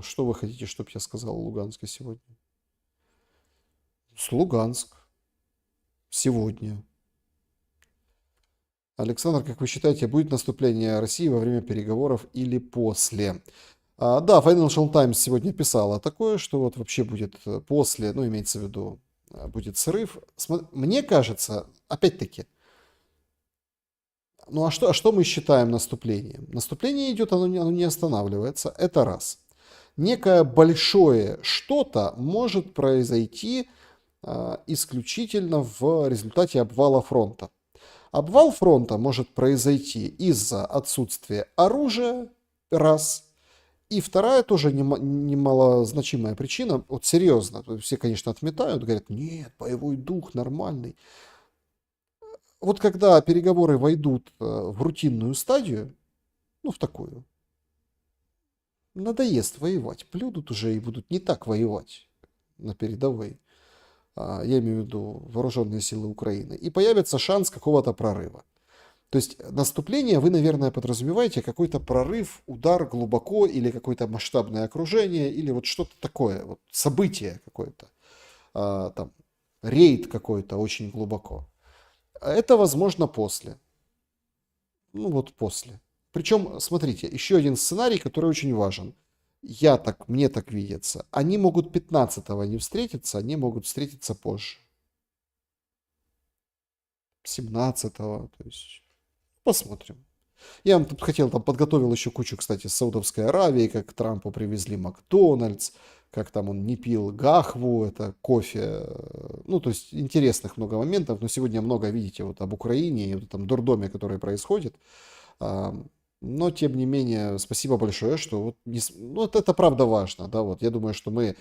Что вы хотите, чтобы я сказал о Луганске сегодня? С Луганск. Сегодня. Александр, как вы считаете, будет наступление России во время переговоров или после? Да, Financial Times сегодня писала такое, что вот вообще будет после, имеется в виду, будет срыв. Мне кажется, опять-таки, а что мы считаем наступлением? Наступление идет, оно не останавливается, это раз. Некое большое что-то может произойти исключительно в результате обвала фронта. Обвал фронта может произойти из-за отсутствия оружия, раз. И вторая тоже немалозначимая причина, вот серьезно, все, конечно, отметают, говорят, нет, боевой дух нормальный. Вот когда переговоры войдут в рутинную стадию, в такую, надоест воевать, плюнут уже и будут не так воевать на передовой. Я имею в виду вооруженные силы Украины. И появится шанс какого-то прорыва. То есть наступление вы, наверное, подразумеваете какой-то прорыв, удар глубоко или какое-то масштабное окружение, или вот что-то такое, вот событие какое-то, там, рейд какой-то очень глубоко. Это возможно после. После. Причем, смотрите, еще один сценарий, который очень важен. Мне так видится. Они могут 15-го не встретиться, они могут встретиться позже. 17-го, то есть посмотрим. Я вам тут подготовил еще кучу, кстати, с Саудовской Аравии, как Трампу привезли Макдональдс, как там он не пил гахву, это кофе. То есть интересных много моментов, но сегодня много, видите, вот об Украине и вот этом дурдоме, который происходит. Но, тем не менее, спасибо большое, что это правда важно. Да, я думаю, что мы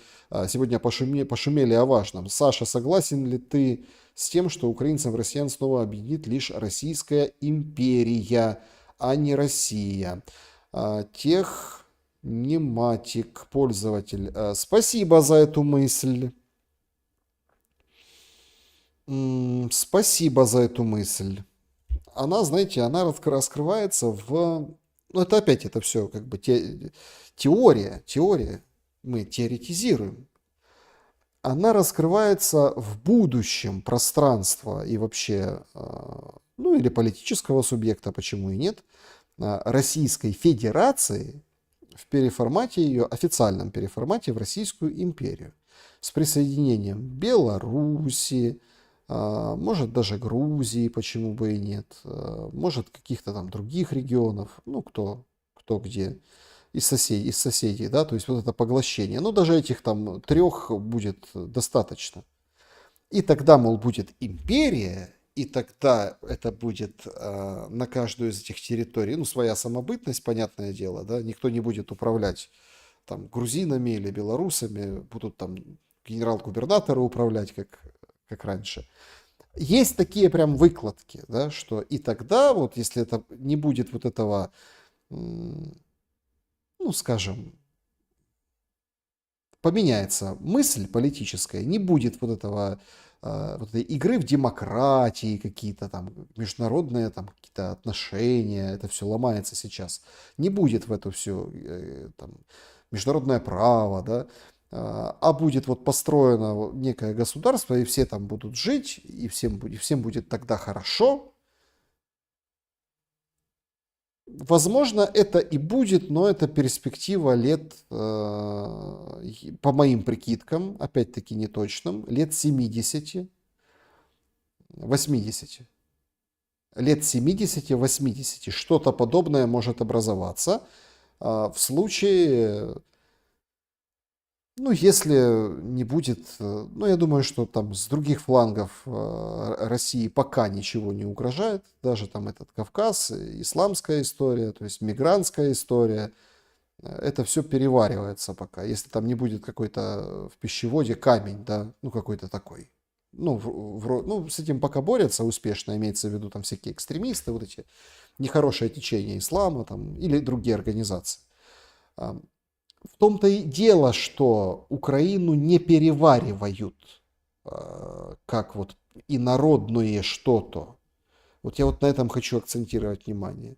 сегодня пошумели о важном. Саша, согласен ли ты с тем, что украинцев и россиян снова объединит лишь Российская империя, а не Россия? Технематик, пользователь. Спасибо за эту мысль. Спасибо за эту мысль. Она, знаете, раскрывается в... это все как бы теория. Мы теоретизируем. Она раскрывается в будущем пространства и вообще, или политического субъекта, почему и нет, Российской Федерации в переформате ее, официальном переформате в Российскую империю. с присоединением Беларуси, может даже Грузии, почему бы и нет, может каких-то там других регионов, ну кто где, из соседей, да, то есть вот это поглощение. Ну даже этих там 3 будет достаточно. И тогда, мол, будет империя, и тогда это будет на каждую из этих территорий, ну, своя самобытность, понятное дело, да, никто не будет управлять там грузинами или белорусами, будут там генерал-губернаторы управлять, как раньше. Есть такие прям выкладки, да, что и тогда, вот если это не будет вот этого, ну, скажем, поменяется мысль политическая, не будет вот вот этой игры в демократии, какие-то там международные там какие-то отношения, это все ломается сейчас. Не будет в эту всю там, международное право, да, а будет вот построено некое государство, и все там будут жить, и всем будет тогда хорошо. Возможно, это и будет, но это перспектива лет, по моим прикидкам, опять-таки неточным, лет 70, 80. Лет 70-80. Что-то подобное может образоваться в случае, ну, если не будет, ну, я думаю, что там с других флангов России пока ничего не угрожает, даже там этот Кавказ, исламская история, то есть мигрантская история, это все переваривается пока, если там не будет какой-то в пищеводе камень, да, ну, какой-то такой. Ну, ну, с этим пока борются успешно, имеется в виду там всякие экстремисты, вот эти нехорошие течения ислама там, или другие организации. В том-то и дело, что Украину не переваривают как вот инородное что-то. Вот я вот на этом хочу акцентировать внимание.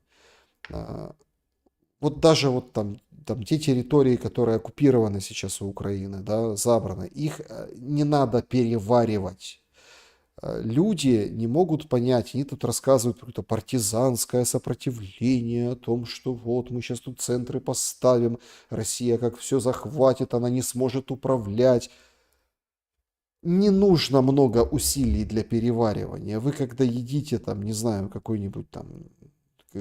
Вот даже вот там те территории, которые оккупированы сейчас у Украины, да, забраны, их не надо переваривать. Люди не могут понять, они тут рассказывают про какое-то партизанское сопротивление, о том, что вот мы сейчас тут центры поставим, Россия как все захватит, она не сможет управлять. Не нужно много усилий для переваривания. Вы когда едите там, не знаю, какую-нибудь там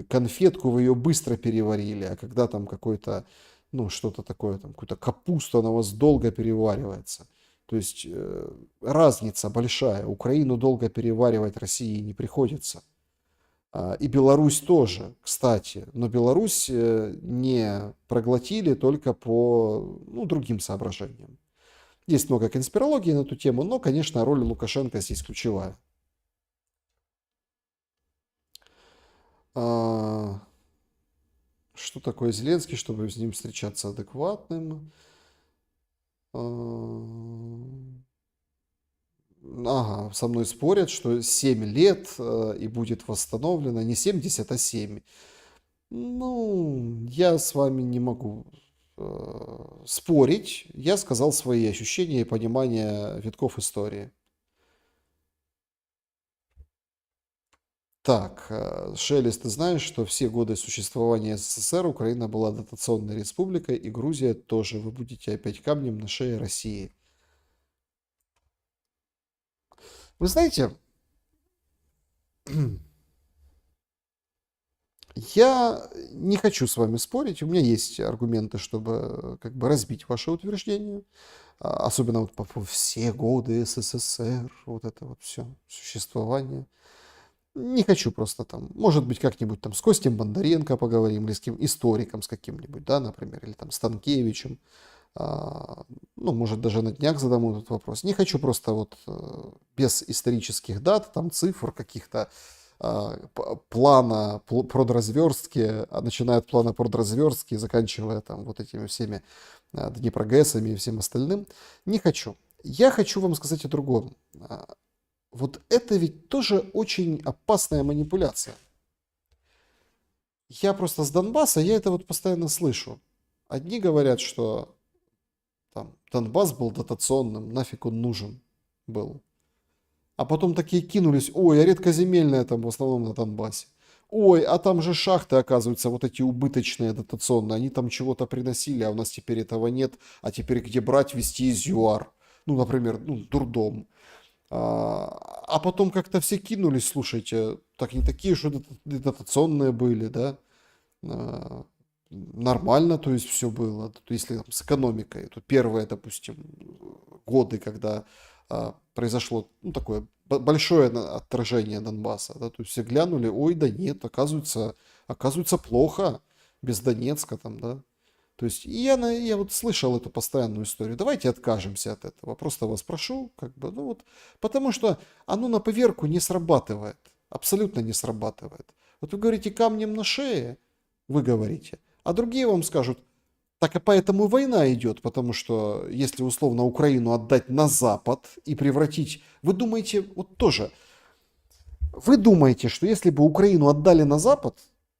конфетку, вы ее быстро переварили, а когда там какой-то, ну что-то такое, там какую-то капусту, она у вас долго переваривается. То есть разница большая. Украину долго переваривать России не приходится. И Беларусь тоже, кстати. Но Беларусь не проглотили только по другим соображениям. Есть много конспирологии на эту тему, но, конечно, роль Лукашенко здесь ключевая. Что такое Зеленский, чтобы с ним встречаться адекватным? Ага, со мной спорят, что 7 лет и будет восстановлено. Не 70, а 7. Ну, я с вами не могу спорить. Я сказал свои ощущения и понимание витков истории. Так, Шелест, ты знаешь, что все годы существования СССР Украина была дотационной республикой, и Грузия тоже. Вы будете опять камнем на шее России. Вы знаете, я не хочу с вами спорить. У меня есть аргументы, чтобы как бы разбить ваше утверждение. Особенно вот по все годы СССР, вот это вот все существование. Не хочу просто там, может быть, как-нибудь там с Костем Бондаренко поговорим, или с кем историком с каким-нибудь, да, например, или там с Станкевичем. Ну, может, даже на днях задам этот вопрос. Не хочу просто вот без исторических дат, там цифр каких-то, плана продразверстки, начиная от плана продразверстки, заканчивая там вот этими всеми Днепрогэсами и всем остальным. Не хочу. Я хочу вам сказать о другом. Вот это ведь тоже очень опасная манипуляция. Я просто с Донбасса, я это вот постоянно слышу. Одни говорят, что там Донбасс был дотационным, нафиг он нужен был. А потом такие кинулись, ой, а редкоземельная там в основном на Донбассе. Ой, а там же шахты, оказывается, вот эти убыточные дотационные, они там чего-то приносили, а у нас теперь этого нет. А теперь где брать, везти из ЮАР. ну, например, ну, дурдом. А потом как-то все кинулись, слушайте, так не такие, что дотационные были, да, нормально, то есть все было, то если там, с экономикой, то первые, допустим, годы, когда произошло, ну, такое большое отражение Донбасса, да, то есть все глянули, ой, да нет, оказывается плохо без Донецка там, да. То есть я вот слышал эту постоянную историю. Давайте откажемся от этого. Просто вас прошу, как бы, ну вот, потому что оно на поверку не срабатывает. Абсолютно не срабатывает. Вот вы говорите камнем на шее, вы говорите, а другие вам скажут, так и поэтому и война идет, потому что если условно Украину отдать на Запад и превратить... Вы думаете, вот тоже, вы думаете, что если бы Украину отдали на Запад,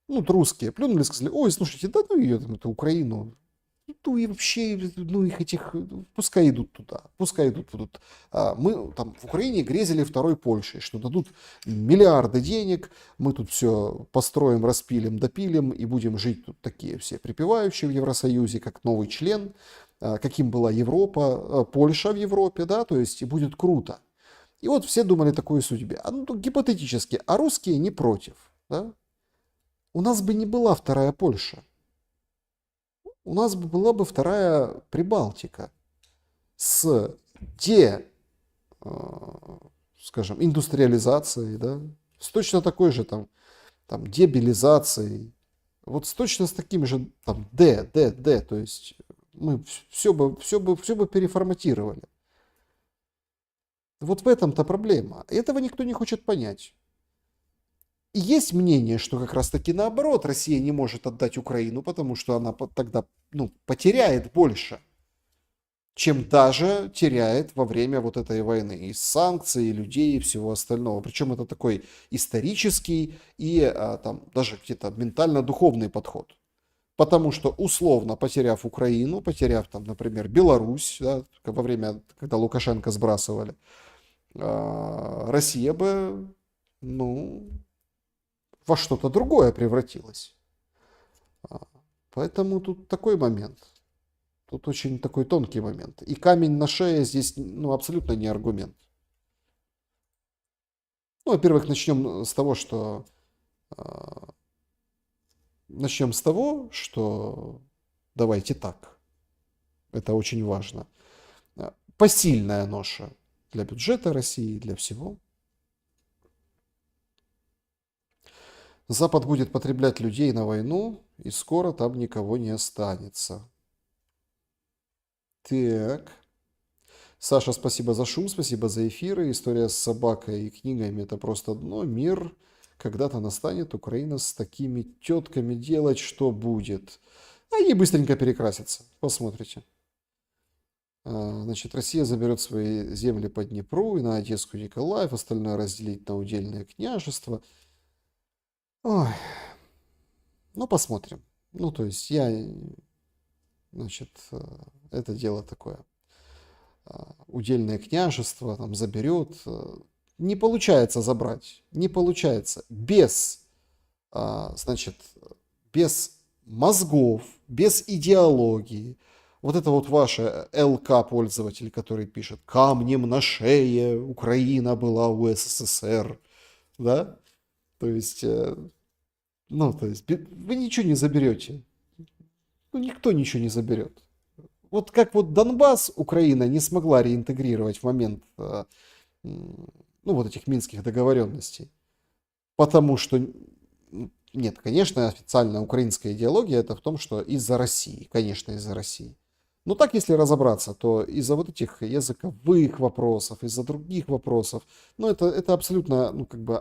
ну, вот русские плюнули, сказали, ой, слушайте, да ну ее, там, эту Украину, ну и вообще, ну их этих, пускай идут туда, пускай идут тут. Мы там в Украине грезили второй Польшей, что дадут миллиарды денег, мы тут все построим, распилим, допилим и будем жить тут такие все припевающие в Евросоюзе, как новый член, каким была Европа, Польша в Европе, да, то есть и будет круто. И вот все думали о такой судьбе. Ну, гипотетически, а русские не против, да? У нас бы не была вторая Польша. У нас бы была бы вторая Прибалтика с скажем, индустриализацией, да, с точно такой же там дебилизацией, вот точно с таким же там то есть мы все бы переформатировали. Вот в этом-то проблема. Этого никто не хочет понять. И есть мнение, что как раз-таки наоборот Россия не может отдать Украину, потому что она тогда потеряет больше, чем даже теряет во время вот этой войны. И санкций, и людей, и всего остального. Причем это такой исторический и там, даже где-то ментально-духовный подход. Потому что условно потеряв Украину, потеряв там, например, Беларусь, да, во время, когда Лукашенко сбрасывали, Россия бы, во что-то другое превратилась. Поэтому тут такой момент. Тут очень такой тонкий момент. И камень на шее здесь абсолютно не аргумент. Ну, во-первых, начнем с того, что давайте так. Это очень важно. Посильная ноша для бюджета России, для всего. Запад будет потреблять людей на войну, и скоро там никого не останется. Так. Саша, спасибо за шум, спасибо за эфиры. История с собакой и книгами — это просто дно. Мир когда-то настанет. Украина с такими тетками делать что будет? Они быстренько перекрасятся. Посмотрите. Значит, Россия заберет свои земли по Днепру и на Одесску, Николаев, остальное разделить на удельные княжества. Ой. Посмотрим. То есть это дело такое. Удельное княжество там заберет. Не получается забрать. Не получается. Без мозгов, без идеологии. Вот это вот ваше ЛК-пользователь, который пишет: камнем на шее Украина была у СССР. Да? То есть вы ничего не заберете. Никто ничего не заберет. Вот как вот Донбасс Украина не смогла реинтегрировать в момент вот этих минских договоренностей. Потому что, нет, конечно, официальная украинская идеология это в том, что из-за России. Конечно, из-за России. Но так, если разобраться, то из-за вот этих языковых вопросов, из-за других вопросов, это абсолютно,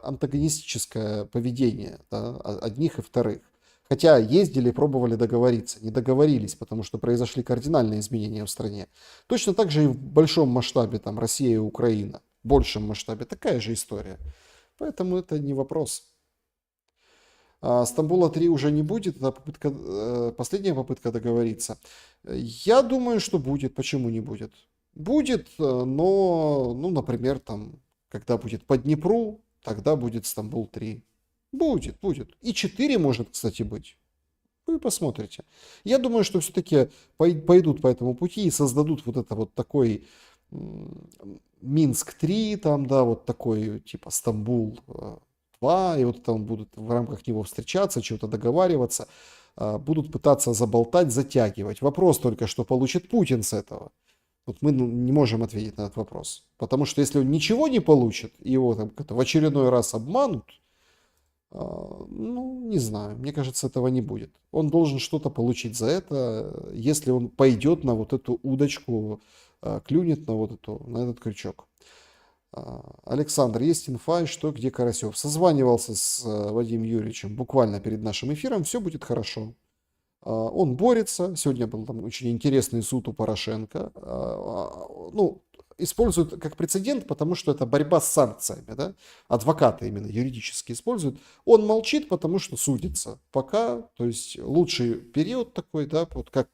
антагонистическое поведение, да, одних и вторых. Хотя ездили, пробовали договориться, не договорились, потому что произошли кардинальные изменения в стране. Точно так же и в большом масштабе, там, Россия и Украина, в большем масштабе, такая же история. Поэтому это не вопрос. Стамбула 3 уже не будет, это последняя попытка договориться. Я думаю, что будет. Почему не будет? Будет, но, например, там, когда будет по Днепру, тогда будет Стамбул 3. Будет. И 4 может, кстати, быть. Вы посмотрите. Я думаю, что все-таки пойдут по этому пути и создадут вот это вот такой Минск-3, там, да, вот такой, типа, Стамбул-2, и вот там будут в рамках него встречаться, чего-то договариваться, будут пытаться заболтать, затягивать. Вопрос только, что получит Путин с этого. Вот мы не можем ответить на этот вопрос. Потому что если он ничего не получит, и его там в очередной раз обманут, ну, не знаю, мне кажется, этого не будет. Он должен что-то получить за это, если он пойдет на вот эту удочку, клюнет на на этот крючок. Александр, есть инфа, что где Карасев? Созванивался с Вадимом Юрьевичем буквально перед нашим эфиром, все будет хорошо. Он борется, сегодня был там очень интересный суд у Порошенко. Ну, используют как прецедент, потому что это борьба с санкциями, да? Адвокаты именно юридически используют. Он молчит, потому что судится. Пока, то есть лучший период такой, да, вот как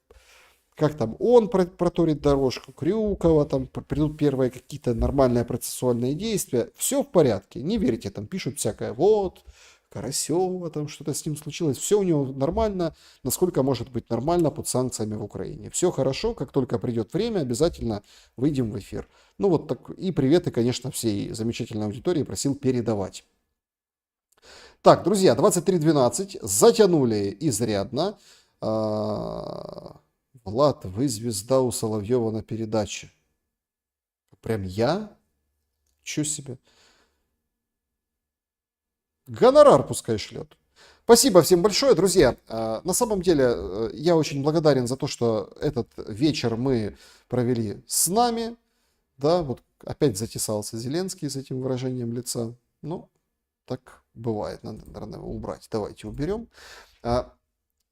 там он проторит дорожку, Крюкова, там придут первые какие-то нормальные процессуальные действия. Все в порядке, не верьте, там пишут всякое, вот, Карасева, там что-то с ним случилось. Все у него нормально, насколько может быть нормально под санкциями в Украине. Все хорошо, как только придет время, обязательно выйдем в эфир. Ну вот так, и приветы, конечно, всей замечательной аудитории просил передавать. Так, друзья, 23:12, затянули изрядно. Влад, вы звезда у Соловьева на передаче. Прям я? Чё себе? Гонорар пускай шлет. Спасибо всем большое, друзья. На самом деле, я очень благодарен за то, что этот вечер мы провели с нами. Да, вот опять затесался Зеленский с этим выражением лица. Ну, так бывает. Надо, наверное, его убрать. Давайте уберем.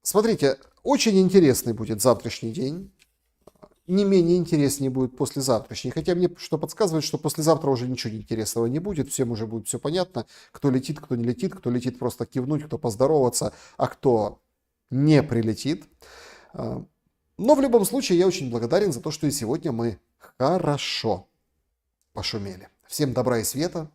Смотрите, очень интересный будет завтрашний день. Не менее интереснее будет послезавтрашний. Хотя мне что подсказывает, что послезавтра уже ничего интересного не будет. Всем уже будет все понятно. Кто летит, кто не летит. Кто летит просто кивнуть, кто поздороваться, а кто не прилетит. Но в любом случае я очень благодарен за то, что и сегодня мы хорошо пошумели. Всем добра и света.